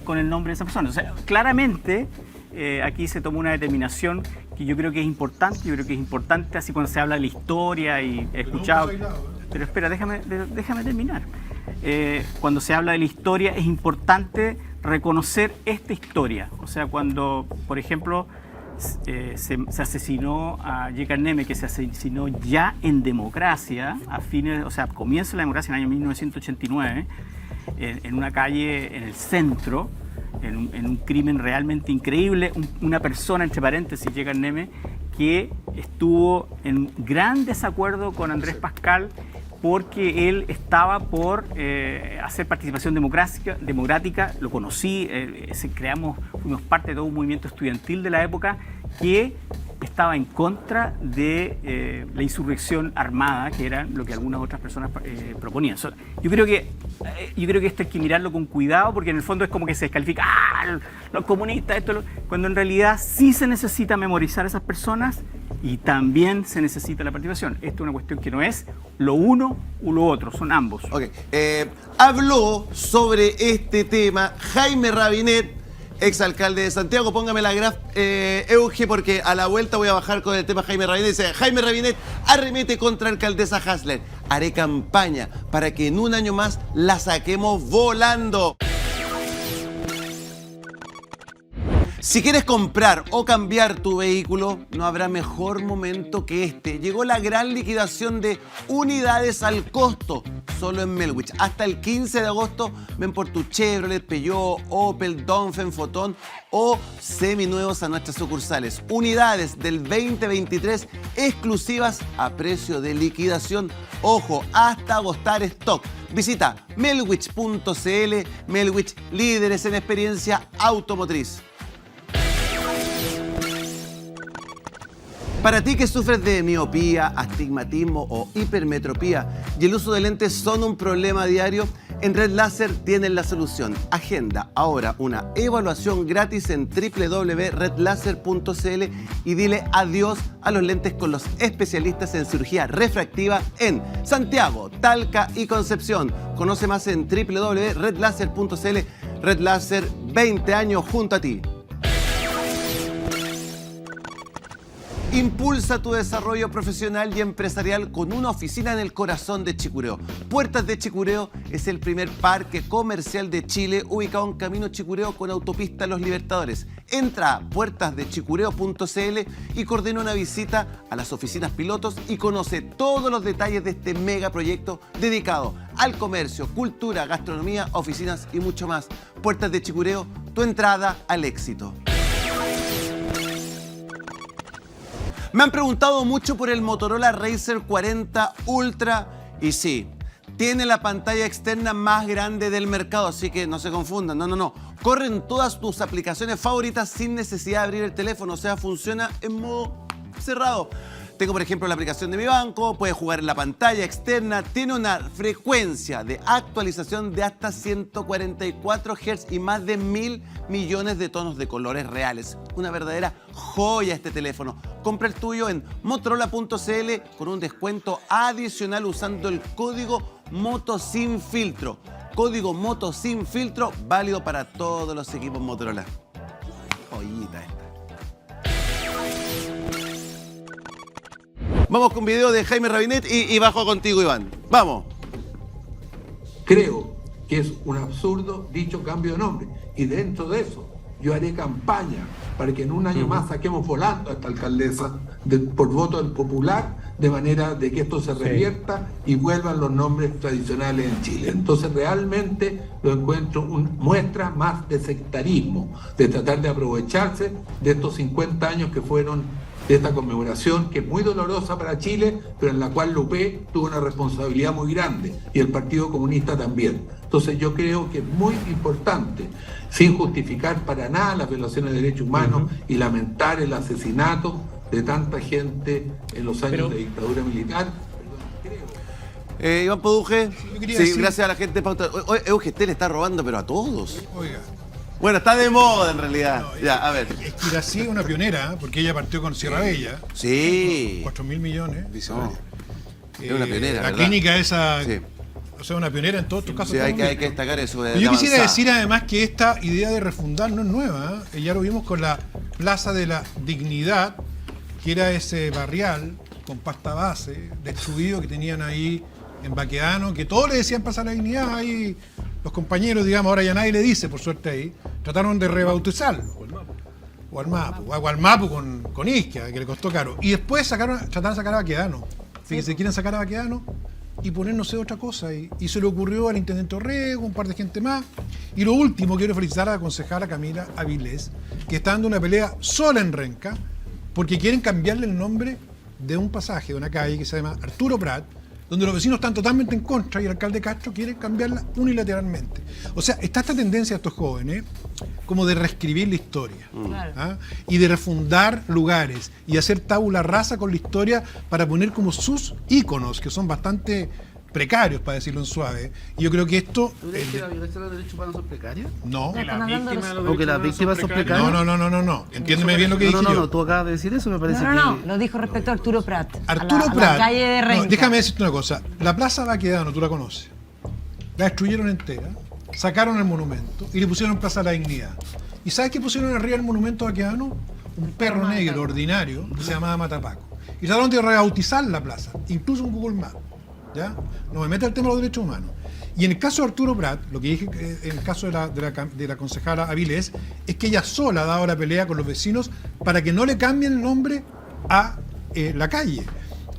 con el nombre de esa persona. O sea, claramente aquí se tomó una determinación que yo creo que es importante, así cuando se habla de la historia y he escuchado... Pero espera, déjame terminar. Cuando se habla de la historia es importante reconocer esta historia. O sea, cuando, por ejemplo, se asesinó a Yecar Neme, que se asesinó ya en democracia, comienza la democracia en el año 1989, en una calle en el centro, en un crimen realmente increíble, una persona, entre paréntesis, Yecar Neme, que estuvo en gran desacuerdo con Andrés Pascal porque él estaba por hacer participación democrática, lo conocí, fuimos parte de todo un movimiento estudiantil de la época que estaba en contra de la insurrección armada, que era lo que algunas otras personas proponían. Yo creo que esto hay que mirarlo con cuidado, porque en el fondo es como que se descalifica, los comunistas, cuando en realidad sí se necesita memorizar a esas personas y también se necesita la participación. Esto es una cuestión que no es lo uno u lo otro, son ambos. Okay. Habló sobre este tema Jaime Rabinet, exalcalde de Santiago. Póngame la graf, Euge, porque a la vuelta voy a bajar con el tema Jaime Rabinet. Dice, Jaime Rabinet arremete contra alcaldesa Hasler. Haré campaña para que en un año más la saquemos volando. Si quieres comprar o cambiar tu vehículo, no habrá mejor momento que este. Llegó la gran liquidación de unidades al costo, solo en Melwich. Hasta el 15 de agosto, ven por tu Chevrolet, Peugeot, Opel, Dongfeng, Foton o seminuevos a nuestras sucursales. Unidades del 2023 exclusivas a precio de liquidación. Ojo, hasta agotar stock. Visita melwich.cl. Melwich, líderes en experiencia automotriz. Para ti que sufres de miopía, astigmatismo o hipermetropía y el uso de lentes son un problema diario, en Red Laser tienen la solución. Agenda ahora una evaluación gratis en www.redlaser.cl y dile adiós a los lentes con los especialistas en cirugía refractiva en Santiago, Talca y Concepción. Conoce más en www.redlaser.cl. Red Laser, 20 años junto a ti. Impulsa tu desarrollo profesional y empresarial con una oficina en el corazón de Chicureo. Puertas de Chicureo es el primer parque comercial de Chile ubicado en Camino Chicureo con autopista Los Libertadores. Entra a puertasdechicureo.cl y coordina una visita a las oficinas pilotos y conoce todos los detalles de este megaproyecto dedicado al comercio, cultura, gastronomía, oficinas y mucho más. Puertas de Chicureo, tu entrada al éxito. Me han preguntado mucho por el Motorola Razr 40 Ultra y sí, tiene la pantalla externa más grande del mercado, así que no se confundan, no. Corren todas tus aplicaciones favoritas sin necesidad de abrir el teléfono, o sea, funciona en modo cerrado. Tengo, por ejemplo, la aplicación de mi banco, puedes jugar en la pantalla externa, tiene una frecuencia de actualización de hasta 144 Hz y más de 1.000 millones de tonos de colores reales. Una verdadera joya este teléfono. Compra el tuyo en motorola.cl con un descuento adicional usando el código MOTOSINFILTRO. Código MOTOSINFILTRO válido para todos los equipos Motorola. Joyita esta. Vamos con un video de Jaime Rabinet y bajo contigo, Iván. Vamos. Creo que es un absurdo dicho cambio de nombre. Y dentro de eso, yo haré campaña para que en un año más saquemos volando a esta alcaldesa por voto del popular, de manera de que esto se revierta y vuelvan los nombres tradicionales en Chile. Entonces realmente lo encuentro muestra más de sectarismo, de tratar de aprovecharse de estos 50 años que fueron de esta conmemoración, que es muy dolorosa para Chile, pero en la cual la UP tuvo una responsabilidad muy grande y el Partido Comunista también. Entonces yo creo que es muy importante, sin justificar para nada las violaciones de derechos humanos y lamentar el asesinato de tanta gente en los años de dictadura militar. Iván Poduje, sí, gracias a la gente de Pauta. Euge, usted le está robando, pero a todos. Oiga. Bueno, está de moda en realidad. No, ya, a ver. Es que Irací es una pionera, porque ella partió con Sierra Bella. Sí. 4.000 millones. No. Es una pionera, la ¿verdad? clínica esa, sí. O sea, una pionera en todos estos casos. Sí, hay que destacar eso. Yo quisiera decir además que esta idea de refundar no es nueva. Ya lo vimos con la Plaza de la Dignidad, que era ese barrial con pasta base, destruido que tenían ahí en Baquedano, que todos le decían Plaza de la Dignidad, ahí los compañeros, digamos, ahora ya nadie le dice, por suerte ahí, trataron de rebautizarlo. O al Mapu con Isquia, que le costó caro. Y después trataron de sacar a Baquedano. Fíjense, quieren sacar a Baquedano y poner no sé otra cosa. Y se le ocurrió al intendente Orrego, un par de gente más. Y lo último, quiero felicitar a la concejala Camila Avilés, que está dando una pelea sola en Renca, porque quieren cambiarle el nombre de un pasaje, de una calle que se llama Arturo Prat, donde los vecinos están totalmente en contra y el alcalde Castro quiere cambiarla unilateralmente. O sea, está esta tendencia de estos jóvenes como de reescribir la historia, ¿ah? Y de refundar lugares y hacer tabula rasa con la historia para poner como sus íconos, que son bastante precarios, para decirlo en suave. Y yo creo que esto... ¿Tú crees que la violencia de los derechos humanos son precarios? No. ¿O que las víctimas son precarias? No. Entiéndeme bien lo que dije yo. No, tú acabas de decir eso, me parece que... No, lo dijo respecto a Arturo Prat. Arturo Prat. La calle de Renca. No, déjame decirte una cosa. La Plaza Baquedano, tú la conoces. La destruyeron entera, sacaron el monumento y le pusieron Plaza de la Dignidad. ¿Y sabes qué pusieron arriba del monumento Baquedano? Un perro negro ordinario que se llamaba Matapaco. Y trataron de rebautizar la plaza, incluso un Google Maps. ¿ya? No me meta el tema de los derechos humanos. Y en el caso de Arturo Prat, lo que dije en el caso de la concejala Avilés, es que ella sola ha dado la pelea con los vecinos para que no le cambien el nombre a la calle.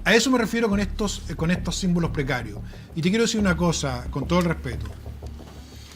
A eso me refiero con estos símbolos precarios. Y te quiero decir una cosa, con todo el respeto.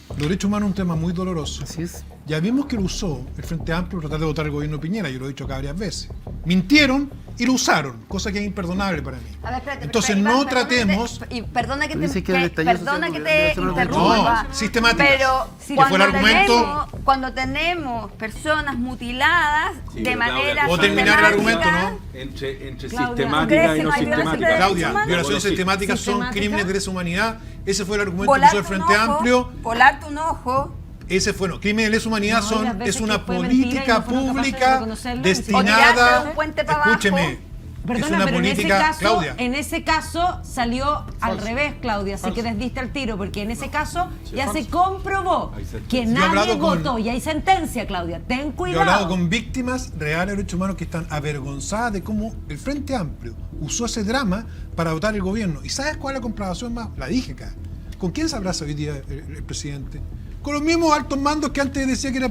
Los derechos humanos es un tema muy doloroso. Así es. Ya vimos que lo usó el Frente Amplio para tratar de votar el gobierno de Piñera, yo lo he dicho acá varias veces. Mintieron y lo usaron, cosa que es imperdonable para mí. A ver, espérate, entonces Iván, no tratemos... Perdona que te No, interrumpa, sistemáticas. pero Sí, que fue el argumento... cuando tenemos personas mutiladas de manera o terminar el argumento, ¿no? Entre Claudia, sistemática y no sistemática. Claudia, violaciones sistemáticas son crímenes de lesa humanidad. Ese fue el argumento que usó el Frente Amplio. Volarte un ojo. Ese fue, crímenes de lesa humanidad es una política pública destinada... Escúcheme. Perdona, es una pero política, en ese caso salió al revés, Claudia, así que desdiste el tiro, porque en ese caso ya se comprobó que nadie votó y hay sentencia, Claudia, ten cuidado. Yo he hablado con víctimas reales de derechos humanos que están avergonzadas de cómo el Frente Amplio usó ese drama para votar el gobierno. ¿Y sabes cuál es la comprobación más? La dije acá. ¿Con quién se abraza hoy día el presidente? Con los mismos altos mandos que antes decía que era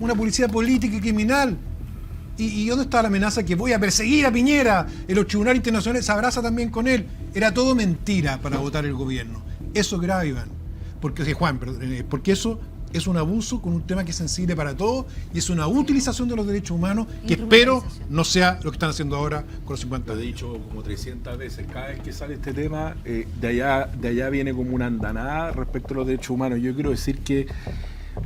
una policía política y criminal. ¿Y dónde está la amenaza que voy a perseguir a Piñera? En los tribunales internacionales se abraza también con él. Era todo mentira para votar el gobierno. Eso es grave, Iván. Porque eso es un abuso con un tema que es sensible para todos y es una utilización de los derechos humanos que espero no sea lo que están haciendo ahora con los 50 Lo he dicho como 300 veces. Cada vez que sale este tema, de allá viene como una andanada respecto a los derechos humanos. Yo quiero decir que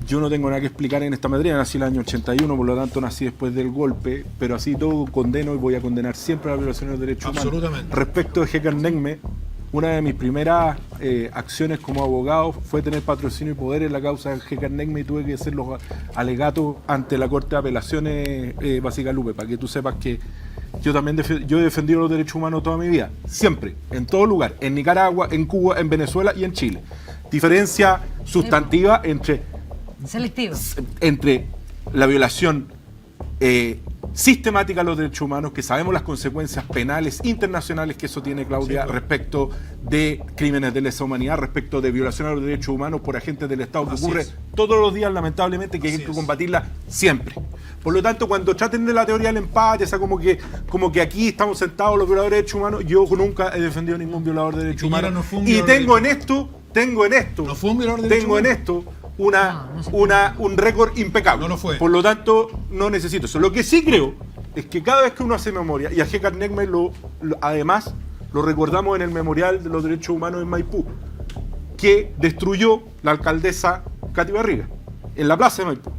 yo no tengo nada que explicar en esta materia, nací en el año 81, por lo tanto nací después del golpe, pero así todo condeno y voy a condenar siempre la violación de los derechos humanos. Absolutamente. Respecto de Hecker Negme, una de mis primeras acciones como abogado fue tener patrocinio y poder en la causa de Hecker Negme y tuve que hacer los alegatos ante la Corte de Apelaciones Basigalupe, para que tú sepas que yo también yo he defendido los derechos humanos toda mi vida, siempre, en todo lugar, en Nicaragua, en Cuba, en Venezuela y en Chile. Diferencia sustantiva entre la violación sistemática a los derechos humanos, que sabemos las consecuencias penales internacionales que eso tiene, Claudia, respecto de crímenes de lesa humanidad, respecto de violación a los derechos humanos por agentes del Estado, que ocurre todos los días, lamentablemente, que hay que combatirla siempre. Por lo tanto, cuando traten de la teoría del empate, esa como que aquí estamos sentados los violadores de derechos humanos, yo nunca he defendido a ningún violador de derechos humanos. Y tengo en esto un récord impecable. No lo fue. Por lo tanto, no necesito eso. Lo que sí creo es que cada vez que uno hace memoria, y a Hecker Negme además lo recordamos en el Memorial de los Derechos Humanos en Maipú, que destruyó la alcaldesa Katy Barriga, en la plaza de Maipú.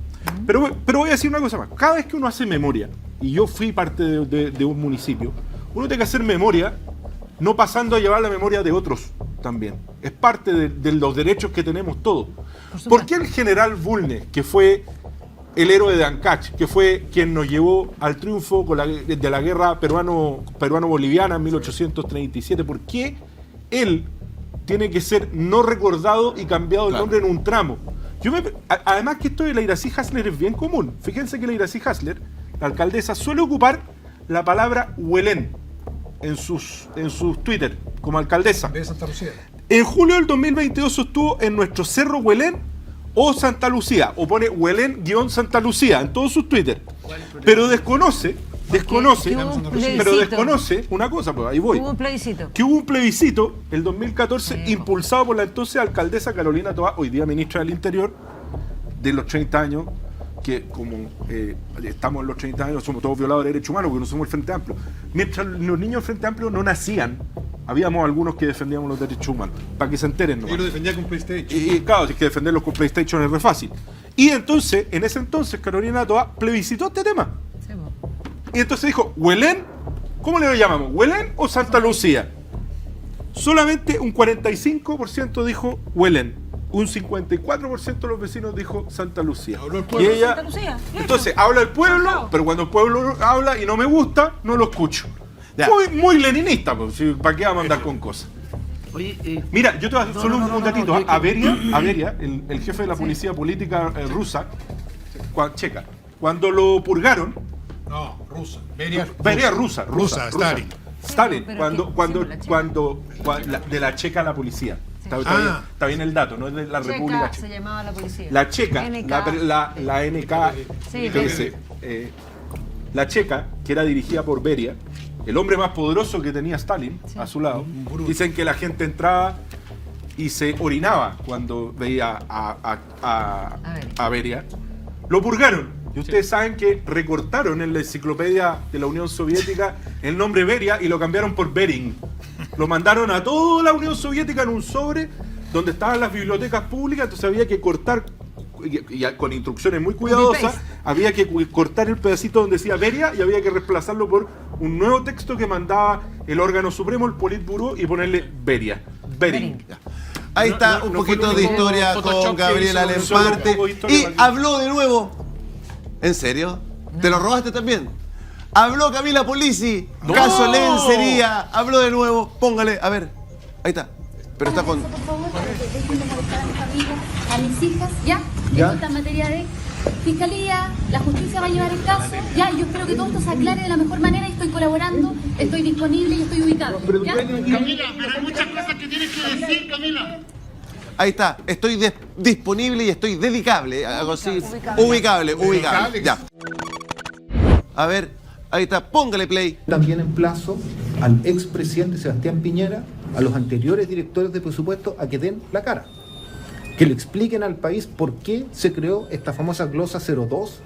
Pero voy a decir una cosa más. Cada vez que uno hace memoria, y yo fui parte de un municipio, uno tiene que hacer memoria, no pasando a llevar la memoria de otros también. Es parte de los derechos que tenemos todos. ¿Por qué el general Bulnes, que fue el héroe de Ancash, que fue quien nos llevó al triunfo de la guerra peruano-boliviana en 1837, por qué él tiene que ser no recordado y cambiado el nombre en un tramo? Además que esto de la Iracy Hasler es bien común. Fíjense que la Iracy Hasler, la alcaldesa, suele ocupar la palabra Huelén en sus Twitter como alcaldesa. De Santa Lucía. En julio del 2022 sostuvo en nuestro Cerro Huelén o Santa Lucía, o pone Huelén-Santa Lucía en todos sus Twitter. Pero desconoce una cosa, pues ahí voy. Hubo un plebiscito. Que hubo un plebiscito el 2014 impulsado por la entonces alcaldesa Carolina Toá, hoy día ministra del Interior, de los 30 años, que como estamos en los 30 años, somos todos violadores de derechos humanos, porque no somos el Frente Amplio. Mientras los niños del Frente Amplio no nacían, habíamos algunos que defendíamos los derechos humanos, para que se enteren nomás. Y lo defendía con PlayStation. Y claro, es que defenderlos con PlayStation es re fácil. Y entonces, en ese entonces, Carolina Toá plebiscitó este tema. Sí, y entonces dijo, ¿Huelén? ¿Cómo le llamamos? ¿Huelén o Santa Lucía? Solamente un 45% dijo Huelén. Un 54% de los vecinos dijo Santa Lucía. Y ella, Santa Lucía, entonces habla el pueblo, pero cuando el pueblo habla y no me gusta, no lo escucho. Muy leninista, pues, ¿para qué vamos a andar con cosas? Oye, mira, yo te voy a hacer solo un datito. Averia, el jefe de la policía política rusa, checa, cuando lo purgaron. No, rusa. Beria rusa, Stalin. Stalin, pero cuando de la checa a la policía. Está bien el dato, no es de la República Checa. Se llamaba la policía. La checa, NK. la NK, Sí, entonces, la checa, que era dirigida por Beria, el hombre más poderoso que tenía Stalin a su lado, dicen que la gente entraba y se orinaba cuando veía a Beria. Lo purgaron. Y ustedes saben que recortaron en la enciclopedia de la Unión Soviética el nombre Beria y lo cambiaron por Bering. Lo mandaron a toda la Unión Soviética en un sobre donde estaban las bibliotecas públicas, entonces había que cortar, y con instrucciones muy cuidadosas, había que cortar el pedacito donde decía Beria y había que reemplazarlo por un nuevo texto que mandaba el órgano supremo, el Politburó, y ponerle Beria. Bering. Ahí está un poquito de historia con Gabriel Alemparte. Y habló de nuevo. ¿En serio? ¿Te lo robaste también? Habló Camila Polisi, caso lencería, habló de nuevo, póngale, a ver, ahí está, pero está con... Por favor, dejen de molestar a mi familia, a mis hijas, ¿ya? Esto está en materia de fiscalía, la justicia va a llevar el caso, ya, yo espero que todo esto se aclare de la mejor manera y estoy colaborando, estoy disponible y estoy ubicado, ¿ya? Camila, pero hay muchas cosas que tienes que decir, Camila. Ahí está, estoy disponible y estoy dedicable, algo así, ubicable, ya. A ver, ahí está, póngale play. También emplazo al expresidente Sebastián Piñera, a los anteriores directores de presupuesto, a que den la cara. Que le expliquen al país por qué se creó esta famosa glosa 02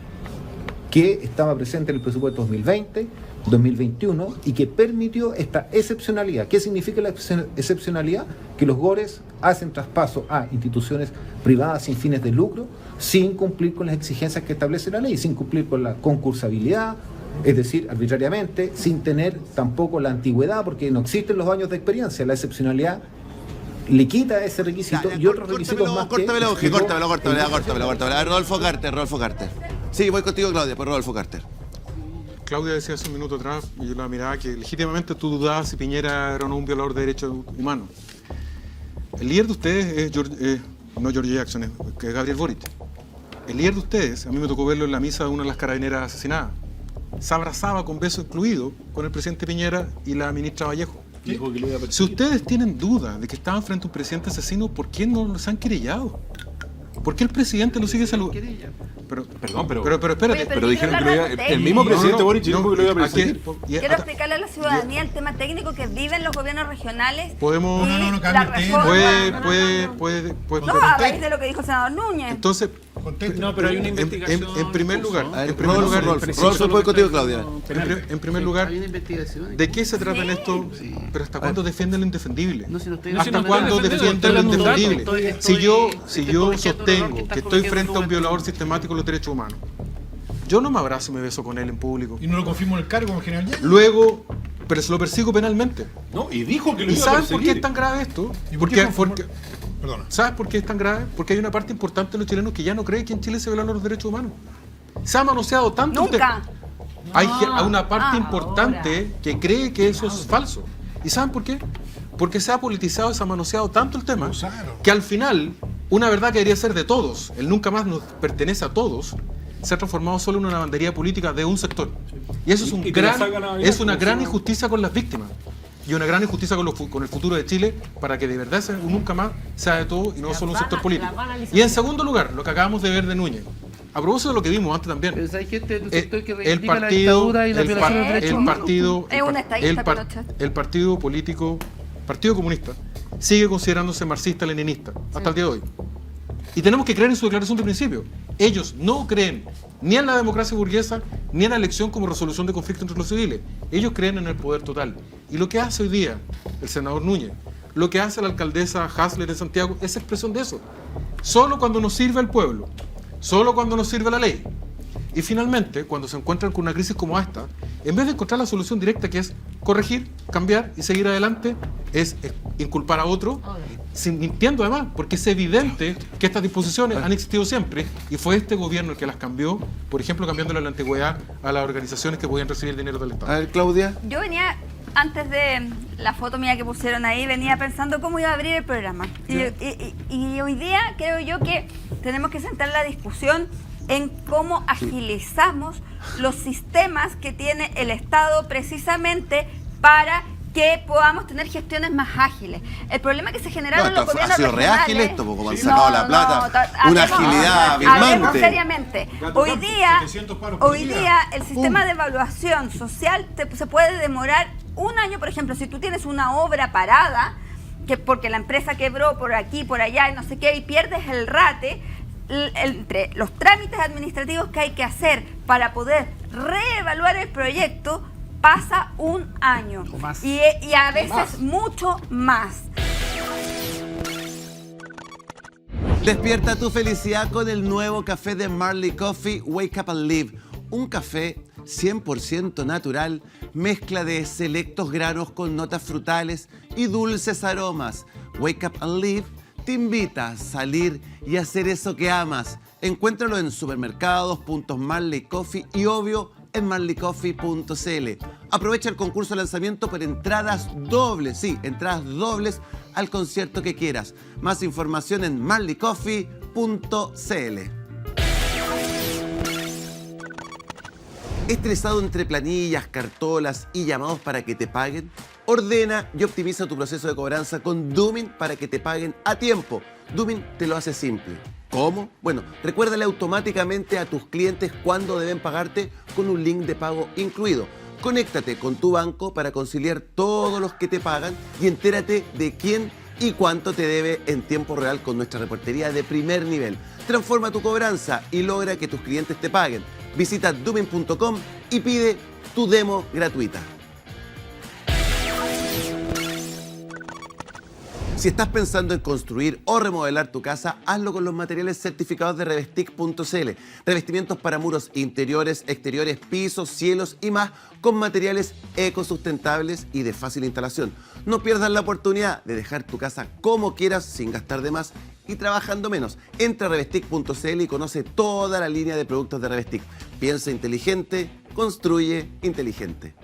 que estaba presente en el presupuesto 2020, 2021 y que permitió esta excepcionalidad. ¿Qué significa la excepcionalidad? Que los GORES hacen traspaso a instituciones privadas sin fines de lucro, sin cumplir con las exigencias que establece la ley, sin cumplir con la concursabilidad, es decir, arbitrariamente, sin tener tampoco la antigüedad, porque no existen los años de experiencia. La excepcionalidad le quita ese requisito y otros requisitos más. Córtamelo. A ver, Rodolfo Carter. Sí, voy contigo, Claudia, por Rodolfo Carter. Claudia decía hace un minuto atrás, y yo la miraba, que legítimamente tú dudabas si Piñera era o no un violador de derechos humanos. El líder de ustedes es no George Jackson, es Gabriel Boric. El líder de ustedes, a mí me tocó verlo en la misa de una de las carabineras asesinadas. Se abrazaba con beso incluido con el presidente Piñera y la ministra Vallejo. Si ustedes tienen duda de que estaban frente a un presidente asesino, ¿por qué no los han querellado? ¿Por qué el presidente lo sigue saludando? Pero espérate. Pero dijeron que lo iba, el mismo presidente Boric dijo que lo iba a perseguir. Quiero explicarle a la ciudadanía el tema técnico que viven los gobiernos regionales. Podemos... Puede. No, a raíz de lo que dijo el senador Núñez. Entonces... No, pero hay una investigación. En primer lugar, Rolfo, voy contigo, Claudia. En primer lugar, ¿de qué se trata en esto? Pero ¿hasta cuándo defienden lo indefendible? ¿Hasta cuándo defienden lo indefendible? Si yo sostengo que estoy frente a un violador sistemático de los derechos humanos, yo no me abrazo y me beso con él en público. Y no lo confirmo en el cargo como general. Luego, pero se lo persigo penalmente. No, y dijo que lo ¿Y iba a saben perseguir? por qué es tan grave esto? ¿Sabes por qué es tan grave? Porque hay una parte importante de los chilenos que ya no cree que en Chile se violan los derechos humanos. Se ha manoseado tanto el tema. Hay una parte importante que cree que eso es falso. ¿Y saben por qué? Porque se ha politizado, se ha manoseado tanto el tema que al final una verdad que debería ser de todos, el nunca más nos pertenece a todos, se ha transformado solo en una bandería política de un sector. Y eso es una gran injusticia con las víctimas. Y una gran injusticia con el futuro de Chile para que de verdad nunca más sea de todo y no solo un sector político. Y en segundo lugar, lo que acabamos de ver de Núñez. A propósito de lo que vimos antes también. Pero hay gente del sector que reivindica la dictadura y la violación de derechos humanos. El partido político, Partido Comunista, sigue considerándose marxista-leninista hasta el día de hoy. Y tenemos que creer en su declaración de principio. Ellos no creen ni en la democracia burguesa ni en la elección como resolución de conflictos entre los civiles. Ellos creen en el poder total. Y lo que hace hoy día el senador Núñez, lo que hace la alcaldesa Hasler en Santiago, es expresión de eso. Solo cuando nos sirve el pueblo, solo cuando nos sirve la ley. Y finalmente, cuando se encuentran con una crisis como esta, en vez de encontrar la solución directa, que es corregir, cambiar y seguir adelante, es inculpar a otro, mintiendo además, porque es evidente que estas disposiciones han existido siempre y fue este gobierno el que las cambió, por ejemplo, cambiándole la antigüedad a las organizaciones que podían recibir dinero del Estado. A ver, Claudia. Yo venía, antes de la foto mía que pusieron ahí, venía pensando cómo iba a abrir el programa. Y hoy día creo yo que tenemos que centrar la discusión en cómo agilizamos los sistemas que tiene el Estado precisamente para que podamos tener gestiones más ágiles. El problema que se generaron los gobiernos ha sido regionales... reágil esto, porque han sacado la plata, una agilidad hablemos abismante. seriamente. Hoy día el sistema de evaluación social se puede demorar un año. Por ejemplo, si tú tienes una obra parada, que porque la empresa quebró por aquí, por allá y no sé qué, y pierdes el rate, entre los trámites administrativos que hay que hacer para poder reevaluar el proyecto, pasa un año y a veces mucho más. Despierta tu felicidad con el nuevo café de Marley Coffee, Wake Up and Live. Un café 100% natural, mezcla de selectos granos con notas frutales y dulces aromas. Wake Up and Live te invita a salir y hacer eso que amas. Encuéntralo en supermercados, puntos Marley Coffee y obvio en marleycoffee.cl. Aprovecha el concurso de lanzamiento por entradas dobles, sí, entradas dobles al concierto que quieras. Más información en marleycoffee.cl. ¿Estresado entre planillas, cartolas y llamados para que te paguen? Ordena y optimiza tu proceso de cobranza con Doomin para que te paguen a tiempo. Doomin te lo hace simple. ¿Cómo? Bueno, recuérdale automáticamente a tus clientes cuándo deben pagarte con un link de pago incluido. Conéctate con tu banco para conciliar todos los que te pagan y entérate de quién y cuánto te debe en tiempo real con nuestra reportería de primer nivel. Transforma tu cobranza y logra que tus clientes te paguen. Visita Doomin.com y pide tu demo gratuita. Si estás pensando en construir o remodelar tu casa, hazlo con los materiales certificados de Revestic.cl. Revestimientos para muros interiores, exteriores, pisos, cielos y más, con materiales ecosustentables y de fácil instalación. No pierdas la oportunidad de dejar tu casa como quieras, sin gastar de más y trabajando menos. Entra a Revestic.cl y conoce toda la línea de productos de Revestic. Piensa inteligente, construye inteligente.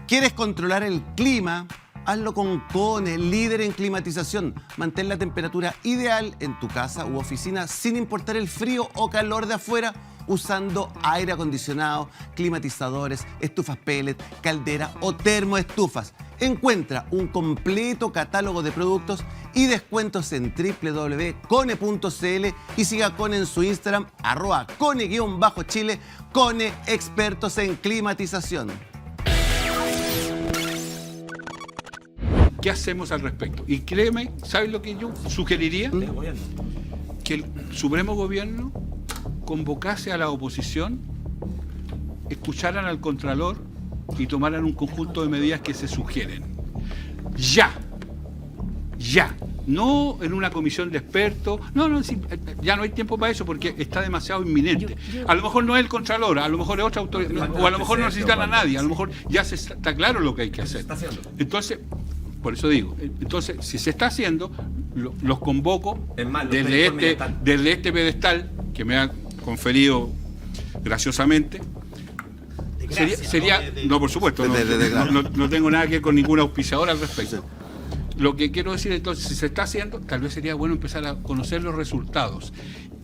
¿Quieres controlar el clima? Hazlo con Cone, líder en climatización. Mantén la temperatura ideal en tu casa u oficina sin importar el frío o calor de afuera, usando aire acondicionado, climatizadores, estufas pellet, caldera o termoestufas. Encuentra un completo catálogo de productos y descuentos en www.cone.cl y siga a Cone en su Instagram, @Cone_Chile, Cone, expertos en climatización. ¿Qué hacemos al respecto? Y créeme, ¿sabes lo que yo sugeriría? Que el Supremo Gobierno convocase a la oposición, escucharan al Contralor y tomaran un conjunto de medidas que se sugieren. Ya. No en una comisión de expertos. No, sí, ya no hay tiempo para eso porque está demasiado inminente. A lo mejor no es el Contralor, a lo mejor es otra autoridad, o a lo mejor no necesitan a nadie, a lo mejor ya está claro lo que hay que hacer. Entonces, por eso digo, entonces, si se está haciendo, los convoco desde este pedestal que me ha conferido graciosamente. Sería no, por supuesto, no tengo nada que ver con ningún auspiciador al respecto. Lo que quiero decir, entonces, si se está haciendo, tal vez sería bueno empezar a conocer los resultados.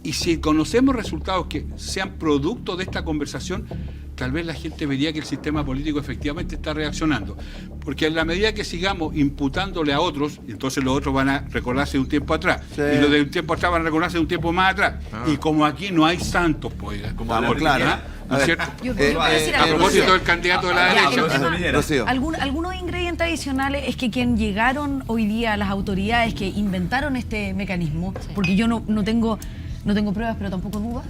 Y si conocemos resultados que sean producto de esta conversación, tal vez la gente vería que el sistema político efectivamente está reaccionando. Porque en la medida que sigamos imputándole a otros, entonces los otros van a recordarse de un tiempo atrás. Sí. Y los de un tiempo atrás van a recordarse de un tiempo más atrás. Y como aquí no hay santos, pues, como claro. ¿No es cierto? A propósito del candidato de la derecha. Algunos ingredientes adicionales es que quien llegaron hoy día a las autoridades que inventaron este mecanismo, porque yo no tengo pruebas, pero tampoco dudas,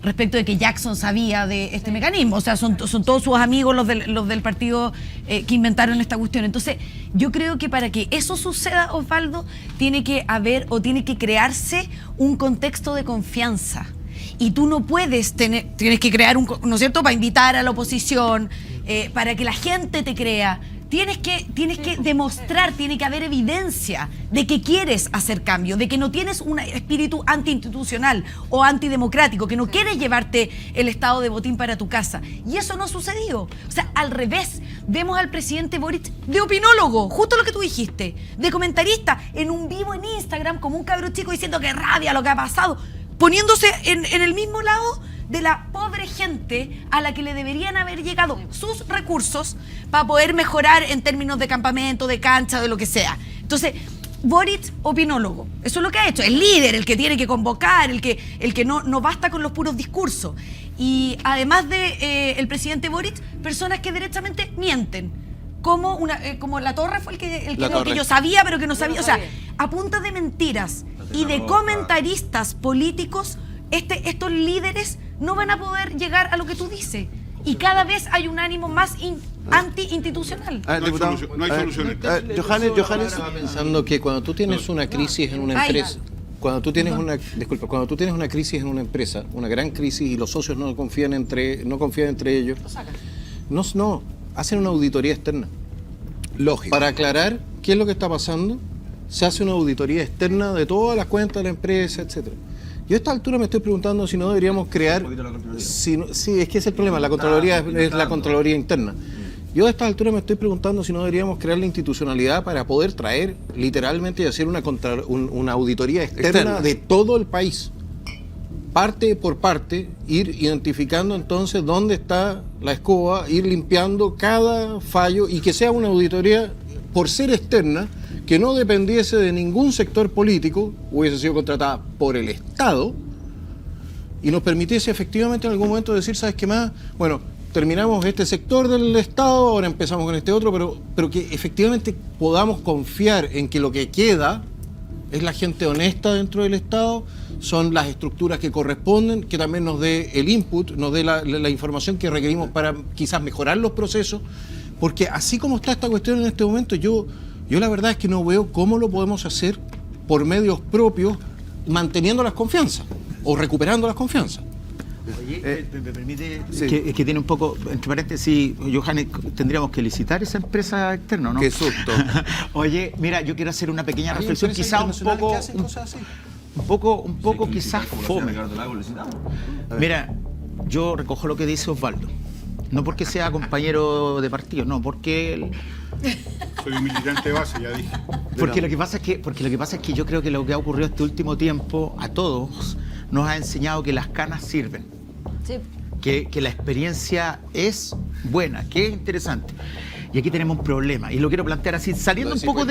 respecto de que Jackson sabía de este mecanismo. O sea, son todos sus amigos los del partido que inventaron esta cuestión. Entonces, yo creo que para que eso suceda, Osvaldo, tiene que haber o tiene que crearse un contexto de confianza. Y tú no puedes tienes que crear ¿no es cierto?, para invitar a la oposición, para que la gente te crea. Tienes que demostrar, tiene que haber evidencia de que quieres hacer cambio, de que no tienes un espíritu antiinstitucional o antidemocrático, que no quieres llevarte el estado de botín para tu casa. Y eso no ha sucedido. O sea, al revés, vemos al presidente Boric de opinólogo, justo lo que tú dijiste, de comentarista, en un vivo en Instagram como un cabro chico diciendo que rabia lo que ha pasado, poniéndose en el mismo lado de la pobre gente a la que le deberían haber llegado sus recursos para poder mejorar en términos de campamento, de cancha, de lo que sea. Entonces, Boric, opinólogo, eso es lo que ha hecho, el líder, el que tiene que convocar, el que no basta con los puros discursos. Y además de el presidente Boric, personas que derechamente mienten. Como La Torre fue el que yo sabía, pero que no sabía. O sea, a punta de mentiras y de comentaristas políticos, estos líderes no van a poder llegar a lo que tú dices. Y cada vez hay un ánimo más anti-institucional. No hay soluciones. Johannes. Estaba pensando que cuando tú tienes una crisis en una empresa, cuando tú tienes una crisis en una empresa, una gran crisis, y los socios no confían entre ellos, no hacen una auditoría externa. Lógico. Para aclarar qué es lo que está pasando, se hace una auditoría externa de todas las cuentas de la empresa, etcétera. Yo a esta altura me estoy preguntando si no deberíamos crear... Sí, es que es el problema, la Contraloría es la Contraloría interna. Yo a esta altura me estoy preguntando si no deberíamos crear la institucionalidad para poder traer literalmente y hacer una auditoría externa de todo el país. Parte por parte, ir identificando entonces dónde está la escoba, ir limpiando cada fallo y que sea una auditoría, por ser externa, que no dependiese de ningún sector político, hubiese sido contratada por el Estado y nos permitiese efectivamente en algún momento decir, ¿sabes qué más? Bueno, terminamos este sector del Estado, ahora empezamos con este otro, pero que efectivamente podamos confiar en que lo que queda es la gente honesta dentro del Estado, son las estructuras que corresponden, que también nos dé el input, nos dé la información que requerimos para quizás mejorar los procesos, porque así como está esta cuestión en este momento, yo la verdad es que no veo cómo lo podemos hacer por medios propios, manteniendo las confianzas o recuperando las confianzas. Oye, me permite, sí. que tiene un poco, entre paréntesis, Johannes, tendríamos que licitar esa empresa externa, ¿no? Qué susto. Oye, mira, yo quiero hacer una pequeña reflexión, quizás un poco quizás fome. Mira, yo recojo lo que dice Osvaldo. No porque sea compañero de partido, no, porque soy un militante de base, ya dije. Porque lo que pasa es que yo creo que lo que ha ocurrido este último tiempo a todos nos ha enseñado que las canas sirven. Sí. Que la experiencia es buena, que es interesante. Y aquí tenemos un problema, y lo quiero plantear así, saliendo un poco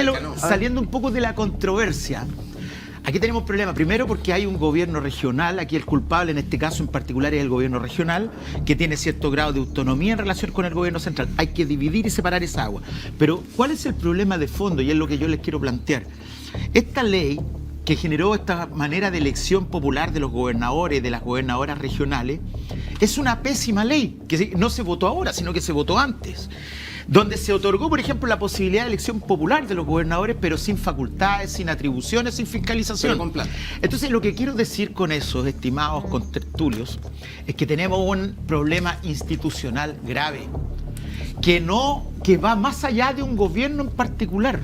de la controversia. Aquí tenemos un problema, primero porque hay un gobierno regional, aquí el culpable en este caso en particular es el gobierno regional, que tiene cierto grado de autonomía en relación con el gobierno central. Hay que dividir y separar esa agua. Pero, ¿cuál es el problema de fondo? Y es lo que yo les quiero plantear. Esta ley que generó esta manera de elección popular de los gobernadores, de las gobernadoras regionales, es una pésima ley, que no se votó ahora, sino que se votó antes, donde se otorgó, por ejemplo, la posibilidad de elección popular de los gobernadores, pero sin facultades, sin atribuciones, sin fiscalización. Pero con plata. Entonces, lo que quiero decir con eso, estimados contertulios, es que tenemos un problema institucional grave, que va más allá de un gobierno en particular.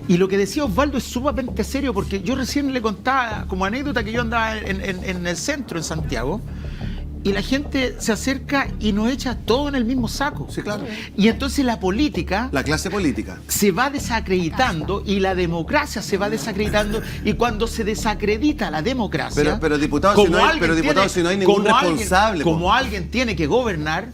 Y lo que decía Osvaldo es sumamente serio, porque yo recién le contaba como anécdota que yo andaba en el centro, en Santiago, y la gente se acerca y nos echa todo en el mismo saco. Sí, claro. Y entonces la política... La clase política. Se va desacreditando y la democracia se va desacreditando, y cuando se desacredita la democracia... Pero diputado, si no hay ningún responsable. Como alguien tiene que gobernar,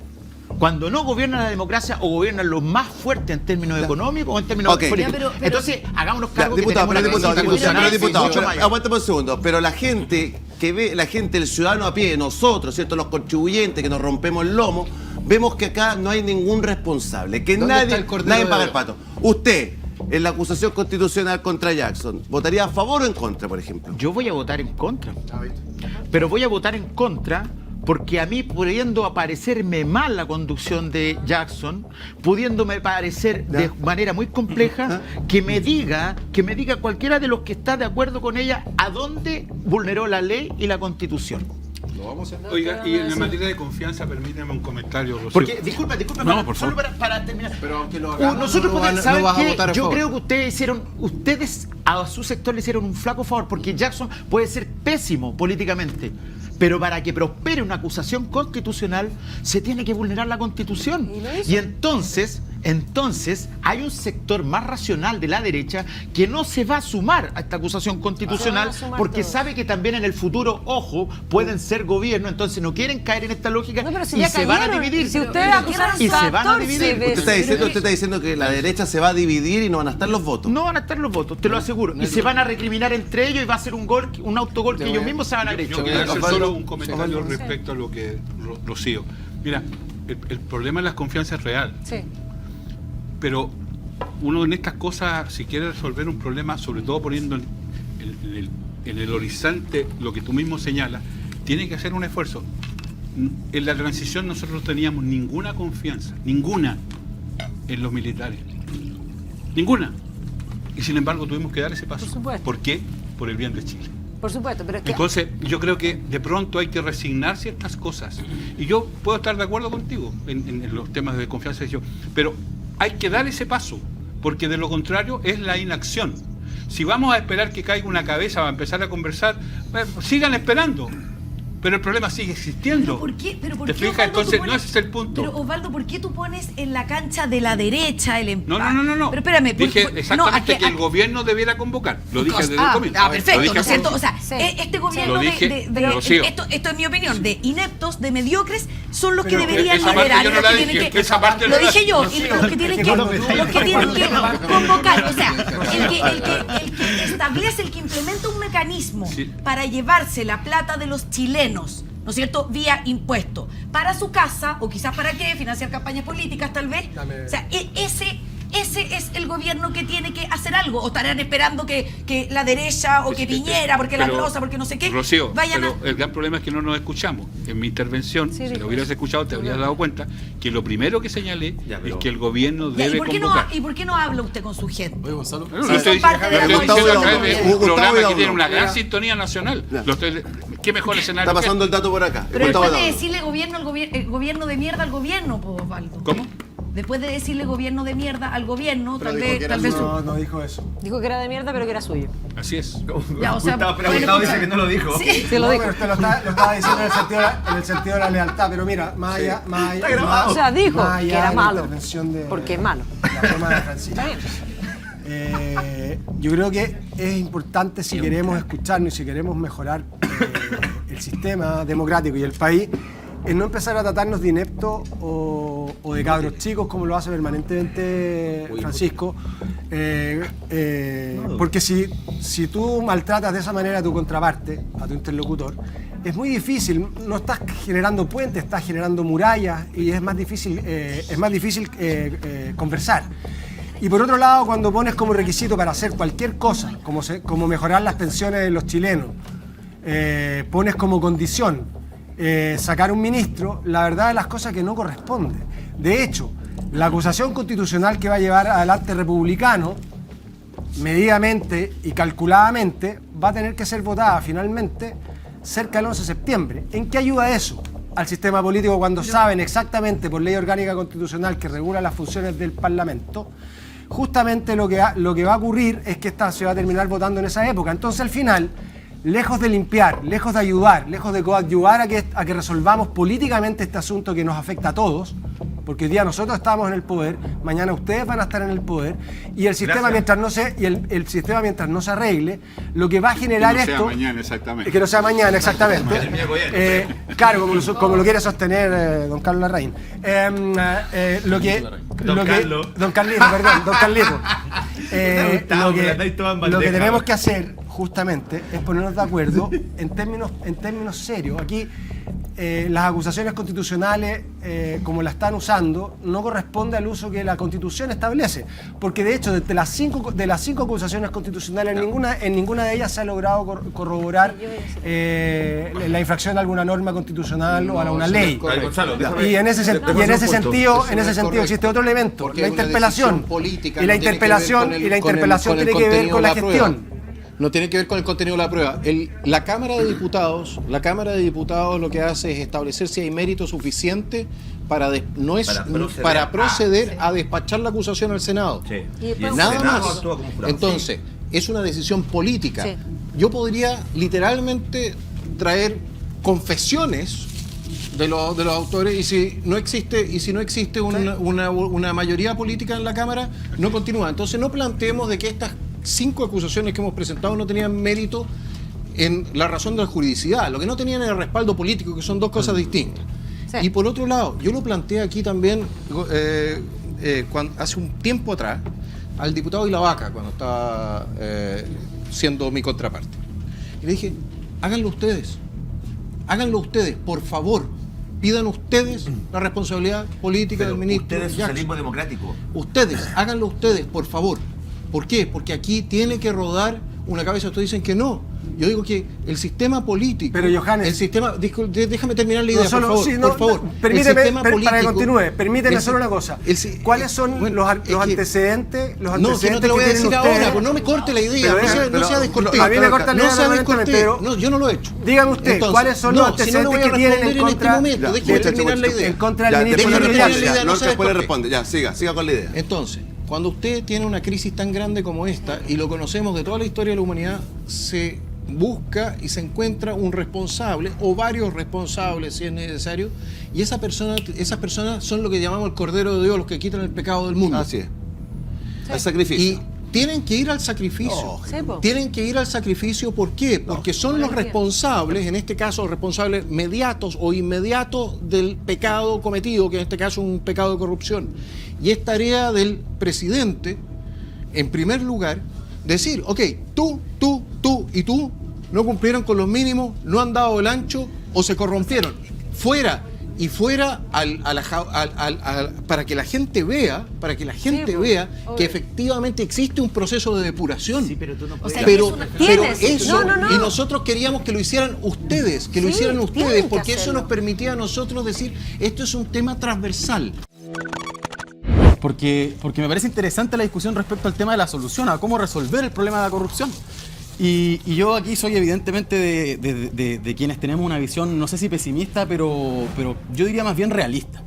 cuando no gobierna la democracia o gobiernan los más fuertes en términos económicos o en términos políticos. Pero, entonces, hagámonos cargo que tenemos una crisis institucional. Aguántame un segundo. Pero la gente que ve, el ciudadano a pie, nosotros, ¿cierto? Los contribuyentes que nos rompemos el lomo, vemos que acá no hay ningún responsable, que nadie paga el pato. Usted, en la acusación constitucional contra Jackson, ¿votaría a favor o en contra, por ejemplo? Yo voy a votar en contra. Pero voy a votar en contra porque a mí, pudiendo parecerme mal la conducción de Jackson, pudiéndome parecer de manera muy compleja, que me diga cualquiera de los que está de acuerdo con ella a dónde vulneró la ley y la Constitución. Oiga, y en la materia de confianza, permíteme un comentario, Rocío. Porque, disculpa, solo para terminar. Pero aunque lo hagamos, nosotros yo creo que ustedes a su sector le hicieron un flaco favor, porque Jackson puede ser pésimo políticamente, pero para que prospere una acusación constitucional se tiene que vulnerar la Constitución. Y entonces Entonces, hay un sector más racional de la derecha que no se va a sumar a esta acusación constitucional porque sabe que también en el futuro, ojo, pueden ser gobierno, entonces no quieren caer en esta lógica y se van a dividir. Si ustedes acusaron y se van a dividir. Usted está diciendo que la derecha se va a dividir y no van a estar los votos. No van a estar los votos, te lo aseguro. Y se van a recriminar entre ellos y va a ser un gol, un autogol que ellos mismos se van a haber hecho. Yo quiero hacer solo un comentario respecto a lo que Rocío. Mira, el problema de la confianza es real. Sí. Pero uno en estas cosas, si quiere resolver un problema, sobre todo poniendo en el horizonte lo que tú mismo señalas, tiene que hacer un esfuerzo. En la transición nosotros no teníamos ninguna confianza, ninguna, en los militares. Ninguna. Y sin embargo tuvimos que dar ese paso. Por supuesto. ¿Por qué? Por el bien de Chile. Por supuesto, pero es que... Entonces, yo creo que de pronto hay que resignar ciertas cosas. Y yo puedo estar de acuerdo contigo en los temas de confianza, pero hay que dar ese paso, porque de lo contrario es la inacción. Si vamos a esperar que caiga una cabeza para empezar a conversar, sigan esperando. Pero el problema sigue existiendo. ¿Pero por qué? ¿Te fijas? Entonces, no ese es el punto. Pero Osvaldo, ¿por qué tú pones en la cancha de la derecha el empate? No. Pero espérame. Dije exactamente que el gobierno debiera convocar. Lo dije desde el comienzo. Perfecto, ¿no es cierto? O sea, este gobierno esto es mi opinión, de ineptos, de mediocres, son los que deberían liderar. Lo dije yo, y los que tienen que convocar. O sea, el que establece, el que implementa un mecanismo para llevarse la plata de los chilenos, ¿no es cierto?, vía impuesto, para su casa, o quizás para qué, financiar campañas políticas tal vez. O sea, ese es el gobierno que tiene que hacer algo, o estarán esperando que la derecha, o que Piñera, porque la glosa, porque no sé qué, Rocío, vayan pero el gran problema es que no nos escuchamos. En mi intervención, si lo hubieras escuchado, te habrías dado cuenta que lo primero que señalé es que el gobierno debe convocar. ¿Y por qué no habla usted con su gente? Oye, Gonzalo. Estoy diciendo a través de un programa que tiene una gran sintonía nacional. ¿Qué mejor escenario? Está pasando el dato por acá. Pero después de decirle gobierno de mierda al gobierno, pues, Osvaldo. ¿Cómo? Después de decirle gobierno de mierda al gobierno, tal vez... No dijo eso. Dijo que era de mierda, pero que era suyo. Así es. Ya, o sea, Gustavo dice que no lo dijo. Sí, lo dijo. Pero usted lo estaba diciendo en el sentido de la lealtad, pero mira, más allá... O sea, dijo que era malo. Porque es malo. La broma de Francisco. Yo creo que es importante, si queremos escucharnos y si queremos mejorar el sistema democrático y el país, es no empezar a tratarnos de ineptos o de cabros chicos, como lo hace permanentemente Francisco, porque si tú maltratas de esa manera a tu contraparte, a tu interlocutor, es muy difícil, no estás generando puentes, estás generando murallas y es más difícil conversar. Y por otro lado, cuando pones como requisito para hacer cualquier cosa, como mejorar las pensiones de los chilenos, pones como condición sacar un ministro, la verdad de las cosas que no corresponde. De hecho, la acusación constitucional que va a llevar adelante Republicano, medidamente y calculadamente, va a tener que ser votada finalmente cerca del 11 de septiembre. ¿En qué ayuda eso al sistema político cuando saben exactamente por ley orgánica constitucional que regula las funciones del Parlamento? Justamente lo que va a ocurrir es que esta se va a terminar votando en esa época. Entonces, al final, lejos de limpiar, lejos de ayudar, lejos de coadyuvar a que resolvamos políticamente este asunto que nos afecta a todos, porque hoy día nosotros estamos en el poder, mañana ustedes van a estar en el poder, y el sistema mientras no se arregle, lo que va a generar que no esto... sea mañana, exactamente. Que no sea mañana, exactamente. Claro, como lo quiere sostener don Carlos Larraín. Don Carlito. Lo que tenemos que hacer justamente es ponernos de acuerdo en términos serios. Aquí las acusaciones constitucionales, como la están usando, no corresponde al uso que la Constitución establece, porque de hecho de las cinco acusaciones constitucionales en ninguna de ellas se ha logrado corroborar la infracción a alguna norma constitucional o a una ley. Y en ese sentido existe otro elemento, la interpelación. Y la interpelación tiene que ver con la gestión. No tiene que ver con el contenido de la prueba. La Cámara de Diputados lo que hace es establecer si hay mérito suficiente para proceder a despachar la acusación al Senado. Sí. Nada más. Entonces, es una decisión política. Sí. Yo podría literalmente traer confesiones de los autores, y si no existe una mayoría política en la Cámara, no continúa. Entonces no planteemos de que estas 5 acusaciones que hemos presentado no tenían mérito en la razón de la juridicidad, lo que no tenían era el respaldo político, que son dos cosas distintas. Sí. Y por otro lado, yo lo planteé aquí también hace un tiempo atrás al diputado Ilavaca, cuando estaba siendo mi contraparte. Y le dije, háganlo ustedes, por favor, pidan ustedes la responsabilidad política del ministro. Ustedes, socialismo democrático. Ustedes, háganlo ustedes, por favor. ¿Por qué? Porque aquí tiene que rodar una cabeza. Ustedes dicen que no. Yo digo que el sistema político... Pero Johannes... El sistema... déjame terminar la idea, no solo, por favor. Sí, no, por favor. Permíteme, político, para que continúe, permíteme solo una cosa. ¿Cuáles son los antecedentes? No, que no te lo voy a decir ahora, pues no me corte la idea, no sea descortés. A mí me corta la idea, no sea descortés, pero yo no lo he hecho. Dígame usted, ¿cuáles son los antecedentes que tienen en contra... Déjeme terminar la idea. En contra del ministro de Justicia. No, después le responde, ya, siga con la idea. Entonces, cuando usted tiene una crisis tan grande como esta, y lo conocemos de toda la historia de la humanidad, se busca y se encuentra un responsable o varios responsables si es necesario, y esas personas son lo que llamamos el Cordero de Dios, los que quitan el pecado del mundo. Así es. Sí. El sacrificio. Y tienen que ir al sacrificio. Tienen que ir al sacrificio, ¿por qué? Porque son los responsables, en este caso los responsables mediatos o inmediatos del pecado cometido, que en este caso es un pecado de corrupción. Y es tarea del presidente, en primer lugar, decir, ok, tú y tú no cumplieron con los mínimos, no han dado el ancho o se corrompieron. Fuera para que la gente vea, que efectivamente existe un proceso de depuración. Sí, pero tú no puedes. Pero eso, y nosotros queríamos que lo hicieran ustedes, porque eso nos permitía a nosotros decir, esto es un tema transversal. Porque me parece interesante la discusión respecto al tema de la solución, a cómo resolver el problema de la corrupción. Y yo aquí soy evidentemente de quienes tenemos una visión, no sé si pesimista, pero yo diría más bien realista.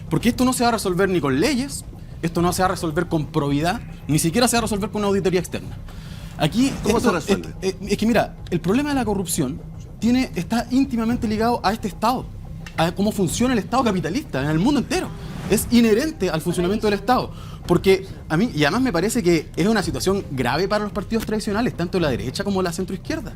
Porque esto no se va a resolver ni con leyes, esto no se va a resolver con probidad, ni siquiera se va a resolver con una auditoría externa. Aquí, ¿cómo se resuelve? Es que mira, el problema de la corrupción está íntimamente ligado a este Estado, a cómo funciona el Estado capitalista en el mundo entero. Es inherente al funcionamiento del Estado. Porque a mí, y además me parece que es una situación grave para los partidos tradicionales, tanto la derecha como la centroizquierda.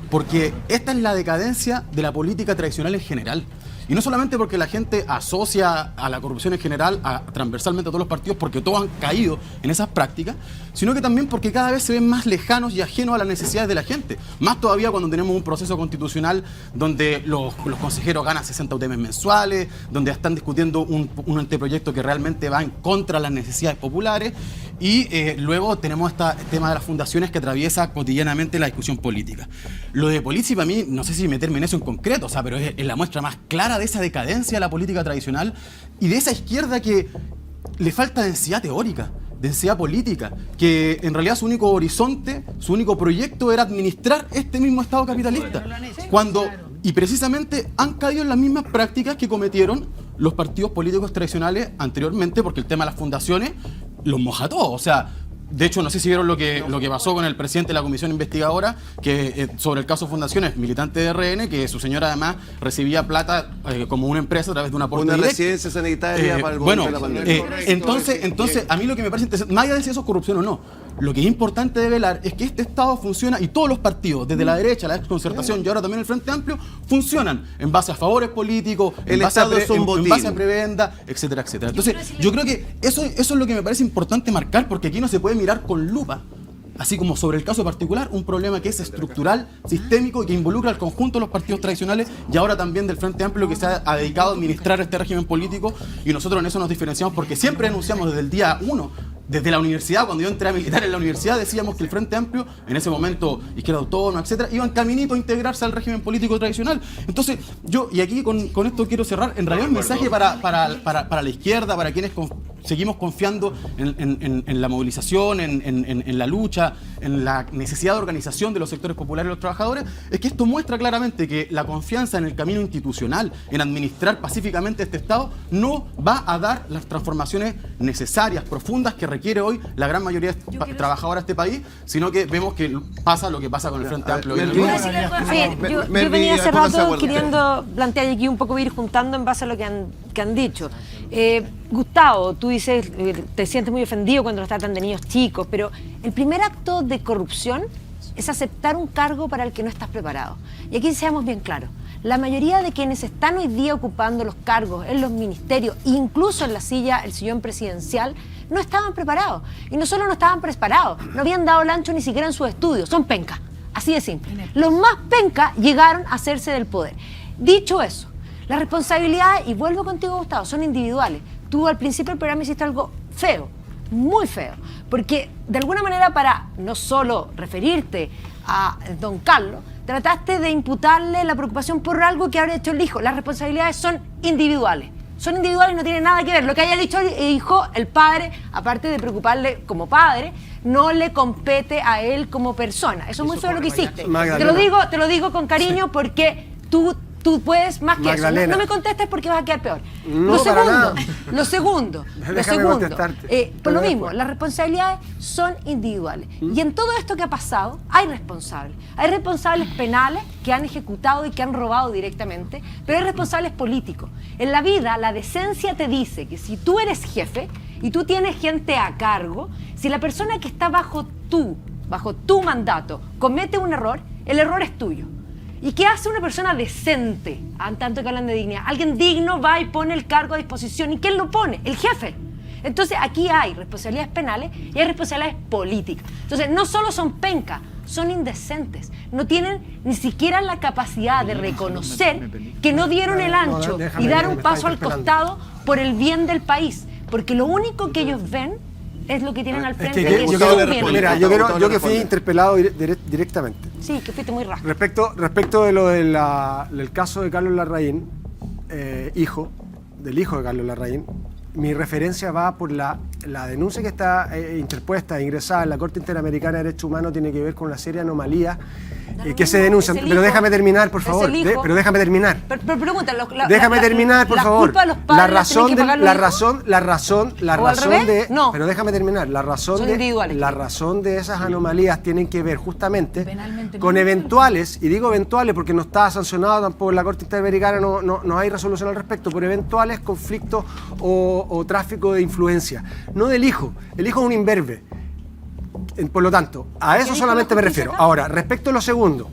Porque esta es la decadencia de la política tradicional en general. Y no solamente porque la gente asocia a la corrupción en general transversalmente a todos los partidos, porque todos han caído en esas prácticas, sino que también porque cada vez se ven más lejanos y ajenos a las necesidades de la gente. Más todavía cuando tenemos un proceso constitucional donde los consejeros ganan 60 UTM mensuales, donde están discutiendo un anteproyecto que realmente va en contra de las necesidades populares, y luego tenemos este tema de las fundaciones que atraviesa cotidianamente la discusión política. Lo de Polizzi, para mí, no sé si meterme en eso en concreto, pero es la muestra más clara de esa decadencia de la política tradicional y de esa izquierda que le falta densidad teórica, densidad política, que en realidad su único horizonte, su único proyecto era administrar este mismo Estado capitalista. Y precisamente han caído en las mismas prácticas que cometieron los partidos políticos tradicionales anteriormente, porque el tema de las fundaciones los moja todo. O sea, de hecho, no sé si vieron lo que pasó con el presidente de la comisión investigadora que sobre el caso Fundaciones, militante de RN, que su señora además recibía plata como una empresa a través de una aporte directo. Una residencia sanitaria para el momento de la pandemia. Entonces, a mí lo que me parece interesante, más allá de si eso es corrupción o no, lo que es importante de velar es que este Estado funciona y todos los partidos, desde la derecha, la exconcertación y ahora también el Frente Amplio, funcionan en base a favores políticos, en base a prebenda, etcétera, etcétera. Entonces, yo creo que eso es lo que me parece importante marcar, porque aquí no se puede mirar con lupa, así como sobre el caso particular, un problema que es estructural, sistémico y que involucra al conjunto de los partidos tradicionales y ahora también del Frente Amplio, que se ha dedicado a administrar este régimen político, y nosotros en eso nos diferenciamos porque siempre denunciamos desde el día 1, desde la universidad, cuando yo entré a militar en la universidad, decíamos que el Frente Amplio, en ese momento Izquierda Autónoma, etcétera, iban caminito a integrarse al régimen político tradicional. Entonces, yo, y aquí con esto quiero cerrar, en realidad un mensaje para la izquierda, para quienes seguimos confiando en la movilización, en la lucha, en la necesidad de organización de los sectores populares y los trabajadores, es que esto muestra claramente que la confianza en el camino institucional, en administrar pacíficamente este Estado, no va a dar las transformaciones necesarias, profundas, que requiere hoy la gran mayoría de trabajadores de este país, sino que vemos que pasa lo que pasa con el Frente Amplio. Yo venía hace rato queriendo plantear, y aquí un poco ir juntando en base a lo que han dicho. Gustavo, tú dices, te sientes muy ofendido cuando nos tratan de niños chicos, pero el primer acto de corrupción es aceptar un cargo para el que no estás preparado. Y aquí seamos bien claros, la mayoría de quienes están hoy día ocupando los cargos en los ministerios, incluso en el sillón presidencial, no estaban preparados. Y no solo no estaban preparados, no habían dado el ancho ni siquiera en sus estudios, son pencas, así de simple. Los más pencas llegaron a hacerse del poder. Dicho eso, las responsabilidades, y vuelvo contigo, Gustavo, son individuales. Tú al principio del programa hiciste algo feo, muy feo, porque de alguna manera, para no solo referirte a don Carlos, trataste de imputarle la preocupación por algo que habrá hecho el hijo. Las responsabilidades son individuales. Son individuales y no tienen nada que ver. Lo que haya dicho el hijo, el padre, aparte de preocuparle como padre, no le compete a él como persona. Eso es muy feo lo que hiciste. Te lo digo con cariño porque tú puedes más que eso. No me contestes porque vas a quedar peor. Lo segundo, por lo mismo, las responsabilidades son individuales. Y en todo esto que ha pasado, hay responsables. Hay responsables penales que han ejecutado y que han robado directamente, pero hay responsables políticos. En la vida, la decencia te dice que si tú eres jefe y tú tienes gente a cargo, si la persona que está bajo tu mandato, comete un error, el error es tuyo. ¿Y qué hace una persona decente? Tanto que hablan de dignidad. Alguien digno va y pone el cargo a disposición. ¿Y quién lo pone? El jefe. Entonces aquí hay responsabilidades penales y hay responsabilidades políticas. Entonces no solo son pencas, son indecentes. No tienen ni siquiera la capacidad de reconocer que no dieron el ancho y dar un paso al costado por el bien del país. Porque lo único que ellos ven es lo que tienen al frente. Yo que fui interpelado directamente. Sí, que fuiste muy rasgo. Respecto de lo del caso de Carlos Larraín, hijo de Carlos Larraín, mi referencia va por la denuncia que está interpuesta, ingresada en la Corte Interamericana de Derechos Humanos, tiene que ver con una serie de anomalías que se denuncian. Pero déjame terminar, por favor. Pero déjame terminar. Pero pregúntalo. Déjame terminar, por favor. La razón de... No. Pero déjame terminar. La razón de esas anomalías tienen que ver justamente con eventuales, y digo eventuales porque no está sancionado tampoco en la Corte Interamericana, no hay resolución al respecto, por eventuales conflictos o tráfico de influencia. No del hijo. El hijo es un imberbe. Por lo tanto, a eso solamente me refiero. Ahora, respecto a lo segundo,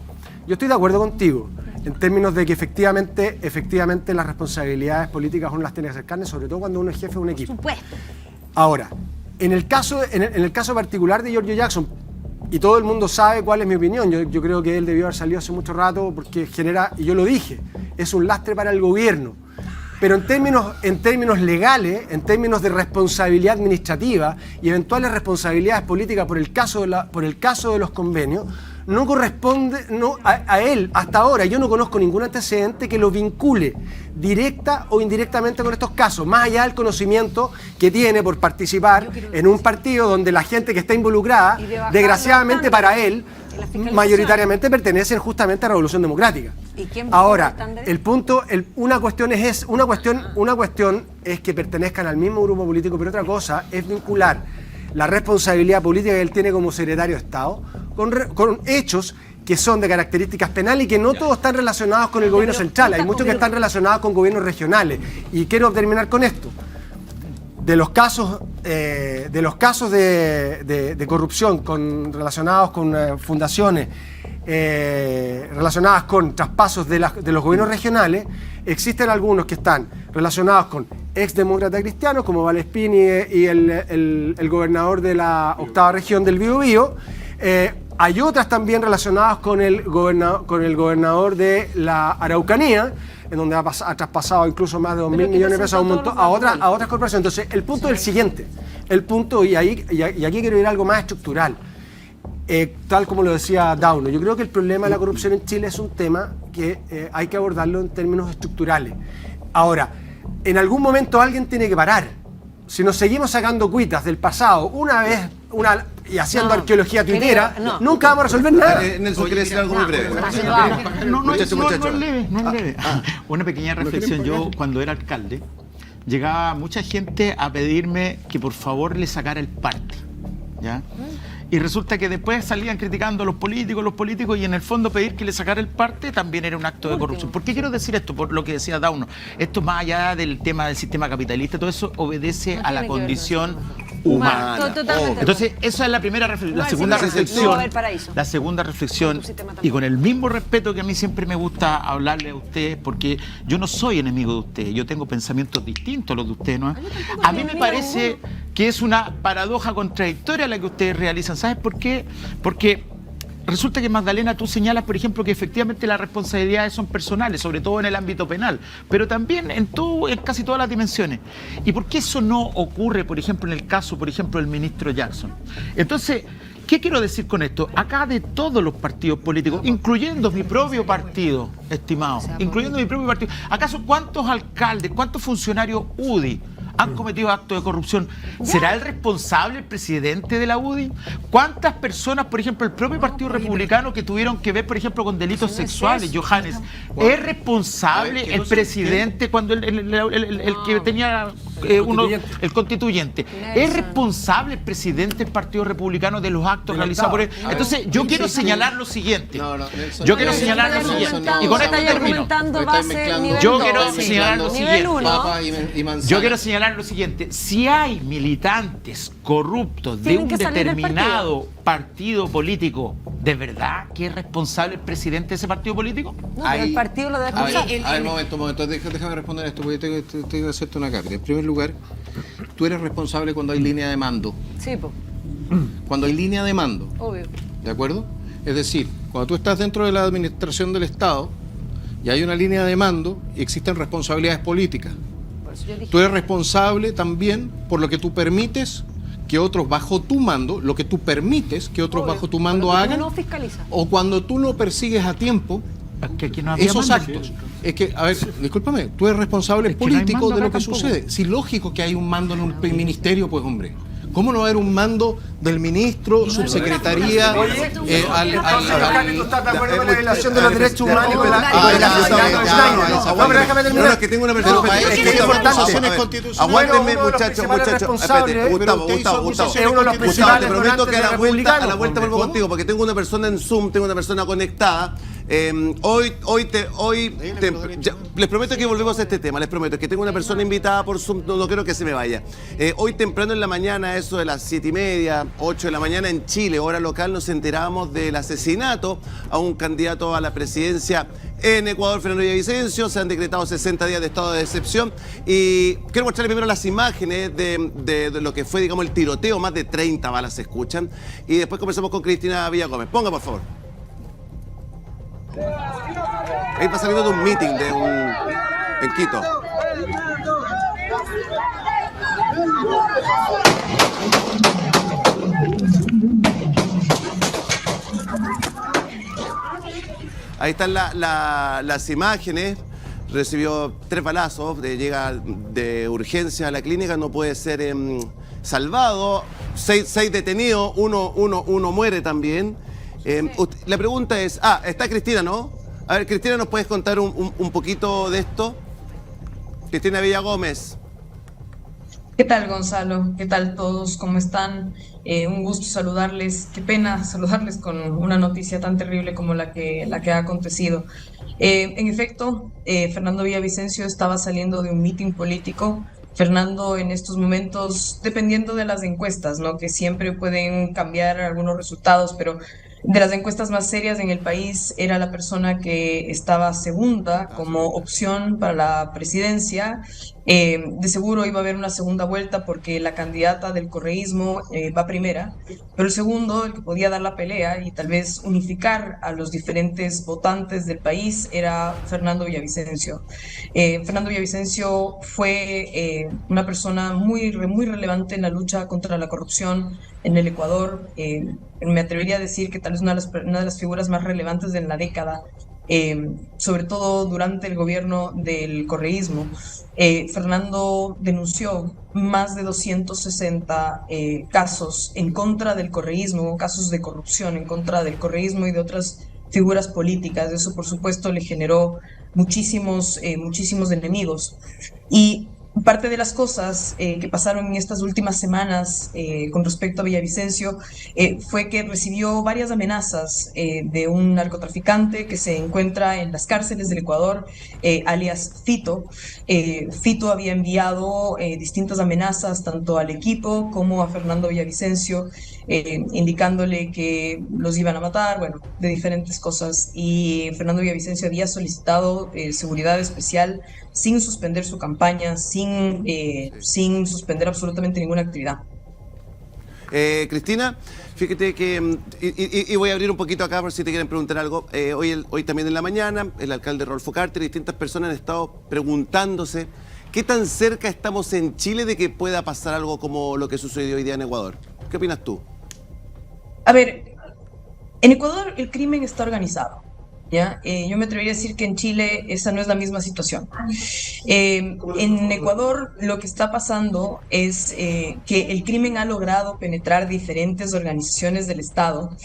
yo estoy de acuerdo contigo en términos de que efectivamente las responsabilidades políticas uno las tiene que hacer carne, sobre todo cuando uno es jefe de un equipo. Supuesto. Ahora, en el caso particular de Giorgio Jackson, y todo el mundo sabe cuál es mi opinión, yo creo que él debió haber salido hace mucho rato porque genera, y yo lo dije, es un lastre para el gobierno. Pero en términos legales, en términos de responsabilidad administrativa y eventuales responsabilidades políticas por el caso de los convenios, no corresponde a él. Hasta ahora yo no conozco ningún antecedente que lo vincule directa o indirectamente con estos casos, más allá del conocimiento que tiene por participar en un partido donde la gente que está involucrada, desgraciadamente para él, mayoritariamente pertenecen justamente a la Revolución Democrática. Ahora, una cuestión es que pertenezcan al mismo grupo político, pero otra cosa es vincular la responsabilidad política que él tiene como secretario de Estado con hechos que son de características penales y que no todos están relacionados con el gobierno central. Hay muchos que están relacionados con gobiernos regionales. Y quiero terminar con esto. De los casos de corrupción relacionados con fundaciones, relacionadas con traspasos de los gobiernos regionales, existen algunos que están relacionados con exdemócratas cristianos como Valespín y el gobernador de la octava región del Biobío. Hay otras también relacionadas con el gobernador de la Araucanía, en donde ha traspasado incluso más de 2.000 millones de pesos a otras corporaciones. Entonces, el punto es el siguiente. Y aquí quiero ir a algo más estructural. Tal como lo decía Dauno, yo creo que el problema de la corrupción en Chile es un tema que hay que abordarlo en términos estructurales. Ahora, en algún momento alguien tiene que parar. O si nos seguimos sacando cuitas del pasado y haciendo arqueología tuitera, nunca vamos a resolver nada. Nelson quiere decir algo muy breve. No es leve. Una pequeña reflexión. Yo, cuando era alcalde, llegaba mucha gente a pedirme que por favor le sacara el parte, ¿ya? Y resulta que después salían criticando a los políticos, y en el fondo pedir que le sacara el parte también era un acto de corrupción. ¿Por qué quiero decir esto? Por lo que decía Dauno. Esto, más allá del tema del sistema capitalista, todo eso obedece a la condición humana. Entonces, esa es la primera reflexión. La segunda reflexión, y con el mismo respeto que a mí siempre me gusta hablarle a ustedes, porque yo no soy enemigo de ustedes, yo tengo pensamientos distintos a los de ustedes, ¿no? A mí me parece que es una paradoja contradictoria la que ustedes realizan. ¿Sabes por qué? Porque resulta que, Magdalena, tú señalas, por ejemplo, que efectivamente las responsabilidades son personales, sobre todo en el ámbito penal, pero también en casi todas las dimensiones. ¿Y por qué eso no ocurre, por ejemplo, en el caso, por ejemplo, del ministro Jackson? Entonces, ¿qué quiero decir con esto? Acá, de todos los partidos políticos, incluyendo mi propio partido, estimado, ¿acaso cuántos alcaldes, cuántos funcionarios UDI han cometido actos de corrupción? ¿Será el responsable el presidente de la UDI? ¿Cuántas personas, por ejemplo, el propio Partido Republicano, que tuvieron que ver, por ejemplo, con delitos sexuales, Johannes? ¿Es responsable el presidente cuando el que tenía el constituyente? ¿Es responsable el presidente del Partido Republicano de los actos realizados por él? Entonces, yo quiero señalar lo siguiente. Yo quiero señalar lo siguiente. Y con esto termino. Yo quiero señalar lo siguiente. Yo quiero señalar lo siguiente: si hay militantes corruptos de un determinado partido político, ¿de verdad que es responsable el presidente de ese partido político? No, pero el partido lo debe expulsar. A ver, momento, déjame responder esto, porque tengo que hacerte una carga. En primer lugar, tú eres responsable cuando hay línea de mando. Sí, pues. Cuando hay línea de mando. Obvio. ¿De acuerdo? Es decir, cuando tú estás dentro de la administración del Estado y hay una línea de mando y existen responsabilidades políticas. Tú eres responsable también por lo que tú permites que otros bajo tu mando, lo que tú permites que otros bajo tu mando hagan, o cuando tú no persigues a tiempo esos actos. Es que, a ver, discúlpame, tú eres responsable político de lo que sucede. Si lógico que hay un mando en un ministerio, pues hombre. ¿Cómo no va a haber un mando del ministro, subsecretaría, ¿Tú estás de acuerdo con la violación de los derechos humanos y la No, pero déjame terminar. No, es que tengo una Aguántenme, muchachos. Gustavo, te prometo que a la vuelta vuelvo contigo, porque tengo una persona en Zoom, tengo una persona conectada. Les prometo que volvemos a este tema, les prometo que tengo una persona invitada por Zoom, no quiero que se me vaya. Hoy temprano en la mañana, eso de las 7:30, 8 de la mañana en Chile, hora local, nos enteramos del asesinato a un candidato a la presidencia en Ecuador, Fernando Villavicencio. Se han decretado 60 días de estado de excepción y quiero mostrarles primero las imágenes de lo que fue, digamos, el tiroteo. Más de 30 balas se escuchan y después conversamos con Cristina Villagómez. Ponga, por favor. Ahí va saliendo de un meeting en Quito. Ahí están las imágenes. Recibió 3 balazos, llega de urgencia a la clínica, no puede ser salvado. 6 detenidos, uno muere también. La pregunta es, está Cristina, ¿no? A ver, Cristina, ¿nos puedes contar un poquito de esto? Cristina Villagómez. ¿Qué tal, Gonzalo? ¿Qué tal todos? ¿Cómo están? Un gusto saludarles. Qué pena saludarles con una noticia tan terrible como la que ha acontecido. En efecto, Fernando Villavicencio estaba saliendo de un mitin político. Fernando, en estos momentos, dependiendo de las encuestas, ¿no?, que siempre pueden cambiar algunos resultados, pero de las encuestas más serias en el país, era la persona que estaba segunda como opción para la presidencia. De seguro iba a haber una segunda vuelta porque la candidata del correísmo va primera, pero el segundo, el que podía dar la pelea y tal vez unificar a los diferentes votantes del país, era Fernando Villavicencio. Fernando Villavicencio fue una persona muy relevante en la lucha contra la corrupción en el Ecuador. Me atrevería a decir que tal vez una de las figuras más relevantes de la década sobre todo durante el gobierno del correísmo. Fernando denunció más de 260 casos en contra del correísmo, casos de corrupción en contra del correísmo y de otras figuras políticas. Eso, por supuesto, le generó muchísimos enemigos. Y parte de las cosas que pasaron en estas últimas semanas con respecto a Villavicencio fue que recibió varias amenazas de un narcotraficante que se encuentra en las cárceles del Ecuador, alias Fito. Fito había enviado distintas amenazas tanto al equipo como a Fernando Villavicencio, indicándole que los iban a matar, bueno, de diferentes cosas. Y Fernando Villavicencio había solicitado seguridad especial sin suspender su campaña, sin suspender absolutamente ninguna actividad. Cristina, fíjate que, y voy a abrir un poquito acá por si te quieren preguntar algo. Hoy también en la mañana, el alcalde Rodolfo Carter y distintas personas han estado preguntándose qué tan cerca estamos en Chile de que pueda pasar algo como lo que sucedió hoy día en Ecuador. ¿Qué opinas tú? A ver, en Ecuador el crimen está organizado. ¿Ya? Yo me atrevería a decir que en Chile esa no es la misma situación. En Ecuador lo que está pasando es que el crimen ha logrado penetrar diferentes organizaciones del Estado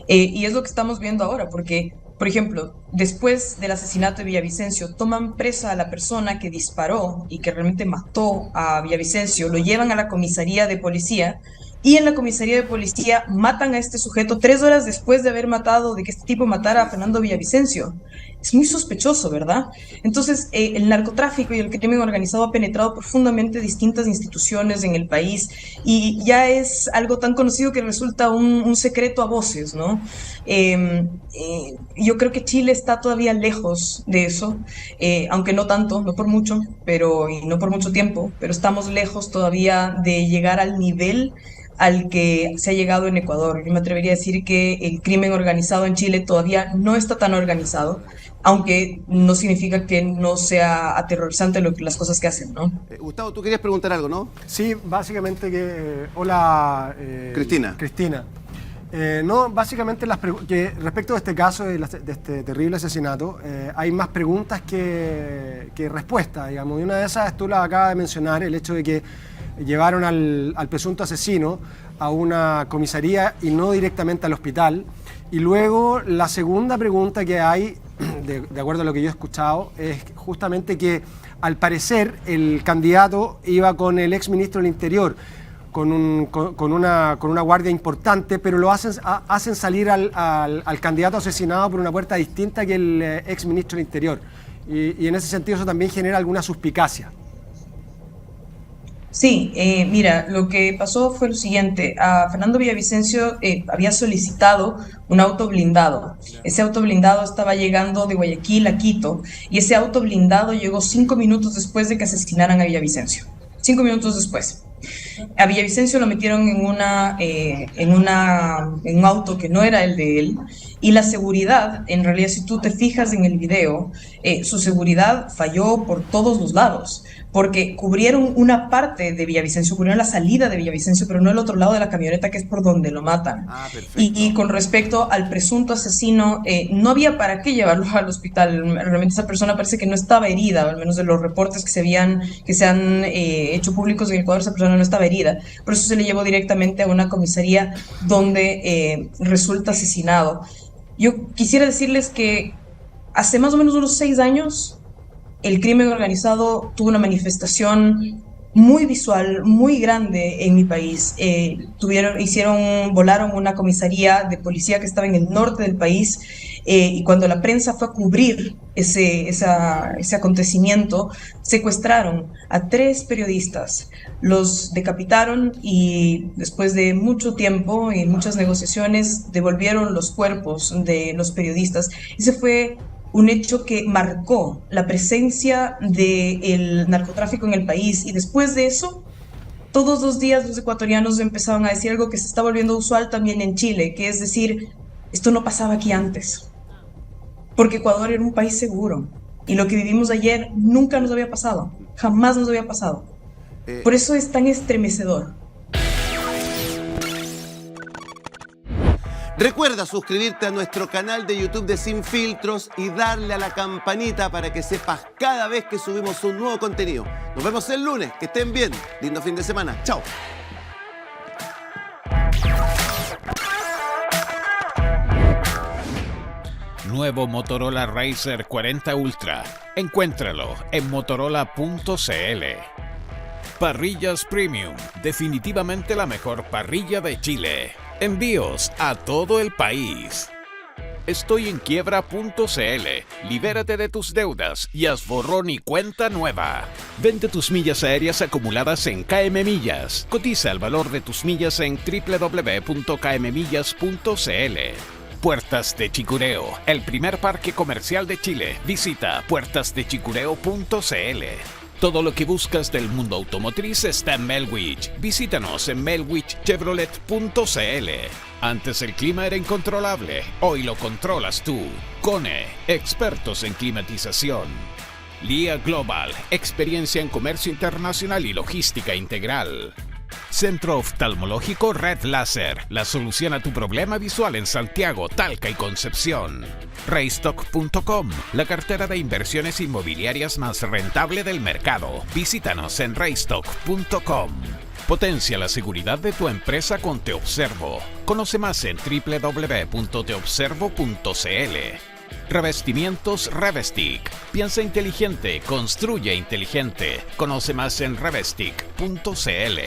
y es lo que estamos viendo ahora, porque, por ejemplo, después del asesinato de Villavicencio, toman presa a la persona que disparó y que realmente mató a Villavicencio, lo llevan a la comisaría de policía. Y en la comisaría de policía matan a este sujeto 3 horas después de haber matado, de que este tipo matara a Fernando Villavicencio. Es muy sospechoso, ¿verdad? Entonces, el narcotráfico y el crimen organizado ha penetrado profundamente distintas instituciones en el país y ya es algo tan conocido que resulta un secreto a voces, ¿no? Yo creo que Chile está todavía lejos de eso, aunque no tanto, no por mucho, y no por mucho tiempo, pero estamos lejos todavía de llegar al nivel al que se ha llegado en Ecuador. Yo me atrevería a decir que el crimen organizado en Chile todavía no está tan organizado, aunque no significa que no sea aterrorizante las cosas que hacen, ¿no? Gustavo, tú querías preguntar algo, ¿no? Sí, básicamente que... hola... Cristina. No, básicamente que respecto de este caso, de este terrible asesinato, hay más preguntas que respuestas, digamos. Y una de esas tú la acabas de mencionar, el hecho de que llevaron al presunto asesino a una comisaría y no directamente al hospital. Y luego la segunda pregunta que hay, de acuerdo a lo que yo he escuchado, es justamente que al parecer el candidato iba con el exministro del Interior, con una guardia importante, pero lo hacen salir al candidato asesinado por una puerta distinta que el exministro del Interior. Y en ese sentido eso también genera alguna suspicacia. Sí, mira, lo que pasó fue lo siguiente. A Fernando Villavicencio había solicitado un auto blindado. Ese auto blindado estaba llegando de Guayaquil a Quito y ese auto blindado llegó 5 minutos después de que asesinaran a Villavicencio. 5 minutos después. A Villavicencio lo metieron en un auto que no era el de él, y la seguridad, en realidad, si tú te fijas en el video, su seguridad falló por todos los lados, porque cubrieron una parte de Villavicencio, cubrieron la salida de Villavicencio, pero no el otro lado de la camioneta, que es por donde lo matan. Y con respecto al presunto asesino, no había para qué llevarlo al hospital. Realmente esa persona parece que no estaba herida, al menos de los reportes que se han hecho públicos en Ecuador, esa persona no estaba herida. Por eso se le llevó directamente a una comisaría donde resulta asesinado. Yo quisiera decirles que hace más o menos unos 6 años el crimen organizado tuvo una manifestación muy visual, muy grande en mi país. Volaron una comisaría de policía que estaba en el norte del país, y cuando la prensa fue a cubrir ese acontecimiento, secuestraron a 3 periodistas, los decapitaron y después de mucho tiempo y muchas negociaciones devolvieron los cuerpos de los periodistas. Ese fue un hecho que marcó la presencia del narcotráfico en el país, y después de eso, todos los días los ecuatorianos empezaron a decir algo que se está volviendo usual también en Chile, que es decir, esto no pasaba aquí antes, porque Ecuador era un país seguro, y lo que vivimos ayer nunca nos había pasado, jamás nos había pasado. Por eso es tan estremecedor. Recuerda suscribirte a nuestro canal de YouTube de Sin Filtros y darle a la campanita para que sepas cada vez que subimos un nuevo contenido. Nos vemos el lunes. Que estén bien. Lindo fin de semana. Chao. Nuevo Motorola Razr 40 Ultra. Encuéntralo en motorola.cl. Parrillas Premium. Definitivamente la mejor parrilla de Chile. Envíos a todo el país. Estoy en quiebra.cl. Libérate de tus deudas y haz borrón y cuenta nueva. Vende tus millas aéreas acumuladas en KM Millas. Cotiza el valor de tus millas en www.kmmillas.cl. Puertas de Chicureo, el primer parque comercial de Chile. Visita puertasdechicureo.cl. Todo lo que buscas del mundo automotriz está en Melwich. Visítanos en melwichchevrolet.cl. Antes el clima era incontrolable, hoy lo controlas tú. Kone, expertos en climatización. LIA Global, experiencia en comercio internacional y logística integral. Centro Oftalmológico Red Láser, la solución a tu problema visual en Santiago, Talca y Concepción. Raystock.com, la cartera de inversiones inmobiliarias más rentable del mercado. Visítanos en raystock.com. Potencia la seguridad de tu empresa con Te Observo. Conoce más en www.teobservo.cl. Revestimientos Revestic. Piensa inteligente, construye inteligente. Conoce más en revestic.cl.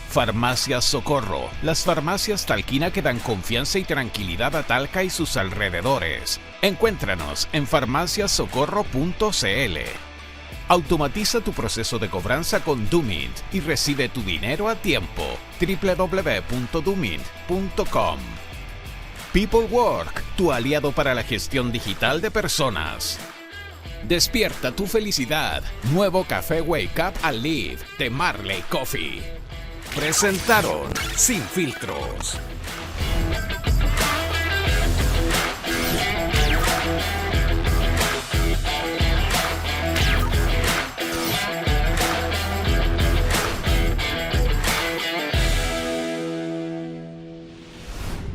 Farmacias Socorro. Las farmacias Talquina que dan confianza y tranquilidad a Talca y sus alrededores. Encuéntranos en farmaciasocorro.cl. Automatiza tu proceso de cobranza con Dumint y recibe tu dinero a tiempo. www.dumint.com. People Work, tu aliado para la gestión digital de personas. Despierta tu felicidad. Nuevo café Wake Up and Live de Marley Coffee. Presentaron Sin Filtros.